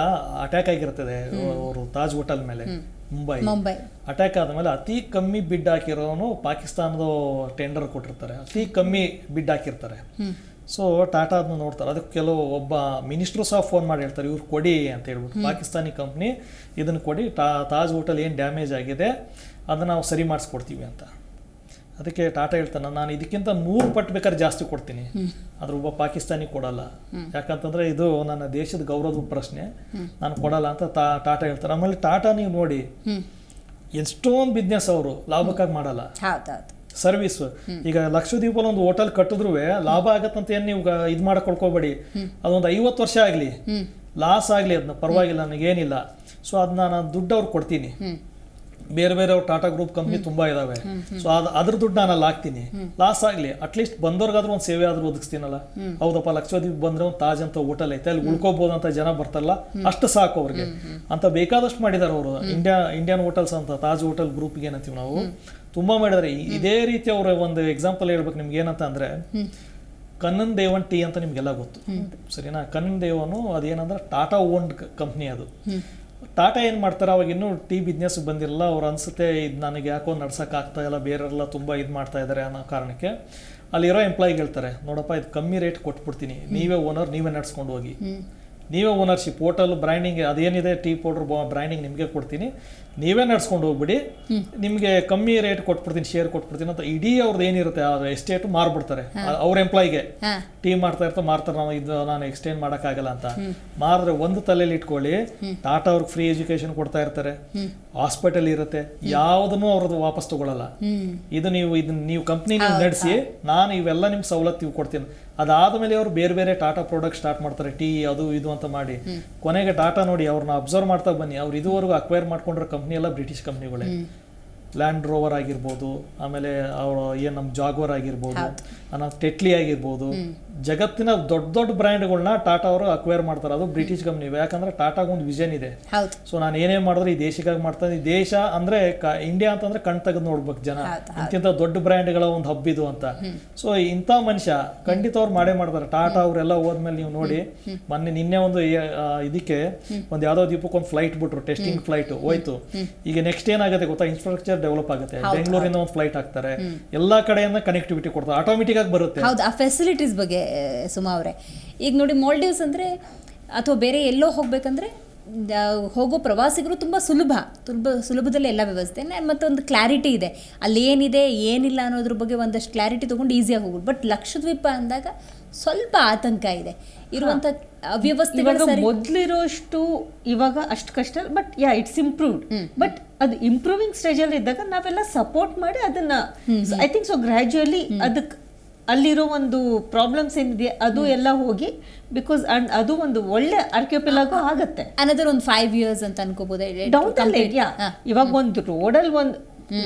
ಅಟ್ಯಾಕ್ ಆಗಿರ್ತದೆ ಅವರು ತಾಜ್ ಹೋಟೆಲ್ ಮೇಲೆ ಮುಂಬೈ ಅಟ್ಯಾಕ್ ಆದ್ಮೇಲೆ ಅತಿ ಕಮ್ಮಿ ಬಿಡ್ ಹಾಕಿರೋನು ಪಾಕಿಸ್ತಾನದ ಟೆಂಡರ್ ಕೊಟ್ಟಿರ್ತಾರೆ, ಅತಿ ಕಮ್ಮಿ ಬಿಡ್ ಹಾಕಿರ್ತಾರೆ. ಸೊ ಟಾಟಾ ಅದನ್ನ ನೋಡ್ತಾರೆ. ಅದಕ್ಕೆ ಒಬ್ಬ ಮಿನಿಸ್ಟ್ರು ಸಹ ಫೋನ್ ಮಾಡಿ ಹೇಳ್ತಾರೆ, ಇವ್ರು ಕೊಡಿ ಅಂತ ಹೇಳ್ಬಿಟ್ಟು, ಪಾಕಿಸ್ತಾನಿ ಕಂಪ್ನಿ ಇದನ್ನು ಕೊಡಿ, ತಾಜ್ ಹೋಟೆಲ್ ಏನು ಡ್ಯಾಮೇಜ್ ಆಗಿದೆ ಅದನ್ನ ನಾವು ಸರಿ ಮಾಡಿಸ್ಕೊಡ್ತೀವಿ ಅಂತ. ಅದಕ್ಕೆ ಟಾಟಾ ಹೇಳ್ತಾನೆ, ನಾನು ಇದಕ್ಕಿಂತ 100 ಪಟ್ಟು ಬೇಕಾದ್ರೆ ಜಾಸ್ತಿ ಕೊಡ್ತೀನಿ, ಆದ್ರೆ ಒಬ್ಬ ಪಾಕಿಸ್ತಾನಿ ಕೊಡಲ್ಲ, ಯಾಕಂತಂದ್ರೆ ಇದು ನನ್ನ ದೇಶದ ಗೌರವದ ಪ್ರಶ್ನೆ, ನಾನು ಕೊಡಲ್ಲ ಅಂತ ಟಾಟಾ ಹೇಳ್ತಾರೆ. ಆಮೇಲೆ ಟಾಟಾ ನೀವು ನೋಡಿ ಎಷ್ಟೊಂದು ಬಿಸ್ನೆಸ್ ಅವರು ಲಾಭಕ್ಕಾಗಿ ಮಾಡಲ್ಲ, ಸರ್ವಿಸ್. ಈಗ ಲಕ್ಷದ್ವೀಪಲ್ಲಿ ಒಂದು ಹೋಟೆಲ್ ಕಟ್ಟಿದ್ರು ಲಾಭ ಆಗತ್ತಂತ ಏನು ನೀವು ಇದು ಮಾಡ್ಕೊಳ್ಕೋಬೇಡಿ. ಅದೊಂದು 50 ವರ್ಷ ಆಗಲಿ ಲಾಸ್ ಆಗಲಿ ಅದನ್ನ ಪರವಾಗಿಲ್ಲ, ನನಗೇನಿಲ್ಲ. ಸೊ ಅದನ್ನ ನಾನು ದುಡ್ಡು ಅವ್ರು ಕೊಡ್ತೀನಿ, ಬೇರೆ ಬೇರೆ ಟಾಟಾ ಗ್ರೂಪ್ ಕಂಪ್ನಿ ತುಂಬಾ ಇದಾವೆ. ಸೊ ಅದ್ರ ದುಡ್ಡು ನಾನು ಅಲ್ಲಿ ಹಾಕ್ತೀನಿ, ಲಾಸ್ ಆಗ್ಲಿ ಅಟ್ಲೀಸ್ಟ್ ಬಂದವ್ರಿಗಾದ್ರೂ ಒಂದು ಸೇವೆ ಆದ್ರೂ ಒದಗಿಸ್ತೀನಲ್ಲ. ಹೌದಪ್ಪ, ಲಕ್ಷದ್ವೀಪ್ ಬಂದ್ರೆ ಒಂದು ತಾಜ್ ಅಂತ ಹೋಟೆಲ್ ಐತೆ, ಅಲ್ಲಿ ಉಳ್ಕೋಬಹುದು ಅಂತ ಜನ ಬರ್ತಾರಲ್ಲ, ಅಷ್ಟು ಸಾಕು ಅವ್ರಿಗೆ ಅಂತ ಬೇಕಾದಷ್ಟು ಮಾಡಿದಾರೆ ಅವರು. ಇಂಡಿಯನ್ ಹೋಟೆಲ್ಸ್ ಅಂತ ತಾಜ್ ಹೋಟೆಲ್ ಗ್ರೂಪ್ಗೆ ಏನಂತೀವಿ ನಾವು, ತುಂಬಾ ಮಾಡಿದಾರೆ. ಇದೇ ರೀತಿ ಅವ್ರ ಒಂದು ಎಕ್ಸಾಂಪಲ್ ಹೇಳ್ಬೇಕು ನಿಮ್ಗೆ ಏನಂತ ಅಂದ್ರೆ, ಕನ್ನನ್ ದೇವನ್ ಟೀ ಅಂತ ನಿಮ್ಗೆಲ್ಲ ಗೊತ್ತು ಸರಿನಾ. ಕನ್ನನ್ ದೇವನು ಅದೇನಂದ್ರೆ ಟಾಟಾ ಓನ್ಡ್ ಕಂಪ್ನಿ ಅದು. ಟಾಟಾ ಏನು ಮಾಡ್ತಾರೆ, ಅವಾಗ ಇನ್ನೂ ಟೀ ಬಿಸ್ನೆಸ್ ಬಂದಿರಲ್ಲ. ಅವ್ರು ಅನ್ಸುತ್ತೆ ಇದು ನನಗೆ ಯಾಕೋ ನಡ್ಸಕ್ಕೆ ಆಗ್ತಾ ಇಲ್ಲ, ಬೇರೆಲ್ಲ ತುಂಬ ಇದು ಮಾಡ್ತಾ ಇದ್ದಾರೆ ಅನ್ನೋ ಕಾರಣಕ್ಕೆ ಅಲ್ಲಿರೋ ಎಂಪ್ಲಾಯಿಗೆ ಹೇಳ್ತಾರೆ, ನೋಡಪ್ಪ ಇದು ಕಮ್ಮಿ ರೇಟ್ ಕೊಟ್ಬಿಡ್ತೀನಿ, ನೀವೇ ಓನರ್, ನೀವೇ ನಡ್ಸ್ಕೊಂಡು ಹೋಗಿ, ನೀವೇ ಓನರ್ಶಿಪ್, ಹೋಟೆಲ್ ಬ್ರ್ಯಾಂಡಿಂಗ್ ಅದೇನಿದೆ ಟೀ ಪೌಡರ್ ಬ್ರ್ಯಾಂಡಿಂಗ್ ನಿಮಗೆ ಕೊಡ್ತೀನಿ, ನೀವೇ ನಡ್ಸ್ಕೊಂಡು ಹೋಗ್ಬಿಡಿ, ನಿಮಗೆ ಕಮ್ಮಿ ರೇಟ್ ಕೊಟ್ಬಿಡ್ತೀನಿ, ಶೇರ್ ಕೊಟ್ಬಿಡ್ತೀನಿ ಅಂತ ಇಡೀ ಅವ್ರದ್ದು ಏನಿರುತ್ತೆ ಆ ಎಸ್ಟೇಟ್ ಮಾರ್ಬಿಡ್ತಾರೆ ಅವ್ರ ಎಂಪ್ಲಾಯಿಗೆ. ಟೀ ಮಾಡ್ತಾ ಮಾರ್ತಾರೆ, ನಾವು ಇದು ನಾನು ಎಕ್ಸ್ಟೆಂಡ್ ಮಾಡೋಕ್ಕಾಗಲ್ಲ ಅಂತ ಮಾರಿದ್ರೆ ಒಂದು ತಲೆಯಲ್ಲಿ ಇಟ್ಕೊಳ್ಳಿ, ಟಾಟಾ ಅವ್ರಿಗೆ ಫ್ರೀ ಎಜುಕೇಶನ್ ಕೊಡ್ತಾ ಇರ್ತಾರೆ, ಹಾಸ್ಪಿಟಲ್ ಇರುತ್ತೆ, ಯಾವುದನ್ನು ಅವ್ರದ್ದು ವಾಪಸ್ ತಗೊಳ್ಳಲ್ಲ. ಇದು ನೀವು ಕಂಪ್ನಿ ನೀವು ನಡೆಸಿ, ನಾನು ಇವೆಲ್ಲ ನಿಮ್ಗೆ ಸವಲತ್ತು ಕೊಡ್ತೀನಿ. ಅದಾದ್ಮೇಲೆ ಅವರು ಬೇರೆ ಬೇರೆ ಟಾಟಾ ಪ್ರಾಡಕ್ಟ್ ಸ್ಟಾರ್ಟ್ ಮಾಡ್ತಾರೆ, ಟೀ ಅದು ಇದು ಅಂತ ಮಾಡಿ. ಕೊನೆಗೆ ಟಾಟಾ ನೋಡಿ ಅವ್ರನ್ನ ಅಬ್ಸರ್ವ್ ಮಾಡ್ತಾ ಬನ್ನಿ, ಅವ್ರು ಇದುವರೆಗೂ ಅಕ್ವೈರ್ ಮಾಡ್ಕೊಂಡಿರೋ ಕಂಪ್ನಿ ಎಲ್ಲ ಬ್ರಿಟಿಷ್ ಕಂಪ್ನಿಗಳೇ. ಲ್ಯಾಂಡ್ ರೋವರ್ ಆಗಿರ್ಬೋದು, ಆಮೇಲೆ ಅವರು ಏನು ನಮ್ಮ ಜಾಗ್ವರ್ ಆಗಿರ್ಬೋದು, ಟೆಟ್ಲಿ ಆಗಿರ್ಬೋದು, ಜಗತ್ತಿನ ದೊಡ್ಡ ದೊಡ್ಡ ಬ್ರ್ಯಾಂಡ್ಗಳನ್ನ ಟಾಟಾ ಅವರು ಅಕ್ವೈರ್ ಮಾಡ್ತಾರೆ. ಅದು ಬ್ರಿಟಿಷ್ ಕಂಪ್ನಿ. ಯಾಕಂದ್ರೆ ಟಾಟಾಗ ಒಂದು ವಿಷನ್ ಇದೆ, ಸೊ ನಾನು ಏನೇ ಮಾಡಿದ್ರೆ ಈ ದೇಶಕ್ಕಾಗಿ ಮಾಡ್ತಾರೆ. ಈ ದೇಶ ಅಂದ್ರೆ ಇಂಡಿಯಾ ಅಂತಂದ್ರೆ ಕಣ್ ತೆಗೆದು ನೋಡ್ಬೇಕು ಜನ, ಇಂತಿಂತ ದೊಡ್ಡ ಬ್ರ್ಯಾಂಡ್ಗಳ ಒಂದು ಹಬ್ ಇದು ಅಂತ. ಸೊ ಇಂಥ ಮನುಷ್ಯ ಖಂಡಿತ ಅವ್ರು ಮಾಡೇ ಮಾಡ್ತಾರೆ. ಟಾಟಾ ಅವರೆಲ್ಲ ಹೋದ್ಮೇಲೆ ನೀವು ನೋಡಿ, ನಿನ್ನೆ ಒಂದು ಇದಕ್ಕೆ ಒಂದು ಯಾವ್ದೋ ದೀಪಕ್ಕೆ ಒಂದು ಫ್ಲೈಟ್ ಬಿಟ್ರು, ಟೆಸ್ಟಿಂಗ್ ಫ್ಲೈಟ್ ಹೋಯ್ತು. ಈಗ ನೆಕ್ಸ್ಟ್ ಏನಾಗುತ್ತೆ ಗೊತ್ತಾ, ಇನ್ಫ್ರಾಸ್ಟ್ರಕ್ಚರ್ ಡೆವಲಪ್ ಆಗುತ್ತೆ. ಬೆಂಗಳೂರಿಂದ ಒಂದು ಫ್ಲೈಟ್ ಹಾಕ್ತಾರೆ, ಎಲ್ಲಾ ಕಡೆಯಿಂದ ಕನೆಕ್ಟಿವಿಟಿ ಕೊಡ್ತಾರೆ, ಆಟೋಮೆಟಿಕ್ ಆಗಿ ಬರುತ್ತೆ. ಹೌದು, ಆ ಫೆಸಿಲಿಟೀಸ್ ಬಗ್ಗೆ ಸುಮಾ ಅವರೇ, ಈಗ ನೋಡಿ ಮಾಲ್ಡೀವ್ಸ್ ಅಂದರೆ ಅಥವಾ ಬೇರೆ ಎಲ್ಲೋ ಹೋಗಬೇಕಂದ್ರೆ ಹೋಗೋ ಪ್ರವಾಸಿಗರು ತುಂಬ ಸುಲಭದಲ್ಲಿ ಎಲ್ಲ ವ್ಯವಸ್ಥೆ, ಮತ್ತೊಂದು ಕ್ಲಾರಿಟಿ ಇದೆ, ಅಲ್ಲಿ ಏನಿದೆ ಏನಿಲ್ಲ ಅನ್ನೋದ್ರ ಬಗ್ಗೆ ಒಂದಷ್ಟು ಕ್ಲಾರಿಟಿ ತೊಗೊಂಡು ಈಸಿಯಾಗಿ ಹೋಗ್ಬೋದು. ಬಟ್ ಲಕ್ಷದ್ವೀಪ ಅಂದಾಗ ಸ್ವಲ್ಪ ಆತಂಕ ಇದೆ, ಇರುವಂಥ ಅವ್ಯವಸ್ಥೆಗಳು ಮೊದಲಿರೋಷ್ಟು ಇವಾಗ ಅಷ್ಟು ಕಷ್ಟ. But it's improved. ಬಟ್ ಅದು ಇಂಪ್ರೂವಿಂಗ್ ಸ್ಟೇಜಲ್ಲಿ ಇದ್ದಾಗ ನಾವೆಲ್ಲ ಸಪೋರ್ಟ್ ಮಾಡಿ ಅದನ್ನ ಐ ಥಿಂಕ್ ಸೊ ಗ್ರ್ಯಾಜುಯಲಿ ಅದಕ್ಕೆ ಅಲ್ಲಿರೋ ಒಂದು ಪ್ರಾಬ್ಲಮ್ಸ್ ಏನಿದೆ ಅದು ಎಲ್ಲ ಹೋಗಿ, ಬಿಕಾಸ್ ಅದು ಒಂದು ಒಳ್ಳೆ ಆರ್ಕಿಯೋಪೆಲಾಗು ಆಗುತ್ತೆ. ಅನದರ್ ಒಂದು 5 years ಅಂತ ಅನ್ಕೋಬಹುದು. ಇವಾಗ ಒಂದು ರೋಡಲ್ಲಿ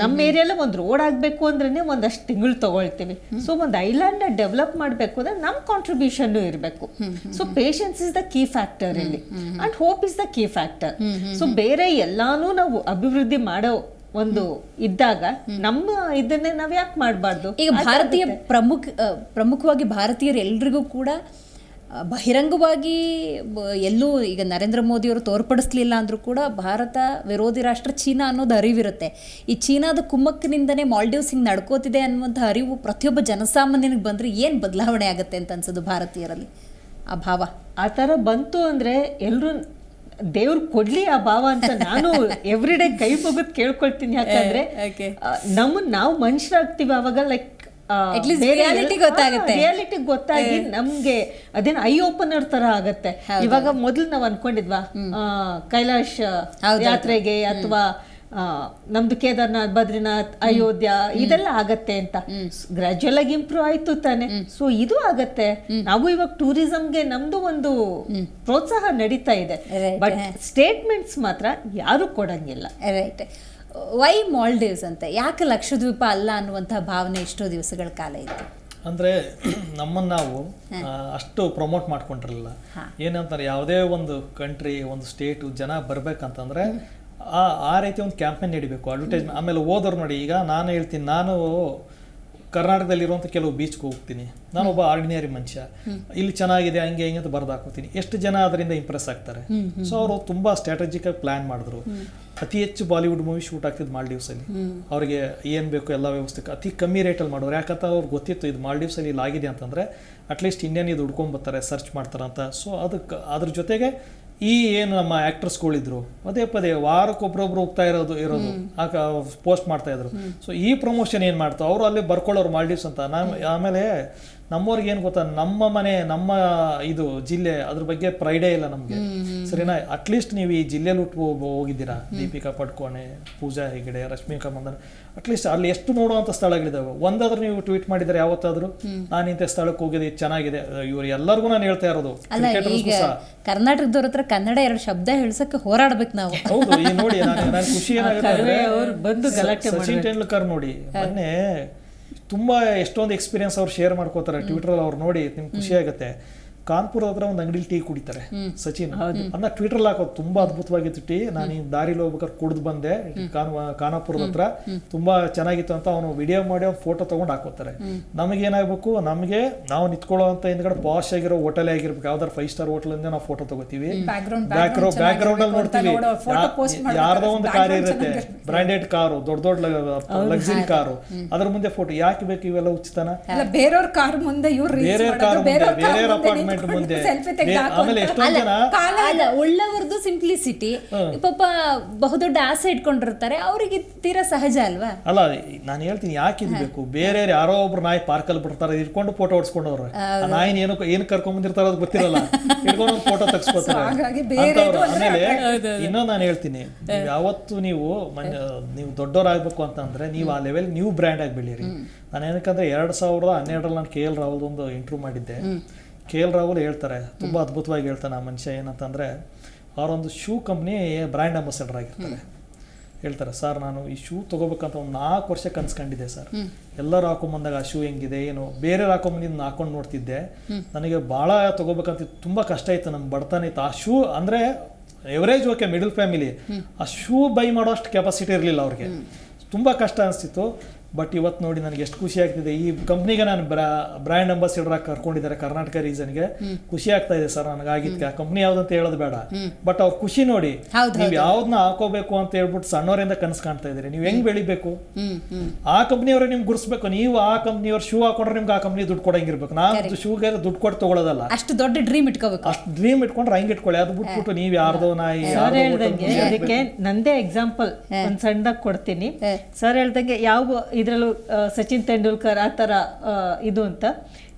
ನಮ್ಮ ಏರಿಯಲ್ಲ ಒಂದು ರೋಡ್ ಆಗಬೇಕು ಅಂದ್ರೆ ಒಂದಷ್ಟು ತಿಂಗಳು ತಗೊಳ್ತೀವಿ. ಸೊ ಒಂದು ಐಲ್ಯಾಂಡ್ ಡೆವಲಪ್ ಮಾಡಬೇಕು ಅಂದ್ರೆ ನಮ್ಮ ಕಾಂಟ್ರಿಬ್ಯೂಷನ್ ಇರಬೇಕು. So patience is the key factor ಇಲ್ಲಿ, and hope is the key factor. So ಬೇರೆ ಎಲ್ಲಾನು ನಾವು ಅಭಿವೃದ್ಧಿ ಮಾಡೋ ಒಂದು ಇದ್ದಾಗ ನಮ್ಮ ಇದನ್ನೇ ನಾವ್ ಯಾಕೆ ಮಾಡಬಾರ್ದು? ಈಗ ಭಾರತೀಯ ಪ್ರಮುಖವಾಗಿ ಭಾರತೀಯರು ಎಲ್ರಿಗೂ ಕೂಡ ಬಹಿರಂಗವಾಗಿ ಎಲ್ಲೂ ಈಗ ನರೇಂದ್ರ ಮೋದಿಯವರು ತೋರ್ಪಡಿಸ್ಲಿಲ್ಲ ಅಂದರೂ ಕೂಡ ಭಾರತ ವಿರೋಧಿ ರಾಷ್ಟ್ರ ಚೀನಾ ಅನ್ನೋದು ಅರಿವಿರುತ್ತೆ. ಈ ಚೀನಾದ ಕುಮ್ಮಕ್ಕಿನಿಂದನೇ ಮಾಲ್ಡೀವ್ಸ್ ಹಿಂಗೆ ನಡ್ಕೋತಿದೆ ಅನ್ನುವಂಥ ಅರಿವು ಪ್ರತಿಯೊಬ್ಬ ಜನಸಾಮಾನ್ಯನಿಗೆ ಬಂದರೆ ಏನು ಬದಲಾವಣೆ ಆಗುತ್ತೆ ಅಂತ ಅನ್ಸೋದು ಭಾರತೀಯರಲ್ಲಿ ಆ ಭಾವ? ಆ ಥರ ಬಂತು ಅಂದರೆ ಎಲ್ಲರೂ ದೇವ್ರು ಕೊಡ್ಲಿ ಆ ಭಾವ ಅಂತ ನಾನು ಎವ್ರಿ ಡೇ ಕೈ ಮುಗಿದು ಕೇಳ್ಕೊಳ್ತೀನಿ. ಯಾಕಂದ್ರೆ ನಾವು ಮನುಷ್ಯರಾಗ್ತೀವಿ ಅವಾಗ, ಲೈಕ್ ರಿಯಾಲಿಟಿ ಗೊತ್ತಾಗಿ ನಮ್ಗೆ ಅದೇನು ಐ ಓಪನರ್ ತರ ಆಗತ್ತೆ. ಇವಾಗ ಮೊದಲು ನಾವ್ ಅನ್ಕೊಂಡಿದ್ವಾ ಕೈಲಾಶ್ ಯಾತ್ರೆಗೆ ಅಥವಾ ನಮ್ದು ಕೇದಾರ್ನಾಥ್, ಬದ್ರಿನಾಥ್, ಅಯೋಧ್ಯ ಇದೆಲ್ಲ ಆಗತ್ತೆ ಅಂತ. ಗ್ರಾಜುಯಲ್ ಆಗಿ ಇಂಪ್ರೂವ್ ಆಯ್ತು ತಾನೆ. ಸೊ ಇದು ಆಗತ್ತೆ. ನಾವು ಇವಾಗ ಟೂರಿಸಂಗೆ ನಮ್ದು ಒಂದು ಪ್ರೋತ್ಸಾಹ ನಡೀತಾ ಇದೆ. ಬಟ್ ಸ್ಟೇಟ್ಮೆಂಟ್ಸ್ ಮಾತ್ರ ಯಾರು ಕೊಡಂಗಿಲ್ಲ. ರೈಟ್. ವೈ ಮಾಲ್ಡೀವ್ಸ್ ಅಂತ, ಯಾಕೆ ಲಕ್ಷದ್ವೀಪ ಅಲ್ಲ ಅನ್ನುವಂಥ ಭಾವನೆ ಎಷ್ಟೋ ದಿವಸಗಳ ಕಾಲ ಇತ್ತು? ಅಂದರೆ ನಮ್ಮನ್ನು ನಾವು ಅಷ್ಟು ಪ್ರಮೋಟ್ ಮಾಡ್ಕೊಂಡಿರಲಿಲ್ಲ. ಏನಂತಾರೆ, ಯಾವುದೇ ಒಂದು ಕಂಟ್ರಿ ಒಂದು ಸ್ಟೇಟು ಜನ ಬರ್ಬೇಕಂತಂದ್ರೆ ಆ ರೀತಿ ಒಂದು ಕ್ಯಾಂಪೇನ್ ನಡಿಬೇಕು, ಅಡ್ವರ್ಟೈಸ್ಮೆಂಟ್. ಆಮೇಲೆ ಹೋದವ್ರು ನೋಡಿ, ಈಗ ನಾನು ಹೇಳ್ತೀನಿ, ನಾನು ಕರ್ನಾಟಕದಲ್ಲಿರುವಂಥ ಕೆಲವು ಬೀಚ್ಗೆ ಹೋಗ್ತೀನಿ, ನಾನೊಬ್ಬ ಆರ್ಡಿನರಿ ಮನುಷ್ಯ, ಇಲ್ಲಿ ಚೆನ್ನಾಗಿದೆ ಹಂಗೆ ಹಿಂಗೆ ಅಂತ ಬರ್ದು ಹಾಕೋತೀನಿ. ಎಷ್ಟು ಜನ ಅದರಿಂದ ಇಂಪ್ರೆಸ್ ಆಗ್ತಾರೆ. ಸೊ ಅವರು ತುಂಬ ಸ್ಟ್ರಾಟಜಿಕ್ ಆಗಿ ಪ್ಲಾನ್ ಮಾಡಿದ್ರು. ಅತಿ ಹೆಚ್ಚು ಬಾಲಿವುಡ್ ಮೂವಿ ಶೂಟ್ ಆಗ್ತಿದ್ದು ಮಾಲ್ಡೀವ್ಸಲ್ಲಿ. ಅವ್ರಿಗೆ ಏನು ಬೇಕು ಎಲ್ಲ ವ್ಯವಸ್ಥೆ ಅತಿ ಕಮ್ಮಿ ರೇಟಲ್ಲಿ ಮಾಡೋರು. ಯಾಕಂತ ಅವ್ರಿಗೆ ಗೊತ್ತಿತ್ತು ಇದು ಮಾಲ್ಡೀವ್ಸಲ್ಲಿ ಇಲ್ಲಿ ಆಗಿದೆ ಅಂತಂದರೆ ಅಟ್ಲೀಸ್ಟ್ ಇಂಡಿಯನ್ ಇದು ಹುಡ್ಕೊಂಬರ್ತಾರೆ, ಸರ್ಚ್ ಮಾಡ್ತಾರಂತ. ಸೊ ಅದ್ರ ಜೊತೆಗೆ ಈ ಏನು ನಮ್ಮ ಆ್ಯಕ್ಟರ್ಸ್ಗಳಿದ್ರು ಪದೇ ವಾರಕ್ಕೊಬ್ರೊಬ್ರು ಹೋಗ್ತಾ ಇರೋದು ಪೋಸ್ಟ್ ಮಾಡ್ತಾ ಇದ್ರು. ಸೊ ಈ ಪ್ರಮೋಷನ್ ಏನು ಮಾಡ್ತಾವೆ ಅವರು ಅಲ್ಲಿ ಬರ್ಕೊಳ್ಳೋರು ಮಾಲ್ಡೀವ್ಸ್ ಅಂತ. ಆಮೇಲೆ ನಮ್ಮವ್ರಿಗೆ ಏನು ಗೊತ್ತಾ, ನಮ್ಮ ಮನೆ ನಮ್ಮ ಇದು ಜಿಲ್ಲೆ ಅದ್ರ ಬಗ್ಗೆ ಪ್ರೈಡೇ ಇಲ್ಲ ನಮಗೆ. ಸರಿನಾ. ಅಟ್ಲೀಸ್ಟ್ ನೀವು ಈ ಜಿಲ್ಲೆಯಲ್ಲಿ ಹೋಗಿದ್ದೀರಾ, ದೀಪಿಕಾ ಪಡ್ಕೋಣೆ, ಪೂಜಾ ಹೆಗಡೆ, ರಶ್ಮಿಕಾ ಮಂದನ್, ಅಟ್ಲೀಸ್ಟ್ ಅಲ್ಲಿ ಎಷ್ಟು ನೋಡುವಂಥ ಸ್ಥಳಗಳಿದಾವೆ. ಒಂದಾದ್ರೂ ನೀವು ಟ್ವೀಟ್ ಮಾಡಿದರೆ ಯಾವತ್ತಾದ್ರೂ ನಾನು ಇಂಥ ಸ್ಥಳಕ್ಕೆ ಹೋಗಿದೆ ಚೆನ್ನಾಗಿದೆ, ಇವ್ರು ಎಲ್ಲರಿಗೂ ನಾನು ಹೇಳ್ತಾ ಇರೋದು. ಅಲ್ಲ, ಈಗ ಕರ್ನಾಟಕದವ್ರ ಹತ್ರ ಕನ್ನಡ 2 ಶಬ್ದ ಹೇಳ್ಸಕ್ಕೆ ಹೋರಾಡ್ಬೇಕು ನಾವು. ಹೌದು, ಈ ನೋಡಿ ನಾನು ಖುಷಿ ಏನಾಗುತ್ತೆ ಬಂದು ಗಲಾಟೆ ಸಚಿನ್ ತೆಂಡೂಲ್ಕರ್ ನೋಡಿ ಮೊನ್ನೆ ತುಂಬಾ ಎಷ್ಟೊಂದು ಎಕ್ಸ್ಪೀರಿಯನ್ಸ್ ಅವ್ರು ಶೇರ್ ಮಾಡ್ಕೋತಾರೆ ಟ್ವಿಟರ್. ಅವ್ರು ನೋಡಿ ನಿಮ್ಗೆ ಖುಷಿ ಆಗುತ್ತೆ. ಕಾನ್ಪುರ ಹತ್ರ ಒಂದು ಅಂಗಡಿಲಿ ಟೀ ಕುಡಿತಾರೆ ಸಚಿನ್, ಅದನ್ನ ಟ್ವಿಟರ್ ಹಾಕೋದು ತುಂಬಾ ಅದ್ಭುತವಾಗಿತ್ತು ಟೀ. ನಾನು ಈ ದಾರಿಲಿ ಹೋಗ್ಬೇಕಾದ್ರೆ ಕುಡ್ದು ಬಂದೆ ಖಾನಾಪುರದ ಹತ್ರ, ತುಂಬಾ ಚೆನ್ನಾಗಿತ್ತು ಅಂತ ಅವನು ವಿಡಿಯೋ ಮಾಡಿ ಒಂದು ಫೋಟೋ ತಗೊಂಡು ಹಾಕೋತಾರೆ. ನಮಗೇನಾಗಬೇಕು, ನಮಗೆ ನಾವು ನಿಂತ್ಕೊಳ್ಳೋ ಅಂತ ಹಿಂದ್ಗಡೆ ಪಾಶ್ ಆಗಿರೋ ಹೋಟೆಲ್ ಆಗಿರ್ಬೇಕು, ಯಾವ್ದಾರು 5 ಸ್ಟಾರ್ ಹೋಟೆಲ್ ಇಂದ ನಾವು ಫೋಟೋ ತಗೋತೀವಿ, ಬ್ಯಾಕ್ ಗ್ರೌಂಡ್ ಅಲ್ಲಿ ನೋಡ್ತೀವಿ ಯಾರ್ದೋ ಒಂದು ಕಾರ್ ಇರುತ್ತೆ, ಬ್ರಾಂಡೆಡ್ ಕಾರು, ದೊಡ್ಡ ಲಕ್ಸುರಿ ಕಾರು, ಅದ್ರ ಮುಂದೆ ಫೋಟೋ ಯಾಕೆ ಬೇಕು? ಇವೆಲ್ಲ ಉಚಿತನ? ಬೇರೆಯವ್ರ ಕಾರ್ ಮುಂದೆ ಬೇರೆ ಕಾರ್ ಮುಂದೆ, ಬೇರೆ ಅಪಾರ್ಟ್ಮೆಂಟ್ ಮುಂದೆ, ಆಮೇಲೆ ಎಷ್ಟೊಂದು ಜನ ಅಲ್ಲ, ಉಳ್ಳವರದು ಸಿಂಪ್ಲಿಸಿಟಿ, ಪಾಪ ಬಹುದೊಡ್ಡ ಆಸೆ ಇಟ್ಕೊಂಡಿರ್ತಾರೆ, ಅವರಿಗೆ ತೀರಾ ಸಹಜ ಅಲ್ವಾ? ಅಲ್ಲ, ನಾನು ಹೇಳ್ತೀನಿ ಯಾಕೆ ಇದು ಬೇಕು. ಬೇರೆ ಯಾರೋ ಒಬ್ರು ನಾಯಿ ಪಾರ್ಕಲ್ಲಿ ಬಿಡ್ತಾರೆ, ಇಟ್ಕೊಂಡು ಫೋಟೋ ಹೊಡ್ಸ್ಕೊಂಡವ್ರು, ಆ ನಾಯಿನ ಏನು ಕರ್ಕೊಂಡ್ ಬಂದಿರ್ತಾರ ಅದು ಗೊತ್ತಿರಲ್ಲ, ಇಟ್ಕೊಂಡು ಒಂದು ಫೋಟೋ ತೆಗಿಸ್ಕೊತಾರೆ. ಆಮೇಲೆ ಇನ್ನೊಂದು ನಾನು ಹೇಳ್ತೀನಿ, ಯಾವತ್ತು ನೀವು ದೊಡ್ಡವರಾಗಬೇಕು ಅಂತಂದ್ರೆ ನೀವು ಆ ಲೆವೆಲ್ ನೀವು ಬ್ರ್ಯಾಂಡ್ ಆಗಿ ಬೆಳೀರಿ. ನಾನು ಏನಕ್ಕಂದ್ರೆ 2012 ನಾನು KL ರಾಹುಲ್ ಒಂದು ಇಂಟರ್ವ್ಯೂ ಮಾಡಿದ್ದೆ. KL ರಾಹುಲ್ ಹೇಳ್ತಾರೆ, ತುಂಬ ಅದ್ಭುತವಾಗಿ ಹೇಳ್ತಾನೆ ಆ ಮನುಷ್ಯ. ಏನಂತಂದರೆ ಅವರೊಂದು ಶೂ ಕಂಪ್ನಿ ಬ್ರ್ಯಾಂಡ್ ಅಂಬಾಸಿಡರ್ ಆಗಿರ್ತಾರೆ. ಹೇಳ್ತಾರೆ, ಸರ್ ನಾನು ಈ ಶೂ ತೊಗೋಬೇಕಂತ ಒಂದು 4 ವರ್ಷ ಕನ್ಸ್ಕೊಂಡಿದ್ದೆ ಸರ್. ಎಲ್ಲರೂ ಹಾಕೊಂಬಂದಾಗ ಆ ಶೂ ಹೆಂಗಿದೆ ಏನು, ಬೇರೆ ಹಾಕೊಂಬಂದಿದ್ದು ಹಾಕೊಂಡು ನೋಡ್ತಿದ್ದೆ, ನನಗೆ ಭಾಳ ತೊಗೋಬೇಕಂತ ತುಂಬ ಕಷ್ಟ ಇತ್ತು, ನಮ್ಮ ಬಡತನ ಇತ್ತು. ಆ ಶೂ ಅಂದರೆ ಎವರೇಜ್ ಓಕೆ ಮಿಡಲ್ ಫ್ಯಾಮಿಲಿ, ಆ ಶೂ ಬೈ ಮಾಡೋ ಅಷ್ಟು ಕೆಪಾಸಿಟಿ ಇರಲಿಲ್ಲ ಅವ್ರಿಗೆ, ತುಂಬ ಕಷ್ಟ ಅನಿಸ್ತಿತ್ತು. ಬಟ್ ಇವತ್ತು ನೋಡಿ ನನಗೆ ಎಷ್ಟು ಖುಷಿ ಆಗ್ತಿದೆ, ಈ ಕಂಪ್ನಿಗೆ ನಾನು ಬ್ರ್ಯಾಂಡ್ ಅಂಬಾಸಿಡರ್ ಆಗಿ ಕರ್ಕೊಂಡಿದ್ದಾರೆ ಕರ್ನಾಟಕ ರೀಸನ್ಗೆ. ಖುಷಿ ಆಗ್ತಾ ಇದೆ ಸರ್ ನನಗಾಗಿದ್ಕೆ. ಆ ಕಂಪ್ನಿ ಯಾವ್ದಂತ ಹೇಳೋದು ಬೇಡ, ಬಟ್ ಅವ್ರ ಖುಷಿ ನೋಡಿ, ನೀವು ಯಾವ್ದನ್ನ ಹಾಕೋಬೇಕು ಅಂತ ಹೇಳ್ಬಿಟ್ಟು ಸಣ್ಣವರಿಂದ ಕನಸು ಕಾಣ್ತಾ ಇದ್ದೀರಿ. ನೀವು ಹೆಂಗ್ ಬೆಳಿಬೇಕು, ಆ ಕಂಪ್ನಿಯವ್ರೆ ನಿಮ್ಗೆ ಗುರ್ಸ್ಬೇಕು. ನೀವು ಆ ಕಂಪ್ನಿಯವ್ರ ಶೂ ಹಾಕೊಂಡ್ರೆ ನಿಮ್ಗೆ ಆ ಕಂಪ್ನಿ ದುಡ್ಡು ಕೊಡಂಗಿರ್ಬೇಕು. ನಾನು ಶೂಗೆ ದುಡ್ಡು ಕೊಟ್ಟು ತಗೊಳ್ಳೋದಲ್ಲ, ಅಷ್ಟು ದೊಡ್ಡ ಡ್ರೀಮ್ ಇಟ್ಕೋಬೇಕು. ಅಷ್ಟು ಡ್ರೀಮ್ ಇಟ್ಕೊಂಡ್ರೆ ಹಂಗೆ ಇಟ್ಕೊಳ್ಳಿ, ಅದು ಬಿಟ್ಬಿಟ್ಟು ನೀವು ಯಾರ್ದೋ ನಾಯಿ. ಅದಕ್ಕೆ ನಂದೇ ಎಕ್ಸಾಂಪಲ್ ಒಂದು ಸಣ್ಣದಾಗಿ ಕೊಡ್ತೀನಿ. ಸರ್ ಹೇಳ್ದಂಗೆ ಯಾವ ಇದರಲ್ಲೂ ಸಚಿನ್ ತೆಂಡೂಲ್ಕರ್ ಆ ಥರ ಇದು ಅಂತ,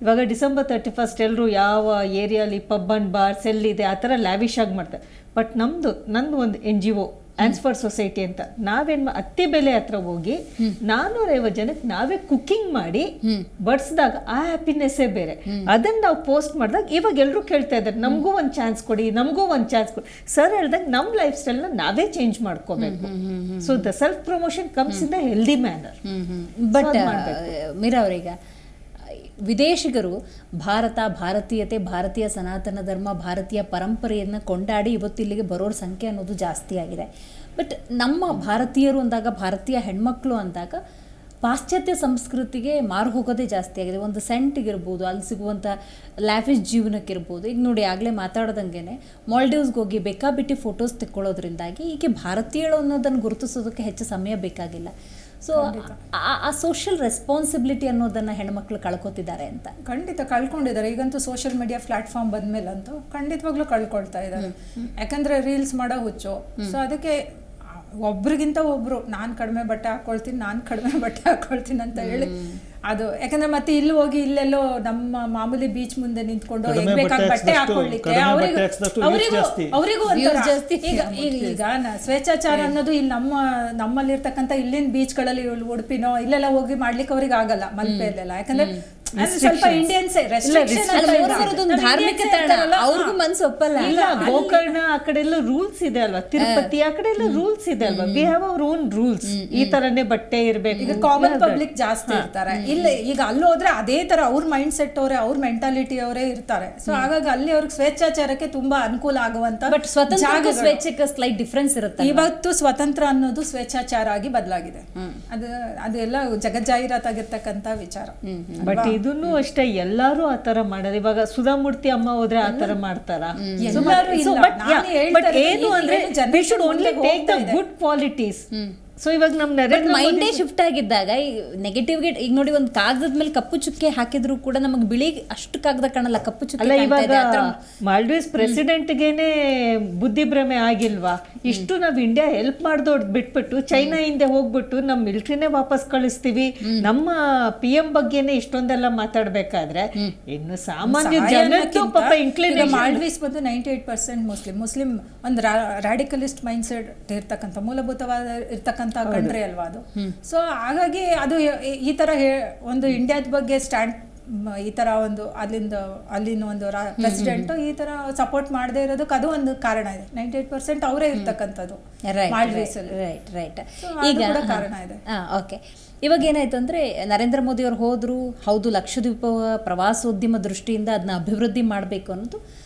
ಇವಾಗ December 31 ಎಲ್ಲರೂ ಯಾವ ಏರಿಯಾಲಿ ಪಬ್ ಅಂಡ್ ಬಾರ್ಸ್ ಎಲ್ಲಿದೆ ಆ ಥರ ಲ್ಯಾವಿಶ್ ಆಗಿ ಮಾಡ್ತಾರೆ. ಬಟ್ ನಂದು ಒಂದು NGO ಆನ್ಸ್ಫರ್ ಸೊಸೈಟಿ ಅಂತ, ನಾವೇನು ಅತ್ತಿ ಬೆಲೆ ಹತ್ರ ಹೋಗಿ 450 ಜನಕ್ಕೆ ನಾವೇ ಕುಕ್ಕಿಂಗ್ ಮಾಡಿ ಬಡಿಸಿದಾಗ ಆ ಹ್ಯಾಪಿನೆಸ್ಸೇ ಬೇರೆ. ಅದನ್ನ ನಾವು ಪೋಸ್ಟ್ ಮಾಡಿದಾಗ ಇವಾಗ ಎಲ್ಲರೂ ಕೇಳ್ತಾ ಇದ್ದಾರೆ, ನಮಗೂ ಒಂದು ಚಾನ್ಸ್ ಕೊಡಿ, ನಮಗೂ ಒಂದು ಚಾನ್ಸ್ ಕೊಡಿ. ಸರ್ ಹೇಳ್ದಂಗೆ ನಮ್ಮ ಲೈಫ್ ಸ್ಟೈಲ್ನ ನಾವೇ ಚೇಂಜ್ ಮಾಡ್ಕೋಬೇಕು. So the self promotion comes in the healthy manner. But Meera ಅವರೀಗ ವಿದೇಶಿಗರು ಭಾರತೀಯತೆ, ಭಾರತೀಯ ಸನಾತನ ಧರ್ಮ, ಭಾರತೀಯ ಪರಂಪರೆಯನ್ನು ಕೊಂಡಾಡಿ ಇವತ್ತು ಇಲ್ಲಿಗೆ ಬರೋರ ಸಂಖ್ಯೆ ಅನ್ನೋದು ಜಾಸ್ತಿ ಆಗಿದೆ. ಬಟ್ ನಮ್ಮ ಭಾರತೀಯರು ಅಂದಾಗ, ಭಾರತೀಯ ಹೆಣ್ಮಕ್ಳು ಅಂದಾಗ ಪಾಶ್ಚಾತ್ಯ ಸಂಸ್ಕೃತಿಗೆ ಮಾರು ಹೋಗೋದೇ ಜಾಸ್ತಿ ಆಗಿದೆ. ಒಂದು ಸೆಂಟಿಗಿರ್ಬೋದು, ಅಲ್ಲಿ ಸಿಗುವಂಥ ಲ್ಯಾವಿಶ್ ಜೀವನಕ್ಕಿರ್ಬೋದು. ಈಗ ನೋಡಿ, ಆಗಲೇ ಮಾತಾಡ್ದಂಗೆ ಮಾಲ್ಡೀವ್ಸ್ಗೆ ಹೋಗಿ ಬೇಕಾಬಿಟ್ಟಿ ಫೋಟೋಸ್ ತೆಕ್ಕೊಳ್ಳೋದ್ರಿಂದಾಗಿ ಈಗ ಭಾರತೀಯಳು ಅನ್ನೋದನ್ನು ಗುರುತಿಸೋದಕ್ಕೆ ಹೆಚ್ಚು ಸಮಯ ಬೇಕಾಗಿಲ್ಲ. ಸೊ ಆ ಸೋಷಿಯಲ್ ರೆಸ್ಪಾನ್ಸಿಬಿಲಿಟಿ ಅನ್ನೋದನ್ನು ಹೆಣ್ಮಕ್ಳು ಕಳ್ಕೊತಿದ್ದಾರೆ ಅಂತ. ಖಂಡಿತ ಕಳ್ಕೊಂಡಿದ್ದಾರೆ. ಈಗಂತೂ ಸೋಷಿಯಲ್ ಮೀಡಿಯಾ ಪ್ಲಾಟ್ಫಾರ್ಮ್ ಬಂದ್ಮೇಲಂತೂ ಖಂಡಿತವಾಗ್ಲೂ ಕಳ್ಕೊಳ್ತಾ ಇದ್ದಾರೆ. ಯಾಕಂದ್ರೆ ರೀಲ್ಸ್ ಮಾಡೋ ಹುಚ್ಚು. ಸೊ ಅದಕ್ಕೆ ಒಬ್ರಿಗಿಂತ ಒಬ್ರು ನಾನು ಕಡಿಮೆ ಬಟ್ಟೆ ಹಾಕೊಳ್ತೀನಿ ಅಂತ ಹೇಳಿ ಅದು. ಯಾಕಂದ್ರೆ ಮತ್ತೆ ಇಲ್ಲಿ ಹೋಗಿ ಇಲ್ಲೆಲ್ಲೋ ನಮ್ಮ ಮಾಮೂಲಿ ಬೀಚ್ ಮುಂದೆ ನಿಂತ್ಕೊಂಡು ಬಟ್ಟೆ ಹಾಕೊಳ್ಳಿಕ್ಕೆ ಅವರಿಗೂ ಈಗ ಸ್ವೇಚ್ಛಾಚಾರ ಅನ್ನೋದು ಇಲ್ಲಿ ನಮ್ಮಲ್ಲಿರ್ತಕ್ಕಂಥ ಇಲ್ಲಿನ ಬೀಚ್ಗಳಲ್ಲಿ ಉಡುಪಿನೋ ಇಲ್ಲೆಲ್ಲ ಹೋಗಿ ಮಾಡ್ಲಿಕ್ಕೆ ಅವ್ರಿಗೆ ಆಗಲ್ಲ, ಮಲ್ಪೆಯಲ್ಲೆಲ್ಲ. ಯಾಕಂದ್ರೆ ಸ್ವಲ್ಪ ಇಂಡಿಯನ್ಸ್ ಧಾರ್ಮಿಕ ಅವ್ರಿಗೂ ಮನ್ಸು ಒಪ್ಪಲ್ಲ. ಇಲ್ಲ, ಗೋಕರ್ಣ ಆ ಕಡೆ ಎಲ್ಲ ರೂಲ್ಸ್ ಇದೆ ಅಲ್ವಾ, ತಿರುಪತಿ ಆ ಕಡೆ ಎಲ್ಲ ರೂಲ್ಸ್ ಇದೆ ಅಲ್ವಾ, we have our own rules. ಈ ತರನೇ ಬಟ್ಟೆ ಇರ್ಬೇಕು. ಈಗ ಕಾಮನ್ ಪಬ್ಲಿಕ್ ಜಾಸ್ತಿ ಇರ್ತಾರೆ. ಇಲ್ಲ, ಈಗ ಅಲ್ಲಿ ಹೋದ್ರೆ ಅದೇ ತರ ಅವ್ರ ಮೈಂಡ್ ಸೆಟ್ ಅವರೇ, ಅವ್ರ ಮೆಂಟಾಲಿಟಿ ಅವರೇ ಇರ್ತಾರೆ. ಸೊ ಹಾಗಾಗಿ ಅಲ್ಲಿ ಅವ್ರಿಗೆ ಸ್ವೇಚ್ಛಾಚಾರಕ್ಕೆ ತುಂಬಾ ಅನುಕೂಲ ಆಗುವಂತ. ಬಟ್ ಸ್ವತಂತ್ರ ಸ್ವೇಚ್ಛೆಗೆ ಸ್ಲೈಟ್ ಡಿಫ್ರೆನ್ಸ್ ಇರುತ್ತೆ. ಇವತ್ತು ಸ್ವತಂತ್ರ ಅನ್ನೋದು ಸ್ವೇಚ್ಛಾಚಾರ ಆಗಿ ಬದಲಾಗಿದೆ. ಅದೆಲ್ಲ ಜಗಜ್ಜಾಹೀರಾತಾಗಿರ್ತಕ್ಕಂಥ ವಿಚಾರ. ಬಟ್ ಇದನ್ನು ಅಷ್ಟೇ, ಎಲ್ಲಾರು ಆ ತರ ಮಾಡೋದು. ಇವಾಗ ಸುಧಾಮೂರ್ತಿ ಅಮ್ಮ ಹೋದ್ರೆ ಆ ತರ ಮಾಡ್ತಾರ. ಏನು ಅಂದ್ರೆ we should only take the good qualities. So ಇವಾಗ ನಮ್ಮ ನರೇಂದ್ರ ಮೈಂಡೇ ಶಿಫ್ಟ್ ಆಗಿದ್ದಾಗ ನೆಗೆಟಿವ್ಗೆ ಈಗ ನೋಡಿ ಒಂದು ಕಾಗದದ ಮೇಲೆ ಕಪ್ಪು ಚುಕ್ಕೆ ಹಾಕಿದ್ರು ಕೂಡ ನಮಗೆ ಬಿಳಿ ಅಷ್ಟು ಕಾಗದ ಕಾಣಲ್ಲ, ಕಪ್ಪು ಚುಕ್ಕೆ ಅಲ್ಲ ಕಾಣ್ತಾ ಇವಾಗ ಇದೆ. ಆ ಥರ ಮಾಲ್ಡೀವ್ಸ್ ಪ್ರೆಸಿಡೆಂಟ್ಗೇನೆ ಬುದ್ಧಿಭ್ರಮೆ ಆಗಿಲ್ವಾ? ಇಷ್ಟು ನಾವು ಇಂಡಿಯಾ ಹೆಲ್ಪ್ ಮಾಡ್ದೋಡ್ ಬಿಟ್ಬಿಟ್ಟು ಚೈನಾ ಹಿಂದೆ ಹೋಗ್ಬಿಟ್ಟು ನಮ್ಮ ಮಿಲಿಟರಿನೇ ವಾಪಸ್ ಕಳಿಸ್ತೀವಿ, ನಮ್ಮ PM ಬಗ್ಗೆನೇ ಇಷ್ಟೊಂದೆಲ್ಲ ಮಾತಾಡ್ಬೇಕಾದ್ರೆ ಇನ್ನು ಸಾಮಾನ್ಯ ಜನದ್ದು ಪಾಪ ಇನ್ಕ್ಲಿನೇಷನ್. ಮಾಲ್ಡೀವ್ಸ್ ಬಂದು 98% ಮುಸ್ಲಿಂ ಒಂದು ರಾಡಿಕಲಿಸ್ಟ್ ಮೈಂಡ್ ಸೆಟ್ ಇರ್ತಕ್ಕಂಥ ಮೂಲಭೂತವಾದ ಇರ್ತಕ್ಕಂಥ ಕಂಟ್ರಿ ಅಲ್ವಾ ಅದು. ಸೊ ಹಾಗಾಗಿ ಅದು ಈ ತರ ಒಂದು ಇಂಡಿಯಾದ ಬಗ್ಗೆ ಸ್ಟ್ಯಾಂಡ್ ಈ ತರ ಒಂದು ಅಲ್ಲಿನ ಒಂದು ಪ್ರೆಸಿಡೆಂಟ್ ಈ ತರ ಸಪೋರ್ಟ್ ಮಾಡದೇ ಇರೋದಕ್ಕೆ ಅದು ಒಂದು ಕಾರಣ ಇದೆ. 98% ಅವರೇ ಇರ್ತಕ್ಕಂಥದ್ದು ಮಾಲ್ಡೀವ್ಸ್ ಅಲ್ಲಿ. ರೈಟ್. ಈಗ ಕಾರಣ ಇದೆ. ಓಕೆ, ಇವಾಗ ಏನಾಯ್ತು ಅಂದರೆ ನರೇಂದ್ರ ಮೋದಿ ಅವರು ಹೋದರು, ಹೌದು ಲಕ್ಷದ್ವೀಪ ಪ್ರವಾಸೋದ್ಯಮ ದೃಷ್ಟಿಯಿಂದ ಅದನ್ನ ಅಭಿವೃದ್ಧಿ ಮಾಡಬೇಕು ಅನ್ನೋದು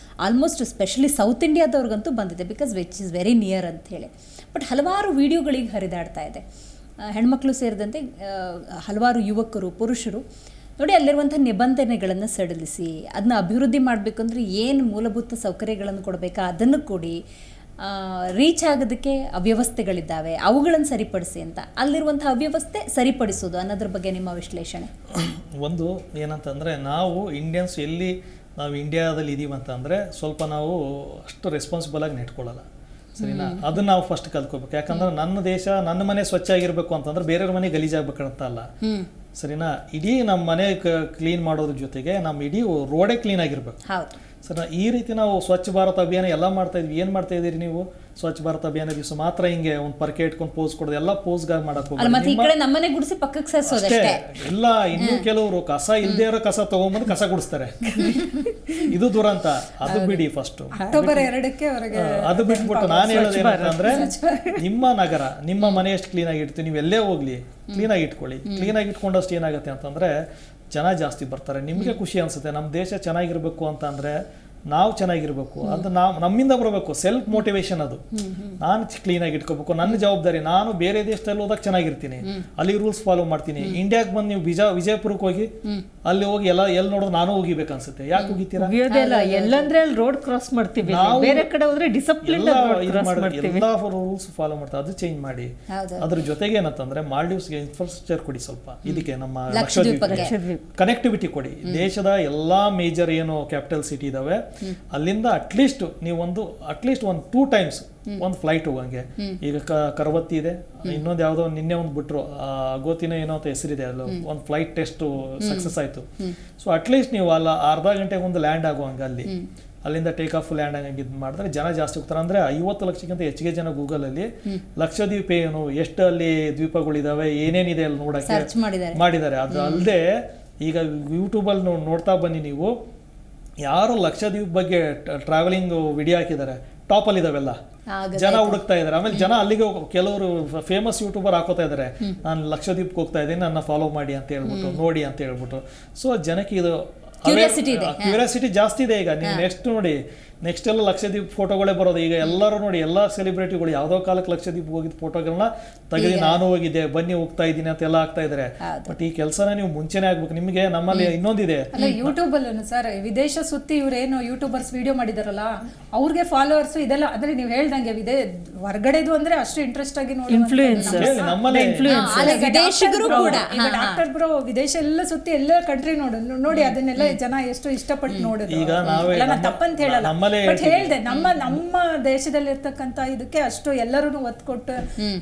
ಆಲ್ಮೋಸ್ಟ್ ಸ್ಪೆಷಲಿ ಸೌತ್ ಇಂಡಿಯಾದವ್ರಿಗಂತೂ ಬಂದಿದೆ, because which is very near ಅಂತ ಹೇಳಿ. ಬಟ್ ಹಲವಾರು ವಿಡಿಯೋಗಳಿಗೆ ಹರಿದಾಡ್ತಾ ಇದೆ, ಹೆಣ್ಮಕ್ಳು ಸೇರಿದಂತೆ ಹಲವಾರು ಯುವಕರು ಪುರುಷರು ನೋಡಿ ಅಲ್ಲಿರುವಂಥ ನಿಬಂಧನೆಗಳನ್ನು ಸಡಿಲಿಸಿ ಅದನ್ನ ಅಭಿವೃದ್ಧಿ ಮಾಡಬೇಕಂದ್ರೆ ಏನು ಮೂಲಭೂತ ಸೌಕರ್ಯಗಳನ್ನು ಕೊಡಬೇಕಾ ಅದನ್ನು ಕೊಡಿ, ರೀಚ್ ಆಗೋದಕ್ಕೆ ಅವ್ಯವಸ್ಥೆಗಳಿದ್ದಾವೆ ಅವುಗಳನ್ನು ಸರಿಪಡಿಸಿ ಅಂತ. ಅಲ್ಲಿರುವಂಥ ಅವ್ಯವಸ್ಥೆ ಸರಿಪಡಿಸೋದು ಅನ್ನೋದ್ರ ಬಗ್ಗೆ ನಿಮ್ಮ ವಿಶ್ಲೇಷಣೆ? ಒಂದು ಏನಂತಂದರೆ ನಾವು ಇಂಡಿಯನ್ಸ್ ಎಲ್ಲಿ ನಾವು ಇಂಡಿಯಾದಲ್ಲಿ ಇದ್ದೀವಿ ಅಂತಂದರೆ ಸ್ವಲ್ಪ ನಾವು ಅಷ್ಟು ರೆಸ್ಪಾನ್ಸಿಬಲ್ ಆಗಿ ನೆಟ್ಕೊಳ್ಳಲ್ಲ, ಸರಿನಾ? ಅದನ್ನ ನಾವು ಫಸ್ಟ್ ಕಲ್ತ್ಕೋಬೇಕು. ಯಾಕಂದ್ರೆ ನನ್ನ ದೇಶ ನನ್ನ ಮನೆ ಸ್ವಚ್ಛ ಆಗಿರ್ಬೇಕು ಅಂತಂದ್ರೆ ಬೇರೆಯವ್ರ ಮನೆ ಗಲೀಜಾಗಬೇಕಂತ ಅಲ್ಲ, ಸರಿನಾ? ಇಡೀ ನಮ್ಮ ಮನೆ ಕ್ಲೀನ್ ಮಾಡೋದ್ರ ಜೊತೆಗೆ ನಮ್ಮ ಇಡೀ ರೋಡೇ ಕ್ಲೀನ್ ಆಗಿರ್ಬೇಕು, ಸರಿನಾ? ಈ ರೀತಿ ನಾವು ಸ್ವಚ್ಛ ಭಾರತ್ ಅಭಿಯಾನ ಎಲ್ಲ ಮಾಡ್ತಾ ಇದ್ವಿ. ಏನು ಮಾಡ್ತಾ ಇದ್ದೀರಿ ನೀವು? ಸ್ವಚ್ಛ ಭಾರತ್ ಅಭಿಯಾನ ದಿವಸ ಮಾತ್ರ ಹಿಂಗೆ ಒಂದು ಪರ್ಕೆ ಇಟ್ಕೊಂಡು ಪೋಸ್ ಕೊಡೋದು, ಎಲ್ಲ ಪೋಸ್ಗಾಗಿ ಮಾಡಕ್ಕೆ ನಮ್ಮನೆ ಗುಡಿಸಿ ಪಕ್ಕಕ್ಕೆ ಸೇರಿಸೋದು ಅಷ್ಟೇ. ಇಲ್ಲ, ಇನ್ನೂ ಕೆಲವರು ಕಸ ಇಲ್ಲದೆ ಇರೋ ಕಸ ತಗೊಂಬಂದು ಕಸ ಗುಡಿಸ್ತಾರೆ, ಇದು ದುರಂತ. ಅದು ಬಿಡಿ ಫಸ್ಟ್. ಅಕ್ಟೋಬರ್ 2ಕ್ಕೆ ಅವರಿಗೆ ಅದು ಬಿಟ್ಬಿಟ್ಟು ನಾನು ಹೇಳೋದು ಏನಂತಂದ್ರೆ, ನಿಮ್ಮ ನಗರ ನಿಮ್ಮ ಮನೆ ಎಷ್ಟು ಕ್ಲೀನ್ ಆಗಿ ಇಡ್ತೀವಿ, ನೀವು ಎಲ್ಲೇ ಹೋಗ್ಲಿ ಕ್ಲೀನಾಗಿ ಇಟ್ಕೊಳ್ಳಿ. ಕ್ಲೀನಾಗಿ ಇಟ್ಕೊಂಡಷ್ಟು ಏನಾಗುತ್ತೆ ಅಂತಂದ್ರೆ ಜನ ಜಾಸ್ತಿ ಬರ್ತಾರೆ, ನಿಮಗೆ ಖುಷಿ ಅನ್ಸುತ್ತೆ. ನಮ್ಮ ದೇಶ ಚೆನ್ನಾಗಿರ್ಬೇಕು ಅಂತ ಅಂದ್ರೆ ನಾವು ಚೆನ್ನಾಗಿರ್ಬೇಕು, ಅದು ನಮ್ಮಿಂದ ಬರಬೇಕು. ಸೆಲ್ಫ್ ಮೋಟಿವೇಶನ್ ಅದು. ನಾನು ಕ್ಲೀನಾಗಿ ಇಟ್ಕೋಬೇಕು, ನನ್ನ ಜವಾಬ್ದಾರಿ. ನಾನು ಬೇರೆ ದೇಶದಲ್ಲಿ ಹೋದಾಗ ಚೆನ್ನಾಗಿರ್ತೀನಿ, ಅಲ್ಲಿ ರೂಲ್ಸ್ ಫಾಲೋ ಮಾಡ್ತೀನಿ. ಇಂಡಿಯಾಗೆ ಬಂದು ನೀವು ವಿಜಯಪುರಕ್ಕೆ ಹೋಗಿ ಅಲ್ಲಿ ಹೋಗಿ ಎಲ್ಲಿ ನೋಡೋದು ನಾನು ಹೋಗಿಬೇಕು ಅನ್ಸುತ್ತೆ. ಯಾಕೆ ಹೋಗಿತೀರಾ? ಎಲ್ಲಂದ್ರೆ ಅಲ್ಲಿ ರೋಡ್ ಕ್ರಾಸ್ ಮಾಡ್ತೀವಿ, ಬೇರೆ ಕಡೆ ಹೋದ್ರೆ ಡಿಸಿಪ್ಲಿನ್ ಎಲ್ಲ ರೂಲ್ಸ್ ಫಾಲೋ ಮಾಡ್ತಾರೆ. ಅದು ಚೇಂಜ್ ಮಾಡಿ. ಅದ್ರ ಜೊತೆಗೆ ಏನಂತಂದ್ರೆ ಮಾಲ್ಡೀವ್ಸ್ಗೆ ಇನ್ಫ್ರಾಸ್ಟ್ರಕ್ಚರ್ ಕೊಡಿ ಸ್ವಲ್ಪ. ಇದಕ್ಕೆ ನಮ್ಮ ಲಕ್ಷದ್ವೀಪ ಕನೆಕ್ಟಿವಿಟಿ ಕೊಡಿ. ದೇಶದ ಎಲ್ಲಾ ಮೇಜರ್ ಏನು ಕ್ಯಾಪಿಟಲ್ ಸಿಟಿ ಇದಾವೆ ಅಲ್ಲಿಂದ ಅಟ್ಲೀಸ್ಟ್ ನೀವು ಒಂದು 2 ಟೈಮ್ಸ್ ಒಂದು ಫ್ಲೈಟ್ ಹೋಗಂಗೆ. ಈಗ ಕರವತ್ತಿ ಇದೆ, ಇನ್ನೊಂದು ಯಾವುದೋ ನಿನ್ನೆ ಒಂದು ಬಿಟ್ರು ಗೋತಿನ ಏನೋ ಅಂತ ಹೆಸರಿದೆ, ಅಲ್ಲ ಒಂದು ಫ್ಲೈಟ್ ಟೆಸ್ಟ್ ಸಕ್ಸಸ್ ಆಯ್ತು. ಸೊ ಅಟ್ಲೀಸ್ಟ್ ನೀವು ಅಲ್ಲ ಅರ್ಧ ಗಂಟೆಗೆ ಒಂದು ಲ್ಯಾಂಡ್ ಆಗುವಂಗೆ ಅಲ್ಲಿ, ಅಲ್ಲಿಂದ ಟೇಕ್ ಆಫ್ ಲ್ಯಾಂಡ್ ಆಗಂಗೆ ಇದು ಮಾಡಿದ್ರೆ ಜನ ಜಾಸ್ತಿ ಹೋಗ್ತಾರೆ. ಅಂದ್ರೆ 50 ಲಕ್ಷಕ್ಕಿಂತ ಹೆಚ್ಚಿಗೆ ಜನ ಗೂಗಲ್ ಅಲ್ಲಿ ಲಕ್ಷದ್ವೀಪ ಏನು, ಎಷ್ಟು ಅಲ್ಲಿ ದ್ವೀಪಗಳಿದಾವೆ, ಏನೇನಿದೆ ಅಲ್ಲಿ ನೋಡಕ್ಕೆ ಮಾಡಿದ್ದಾರೆ. ಅದು ಅಲ್ಲದೆ ಈಗ ಯೂಟ್ಯೂಬಲ್ಲಿ ನೋಡ್ತಾ ಬನ್ನಿ ನೀವು, ಯಾರು ಲಕ್ಷದ್ವೀಪ್ ಬಗ್ಗೆ ಟ್ರಾವೆಲಿಂಗ್ ವಿಡಿಯೋ ಹಾಕಿದ್ದಾರೆ ಟಾಪಲ್ಲಿ ಇದಾವೆಲ್ಲ ಜನ ಹುಡುಕ್ತಾ ಇದ್ದಾರೆ. ಆಮೇಲೆ ಜನ ಅಲ್ಲಿಗೆ ಕೆಲವರು ಫೇಮಸ್ ಯೂಟ್ಯೂಬರ್ ಹಾಕೋತಾ ಇದ್ದಾರೆ, ನಾನು ಲಕ್ಷದ್ವೀಪ್ಗೆ ಹೋಗ್ತಾ ಇದ್ದೀನಿ, ನನ್ನ ಫಾಲೋ ಮಾಡಿ ಅಂತ ಹೇಳ್ಬಿಟ್ಟು, ನೋಡಿ ಅಂತ ಹೇಳ್ಬಿಟ್ಟು. ಸೊ ಜನಕ್ಕೆ ಇದು ಕ್ಯೂರಿಯಾಸಿಟಿ ಜಾಸ್ತಿ ಇದೆ. ಈಗ ನೀವು ನೆಕ್ಸ್ಟ್ ಎಲ್ಲ ಲಕ್ಷದ್ವೀಪ್ ಫೋಟೋಗಳೇ ಬರೋದು. ಈಗ ಎಲ್ಲರೂ ನೋಡಿ, ಎಲ್ಲ ಸೆಲೆಬ್ರಿಟಿಗಳು ಯಾವುದೋ ಕಾಲಕ್ಕೆ ಲಕ್ಷದ್ವೀಪ್ ಹೋಗಿದ್ದ ಫೋಟೋಗಳನ್ನ ತೆಗೆದು ನಾನು ಹೋಗಿದ್ದೆ, ಬನ್ನಿ ಹೋಗ್ತಾ ಇದ್ದೀನಿ ಅಂತ ಎಲ್ಲ ಆಗ್ತಾ ಇದ್ದಾರೆ. ಬಟ್ ಈ ಕೆಲಸನ ನೀವು ಮುಂಚೆನೆ ಆಗ್ಬೇಕು. ನಿಮಗೆ ನಮ್ಮಲ್ಲಿ ಇನ್ನೊಂದಿದೆ, ಯೂಟ್ಯೂಬ್ ಅಲ್ಲೂ ಸರ್ ವಿದೇಶ ಸುತ್ತಿ ಇವ್ರೇನು ಯೂಟ್ಯೂಬರ್ಸ್ ವಿಡಿಯೋ ಮಾಡಿದಾರಲ್ಲ ಅವ್ರಿಗೆ ಫಾಲೋವರ್ಸ್ ಇದೆಲ್ಲ. ಅಂದ್ರೆ ನೀವು ಹೇಳ್ದಂಗೆ ಹೊರಗಡೆದು ಅಂದ್ರೆ ಅಷ್ಟು ಇಂಟ್ರೆಸ್ಟ್ ಆಗಿ ನೋಡಿ ಡಾಕ್ಟರ್ ಬ್ರೋ ವಿದೇಶ ಎಲ್ಲ ಸುತ್ತಿ ಎಲ್ಲ ಕಂಟ್ರಿ ನೋಡಿ ಅದನ್ನೆಲ್ಲ ಜನ ಎಷ್ಟು ಇಷ್ಟಪಟ್ಟು ನೋಡಿದ್ರು. ಈಗ ನಾವೇ ತಪ್ಪಂತ ಹೇಳಲ್ಲ, ಬಟ್ ಹೇಳ್ದೆ ನಮ್ಮ ದೇಶದಲ್ಲಿರ್ತಕ್ಕಂಥ ಇದಕ್ಕೆ ಅಷ್ಟು ಎಲ್ಲರೂ ಒತ್ತು ಕೊಟ್ಟು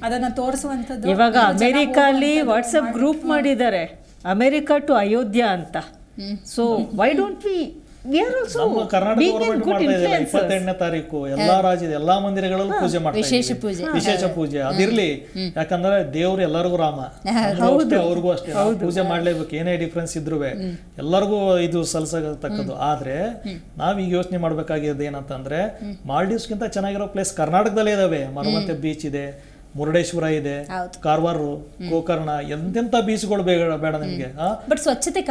ಅದನ್ನ ತೋರಿಸುವಂತದ್ದು. ಇವಾಗ ಅಮೆರಿಕಲ್ಲಿ ವಾಟ್ಸ್ಆಪ್ ಗ್ರೂಪ್ ಮಾಡಿದ್ದಾರೆ, ಅಮೆರಿಕ ಟು ಅಯೋಧ್ಯ ಅಂತ. ಸೊ ವೈ ಡೋಂಟ್ ನಮ್ಮ ಕರ್ನಾಟಕ ಗೌರ್ಮೆಂಟ್ ಮಾಡ್ತಾ ಇದೆ 28ನೇ ತಾರೀಕು ಎಲ್ಲಾ ರಾಜ್ಯದ ಎಲ್ಲಾ ಮಂದಿರಗಳಲ್ಲೂ ಪೂಜೆ ಮಾಡ್ತಾರೆ, ವಿಶೇಷ ಪೂಜೆ. ಅದಿರ್ಲಿ, ಯಾಕಂದ್ರೆ ದೇವ್ರು ಎಲ್ಲರಿಗೂ ರಾಮ, ಅವ್ರಿಗೂ ಅಷ್ಟೇ ಪೂಜೆ ಮಾಡ್ಲೇಬೇಕು. ಏನೇ ಡಿಫ್ರೆನ್ಸ್ ಇದ್ರು ಎಲ್ಲರಿಗೂ ಇದು ಸಲ್ಸತಕ್ಕದ್ದು. ಆದ್ರೆ ನಾವೀಗ ಯೋಚನೆ ಮಾಡ್ಬೇಕಾಗಿರೋದು ಏನಂತಂದ್ರೆ, ಮಾಲ್ಡೀವ್ಸ್ಗಿಂತ ಚೆನ್ನಾಗಿರೋ ಪ್ಲೇಸ್ ಕರ್ನಾಟಕದಲ್ಲೇ ಇದಾವೆ. ಮರವಂತೆ ಬೀಚ್ ಇದೆ, ಮುರುಡೇಶ್ವರ ಇದೆ, ಕಾರವಾರ, ಗೋಕರ್ಣ, ಎಂತೆಂತ ಬೀಚ್ಗಳು ಬೇಡ ನಿಮ್ಗೆ. ಬಟ್ ಸ್ವಚ್ಛತೆ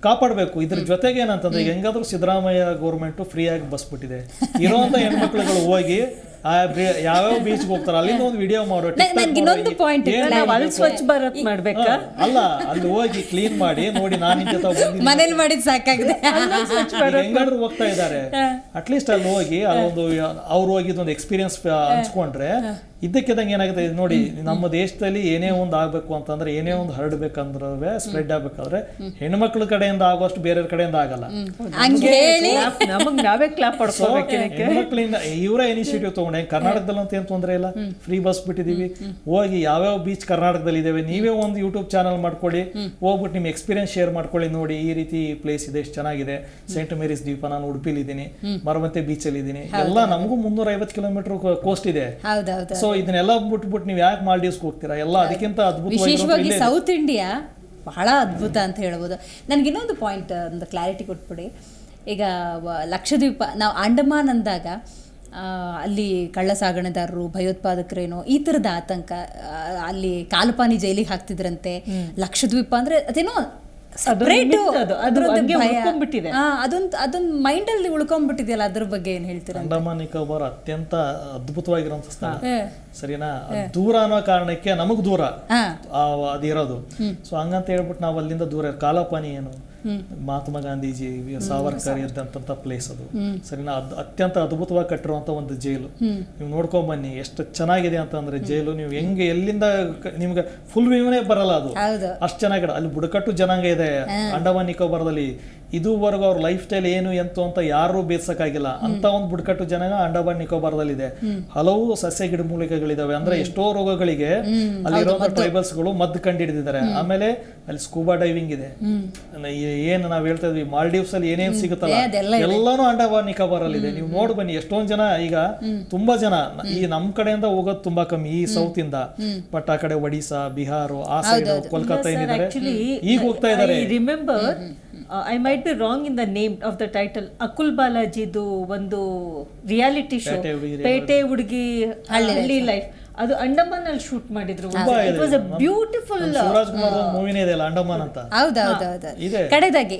ಕಾಪಾಡಬೇಕು. ಇದ್ರ ಜೊತೆಗೆ ಏನಂತಂದ್ರೆ, ಹೆಂಗಾದ್ರೂ ಸಿದ್ದರಾಮಯ್ಯ ಗೌರ್ಮೆಂಟ್ ಫ್ರೀ ಆಗಿ ಬಸ್ ಬಿಟ್ಟಿದೆ. ಇರೋಂತ ಹೆಣ್ಮಕ್ಳುಗಳು ಹೋಗಿ ಯಾವ್ಯಾವ ಬೀಚ್ಗೆ ಹೋಗ್ತಾರೆ ಅಲ್ಲಿಂದ ಒಂದು ವಿಡಿಯೋ ಮಾಡೋ ನನ್ಗೆ ಇನ್ನೊಂದು point ಅಲ್ಲಿ ಸ್ವಚ್ಛ ಭಾರತ್ ಮಾಡ್ಬೇಕಾ? ಅಲ್ಲ ಅಲ್ಲಿ ಹೋಗಿ ಕ್ಲೀನ್ ಮಾಡಿ ನೋಡಿ ನಾನು ನಿನ್ ಜೊತೆ ಬಂದಿದ್ದೀನಿ. ಮನೇಲಿ ಮಾಡಿದ್ ಸಾಕಾಗಿದೆ. ಹೆಂಗಾದ್ರೂ ಹೋಗ್ತಾ ಇದ್ದಾರೆ ಅಟ್ಲೀಸ್ಟ್ ಅಲ್ಲಿ ಹೋಗಿ ಅದೊಂದು ಅವ್ರು ಹೋಗಿದ್ದೊಂದು ಎಕ್ಸ್ಪೀರಿಯನ್ಸ್ ಹಂಚ್ಕೊಂಡ್ರೆ ಇದ್ದಕ್ಕಿದ್ದಂಗೆ ಏನಾಗುತ್ತೆ ನೋಡಿ, ನಮ್ಮ ದೇಶದಲ್ಲಿ ಏನೇ ಒಂದು ಆಗ್ಬೇಕು ಅಂತಂದ್ರೆ, ಏನೇ ಒಂದು ಹರಡ್ಬೇಕಂದ್ರೆ, ಸ್ಪ್ರೆಡ್ ಆಗ್ಬೇಕಾದ್ರೆ ಹೆಣ್ಮಕ್ಳ ಕಡೆಯಿಂದ ಆಗುವಷ್ಟು ಬೇರೆ ಕಡೆಯಿಂದ ಆಗಲ್ಲ. ನಮಗ್ ನಾವೇ ಕ್ಲಾಪ್ ಪಡ್ಕೋಬೇಕು. ಹೆಣ್ಮಕ್ಳಿಂದ ಇವರೇ ಇನಿಷಿಯೇಟಿವ್ ತಗೊಂಡೆ. ಕರ್ನಾಟಕದಲ್ಲಿ ಅಂತ ಏನ್ ತೊಂದರೆ ಇಲ್ಲ, ಫ್ರೀ ಬಸ್ ಬಿಟ್ಟಿದೀವಿ, ಹೋಗಿ ಯಾವ್ಯಾವ ಬೀಚ್ ಕರ್ನಾಟಕದಲ್ಲಿ ಇದಾವೆ ನೀವೇ ಒಂದು ಯೂಟ್ಯೂಬ್ ಚಾನಲ್ ಮಾಡ್ಕೊಳ್ಳಿ, ಹೋಗ್ಬಿಟ್ಟು ನಿಮ್ಮ ಎಕ್ಸ್ಪೀರಿಯನ್ಸ್ ಶೇರ್ ಮಾಡ್ಕೊಳ್ಳಿ. ನೋಡಿ ಈ ರೀತಿ ಪ್ಲೇಸ್ ಇದೆ, ಎಷ್ಟು ಚೆನ್ನಾಗಿದೆ, ಸೆಂಟ್ ಮೇರಿಸ್ ದ್ವೀಪ, ನಾನು ಉಡುಪಿಲಿದ್ದೀನಿ, ಮರವಂತೆ ಬೀಚ್ ಅಲ್ಲಿ ಇದ್ದೀನಿ, ಎಲ್ಲ ನಮಗೂ 350 ಕಿಲೋಮೀಟರ್ ಕೋಸ್ಟ್ ಇದೆ. ಸೊ ಇದನ್ನೆಲ್ಲ ಬಿಟ್ಬಿಟ್ಟು ನೀವು ಯಾಕೆ ಮಾಲ್ಡೀವ್ಸ್ಗೆ ಹೋಗ್ತೀರಾ? ಎಲ್ಲ ಅದಕ್ಕಿಂತ ವಿಶೇಷವಾಗಿ ಸೌತ್ ಇಂಡಿಯಾ ಬಹಳ ಅದ್ಭುತ ಅಂತ ಹೇಳ್ಬೋದು. ನನಗೆ ಇನ್ನೊಂದು ಪಾಯಿಂಟ್, ಒಂದು ಕ್ಲಾರಿಟಿ ಕೊಟ್ಬಿಡಿ. ಈಗ ಲಕ್ಷದ್ವೀಪ, ನಾವು ಅಂಡಮಾನ್ ಅಂದಾಗ ಅಲ್ಲಿ ಕಳ್ಳ ಸಾಗಣೆದಾರರು, ಭಯೋತ್ಪಾದಕರೇನೋ ಈ ಥರದ ಆತಂಕ, ಅಲ್ಲಿ ಕಾಲುಪಾನಿ ಜೈಲಿಗೆ ಹಾಕ್ತಿದ್ರಂತೆ. ಲಕ್ಷದ್ವೀಪ ಅಂದರೆ ಅದೇನೋ ಅದೊಂದು ಮೈಂಡಲ್ಲಿ ಉಳ್ಕೊಂಡ್ಬಿಟ್ಟಿದೆಯಲ್ಲ, ಅದ್ರ ಬಗ್ಗೆ ಏನ್ ಹೇಳ್ತೀರಾ? ಅಂಡಮಾನ್ ನಿಕೋಬಾರ್ ಅತ್ಯಂತ ಅದ್ಭುತವಾಗಿರುವಂತ ಸ್ಥಳ, ಸರಿನಾ? ದೂರ ಅನ್ನೋ ಕಾರಣಕ್ಕೆ ನಮಗ್ ದೂರ ಅದಿರೋದು. ಸೊ ಹಂಗಂತ ಹೇಳ್ಬಿಟ್ಟು ನಾವು ಅಲ್ಲಿಂದ ದೂರ. ಕಾಲಪಾನಿ ಏನು, ಮಹಾತ್ಮ ಗಾಂಧೀಜಿ, ಸಾವರ್ಕರ್ ಇದ್ದಂತ ಪ್ಲೇಸ್ ಅದು, ಸರಿನಾ? ಅತ್ಯಂತ ಅದ್ಭುತವಾಗಿ ಕಟ್ಟಿರುವಂತ ಒಂದು ಜೈಲು. ನೀವು ನೋಡ್ಕೊಂಡ್ ಬನ್ನಿ ಎಷ್ಟು ಚೆನ್ನಾಗಿದೆ ಅಂತಂದ್ರೆ ಜೈಲು. ನೀವು ಹೆಂಗೆ ಎಲ್ಲಿಂದ ನಿಮ್ಗೆ ಫುಲ್ ವ್ಯೂನೇ ಬರಲ್ಲ, ಅದು ಅಷ್ಟು ಚೆನ್ನಾಗಿದೆ. ಅಲ್ಲಿ ಬುಡಕಟ್ಟು ಜನಾಂಗ ಇದೆ ಅಂಡಮಾನ್ ನಿಕೋಬಾರದಲ್ಲಿ. ಇದುವರೆಗೂ ಅವ್ರ ಲೈಫ್ ಸ್ಟೈಲ್ ಏನು ಎಂತು ಅಂತ ಯಾರು ಬೇಸಕ್ಕಾಗಿಲ್ಲ ಅಂತ ಒಂದು ಬುಡಕಟ್ಟು ಜನಾಂಗ ಅಂಡಮಾನ್ ನಿಕೋಬಾರದಲ್ಲಿ ಇದೆ. ಹಲವು ಸಸ್ಯ ಗಿಡಮೂಲಿಕೆಗಳಿದಾವೆ. ಅಂದ್ರೆ ಎಷ್ಟೋ ರೋಗಗಳಿಗೆ ಅಲ್ಲಿರೋ ಟ್ರೈಬಲ್ಸ್ ಗಳು ಮದ್ದು ಕಂಡು ಹಿಡಿದಿದ್ದಾರೆ. ಆಮೇಲೆ ಅಲ್ಲಿ ಸ್ಕೂಬಾ ಡೈವಿಂಗ್ ಇದೆ. ಏನು ನಾವ್ ಹೇಳ್ತಾ ಇದ್ವಿ ಮಾಲ್ಡೀವ್ಸ್ ಅಲ್ಲಿ ಏನೇನ್ ಸಿಗುತ್ತಲ್ಲ ಎಲ್ಲಾನು ಅಂಡಮಾನ್ ನಿಕೋಬಾರ್ ಅಲ್ಲಿ ಇದೆ. ನೀವು ನೋಡ್ ಬನ್ನಿ, ಎಷ್ಟೊಂದ್ ಜನ ಈಗ ತುಂಬಾ ಜನ ಈ ನಮ್ ಕಡೆಯಿಂದ ಹೋಗೋದು ತುಂಬಾ ಕಮ್ಮಿ, ಈ ಸೌತ್ ಇಂದ. ಬಟ್ ಆ ಕಡೆ ಒಡಿಶಾ, ಬಿಹಾರ, ಆ ಸೈಡ್, ಕೋಲ್ಕತ್ತಾ ಏನಿದ್ದಾರೆ ಈಗ ಹೋಗ್ತಾ ಇದ್ದಾರೆ. Remember, I might be wrong in the name of the title. Akul ಬಾಲಾಜಿದು ಒಂದು ರಿಯಾಲಿಟಿ ಶೋ, ಪೇಟೆ ಹುಡುಗಿ ಹಳ್ಳಿ ಲೈಫ್, ಅದು ಅಂಡಮಾನ್ ಅಲ್ಲಿ ಶೂಟ್ ಮಾಡಿದ್ರು. It was a beautiful. Shivaraj Kumar ಮೂವಿನೇ ಇದೆ ಅಲ್ಲ ಅಂಡಮಾನ್ ಅಂತ. ಹೌದೌದೌದು. ಕಡೆದಾಗಿ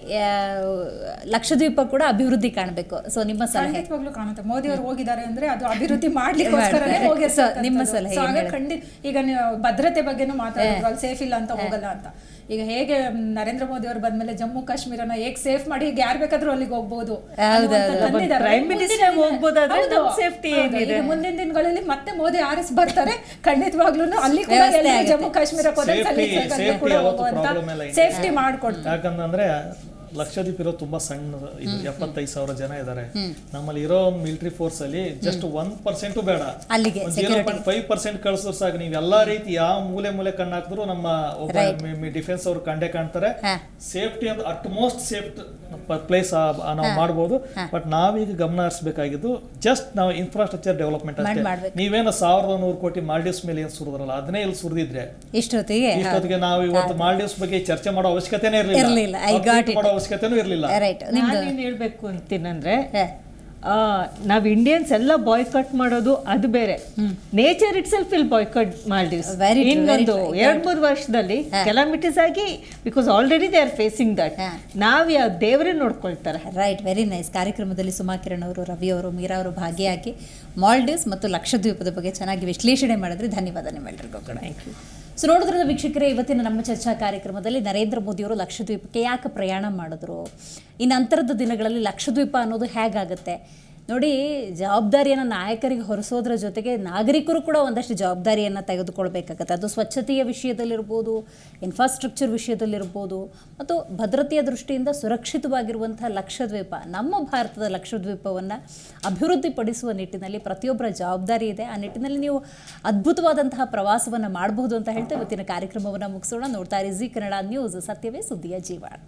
ಲಕ್ಷದ್ವೀಪ ಕೂಡ ಅಭಿವೃದ್ಧಿ ಕಾಣಬೇಕು. ಸೊ ನಿಮ್ಮ ಸಲಹೆ? ಖಂಡಿತವಾಗ್ಲೂ ಕಾಣುತ್ತೆ. ಮೋದಿ ಅವರು ಹೋಗಿದ್ದಾರೆ ಅಂದ್ರೆ ಅದು ಅಭಿವೃದ್ಧಿ ಮಾಡ್ಲಿಕ್ಕೋಸ್ಕರನೇ ಹೋಗಿರ್ತಾರೆ. ನಿಮ್ಮ ಸಲಹೆ? ಖಂಡಿತ. ಈಗ ನೀವು ಭದ್ರತೆ ಬಗ್ಗೆನೂ ಮಾತಾಡಿದ್ರು, ಅಲ್ಲಿ ಸೇಫ್ ಇಲ್ಲ ಅಂತ ಹೋಗಲ್ಲ ಅಂತ. ಈಗ ಹೇಗೆ ನರೇಂದ್ರ ಮೋದಿ ಅವರು ಬಂದ್ಮೇಲೆ ಜಮ್ಮು ಕಾಶ್ಮೀರನ ಹೇಗೆ ಸೇಫ್ ಮಾಡಿ ಈಗ ಯಾರು ಬೇಕಾದ್ರೂ ಅಲ್ಲಿಗೆ ಹೋಗ್ಬೋದು, ಮುಂದಿನ ದಿನಗಳಲ್ಲಿ ಮತ್ತೆ ಮೋದಿ ಆರಿಸ್ ಬರ್ತಾರೆ, ಖಂಡಿತವಾಗ್ಲೂ ಅಲ್ಲಿ ಕೂಡ ಜಮ್ಮು ಕಾಶ್ಮೀರ ಸೇಫ್ಟಿ ಮಾಡ್ಕೊಡ್ತಾರೆ. ಯಾಕಂದ್ರೆ ಲಕ್ಷದ್ವೀಪ್ ಇರೋ ತುಂಬಾ ಸಣ್ಣ ಇದು, 75,000 ಜನ ಇದ್ದಾರೆ. ನಮ್ಮಲ್ಲಿ ಇರೋ ಒಂದು ಮಿಲಿಟರಿ ಫೋರ್ಸ್ ಅಲ್ಲಿ ಜಸ್ಟ್ 1% ಬೇಡ, 0.5% ಕಳ್ಸಿದ್ರು ಸಾಕು. ನೀವು ಎಲ್ಲಾ ರೀತಿ ಯಾವ ಮೂಲೆ ಕಣ್ಣು ಹಾಕಿದ್ರು ನಮ್ಮ ಡಿಫೆನ್ಸ್ ಅವ್ರು ಕಂಡೇ ಕಾಣ್ತಾರೆ. ಸೇಫ್ಟಿ ಅಂತ ಅಟ್ ಮೋಸ್ಟ್ ಸೇಫ್ ಪ್ಲೇಸ್ ನಾವು ಮಾಡ್ಬೋದು. ಬಟ್ ನಾವೀಗ ಗಮನ ಹರಿಸಬೇಕಾಗಿದ್ದು ಜಸ್ಟ್ ನಾವು ಇನ್ಫ್ರಾಸ್ಟ್ರಕ್ಚರ್ ಡೆವಲಪ್ಮೆಂಟ್ ಅಷ್ಟೇ. ನೀವೇನು 1,100 ಕೋಟಿ ಮಾಲ್ಡೀವ್ಸ್ ಮೇಲೆ ಏನ್ ಸುರಿದ್ರಲ್ಲ ಅದನ್ನೇ ಇಲ್ಲಿ ಸುರಿದಿದ್ರೆ ಇಷ್ಟೊತ್ತಿಗೆ ನಾವು ಇವತ್ತು ಮಾಲ್ಡೀವ್ಸ್ ಬಗ್ಗೆ ಚರ್ಚೆ ಮಾಡೋ ಅವಶ್ಯಕತೆನೇ ಇರಲಿಲ್ಲ, ಅವಶ್ಯಕತೆನೂ ಇರಲಿಲ್ಲ. ನಾನೇನ್ ಹೇಳ್ಬೇಕು ಅಂತೀನಂದ್ರೆ, ನಾವು ಇಂಡಿಯನ್ಸ್ ಎಲ್ಲ ಬಾಯ್ಕಾಟ್ ಮಾಡೋದು ಅದು ಬೇರೆ. Nature it self will boycott Maldives ಇನ್ನೊಂದು 2-3 ವರ್ಷದಲ್ಲಿ ಕೆಲಾಮಿಟೀಸ್ ಆಗಿ, because already they are facing that. ನಾವು ಯಾವ ದೇವರೇ ನೋಡ್ಕೊಳ್ತಾರೆ. Right, very nice. ಕಾರ್ಯಕ್ರಮದಲ್ಲಿ ಸುಮಾ ಕಿರಣ್ ಅವರು, ರವಿ ಅವರು, ಮೀರಾ ಅವರು ಭಾಗಿಯಾಗಿ ಮಾಲ್ಡೀವ್ಸ್ ಮತ್ತು ಲಕ್ಷದ್ವೀಪದ ಬಗ್ಗೆ ಚೆನ್ನಾಗಿ ವಿಶ್ಲೇಷಣೆ ಮಾಡಿದ್ರೆ ಧನ್ಯವಾದ ನಿಮ್ಮೆಲ್ಲರಿಗೂ ಕೂಡ. Thank you. ಸೊ ನೋಡಿದ್ರೆ ವೀಕ್ಷಕರೇ, ಇವತ್ತಿನ ನಮ್ಮ ಚರ್ಚಾ ಕಾರ್ಯಕ್ರಮದಲ್ಲಿ ನರೇಂದ್ರ ಮೋದಿಯವರು ಲಕ್ಷದ್ವೀಪಕ್ಕೆ ಯಾಕೆ ಪ್ರಯಾಣ ಮಾಡಿದ್ರು, ಈ ನಂತರದ ದಿನಗಳಲ್ಲಿ ಲಕ್ಷದ್ವೀಪ ಅನ್ನೋದು ಹೇಗಾಗುತ್ತೆ ನೋಡಿ. ಜವಾಬ್ದಾರಿಯನ್ನು ನಾಯಕರಿಗೆ ಹೊರಿಸೋದ್ರ ಜೊತೆಗೆ ನಾಗರಿಕರು ಕೂಡ ಒಂದಷ್ಟು ಜವಾಬ್ದಾರಿಯನ್ನು ತೆಗೆದುಕೊಳ್ಬೇಕಾಗತ್ತೆ. ಅದು ಸ್ವಚ್ಛತೆಯ ವಿಷಯದಲ್ಲಿರ್ಬೋದು, ಇನ್ಫ್ರಾಸ್ಟ್ರಕ್ಚರ್ ವಿಷಯದಲ್ಲಿರ್ಬೋದು, ಮತ್ತು ಭದ್ರತೆಯ ದೃಷ್ಟಿಯಿಂದ ಸುರಕ್ಷಿತವಾಗಿರುವಂಥ ಲಕ್ಷದ್ವೀಪ, ನಮ್ಮ ಭಾರತದ ಲಕ್ಷದ್ವೀಪವನ್ನು ಅಭಿವೃದ್ಧಿಪಡಿಸುವ ನಿಟ್ಟಿನಲ್ಲಿ ಪ್ರತಿಯೊಬ್ಬರ ಜವಾಬ್ದಾರಿ ಇದೆ. ಆ ನಿಟ್ಟಿನಲ್ಲಿ ನೀವು ಅದ್ಭುತವಾದಂತಹ ಪ್ರವಾಸವನ್ನು ಮಾಡಬಹುದು ಅಂತ ಹೇಳ್ತಾ ಇವತ್ತಿನ ಕಾರ್ಯಕ್ರಮವನ್ನು ಮುಗಿಸೋಣ. ನೋಡ್ತಾ ಇರಿ ಜಿ ಕನ್ನಡ ನ್ಯೂಸ್, ಸತ್ಯವೇ ಸುದ್ದಿಯ ಜೀವಾಳ.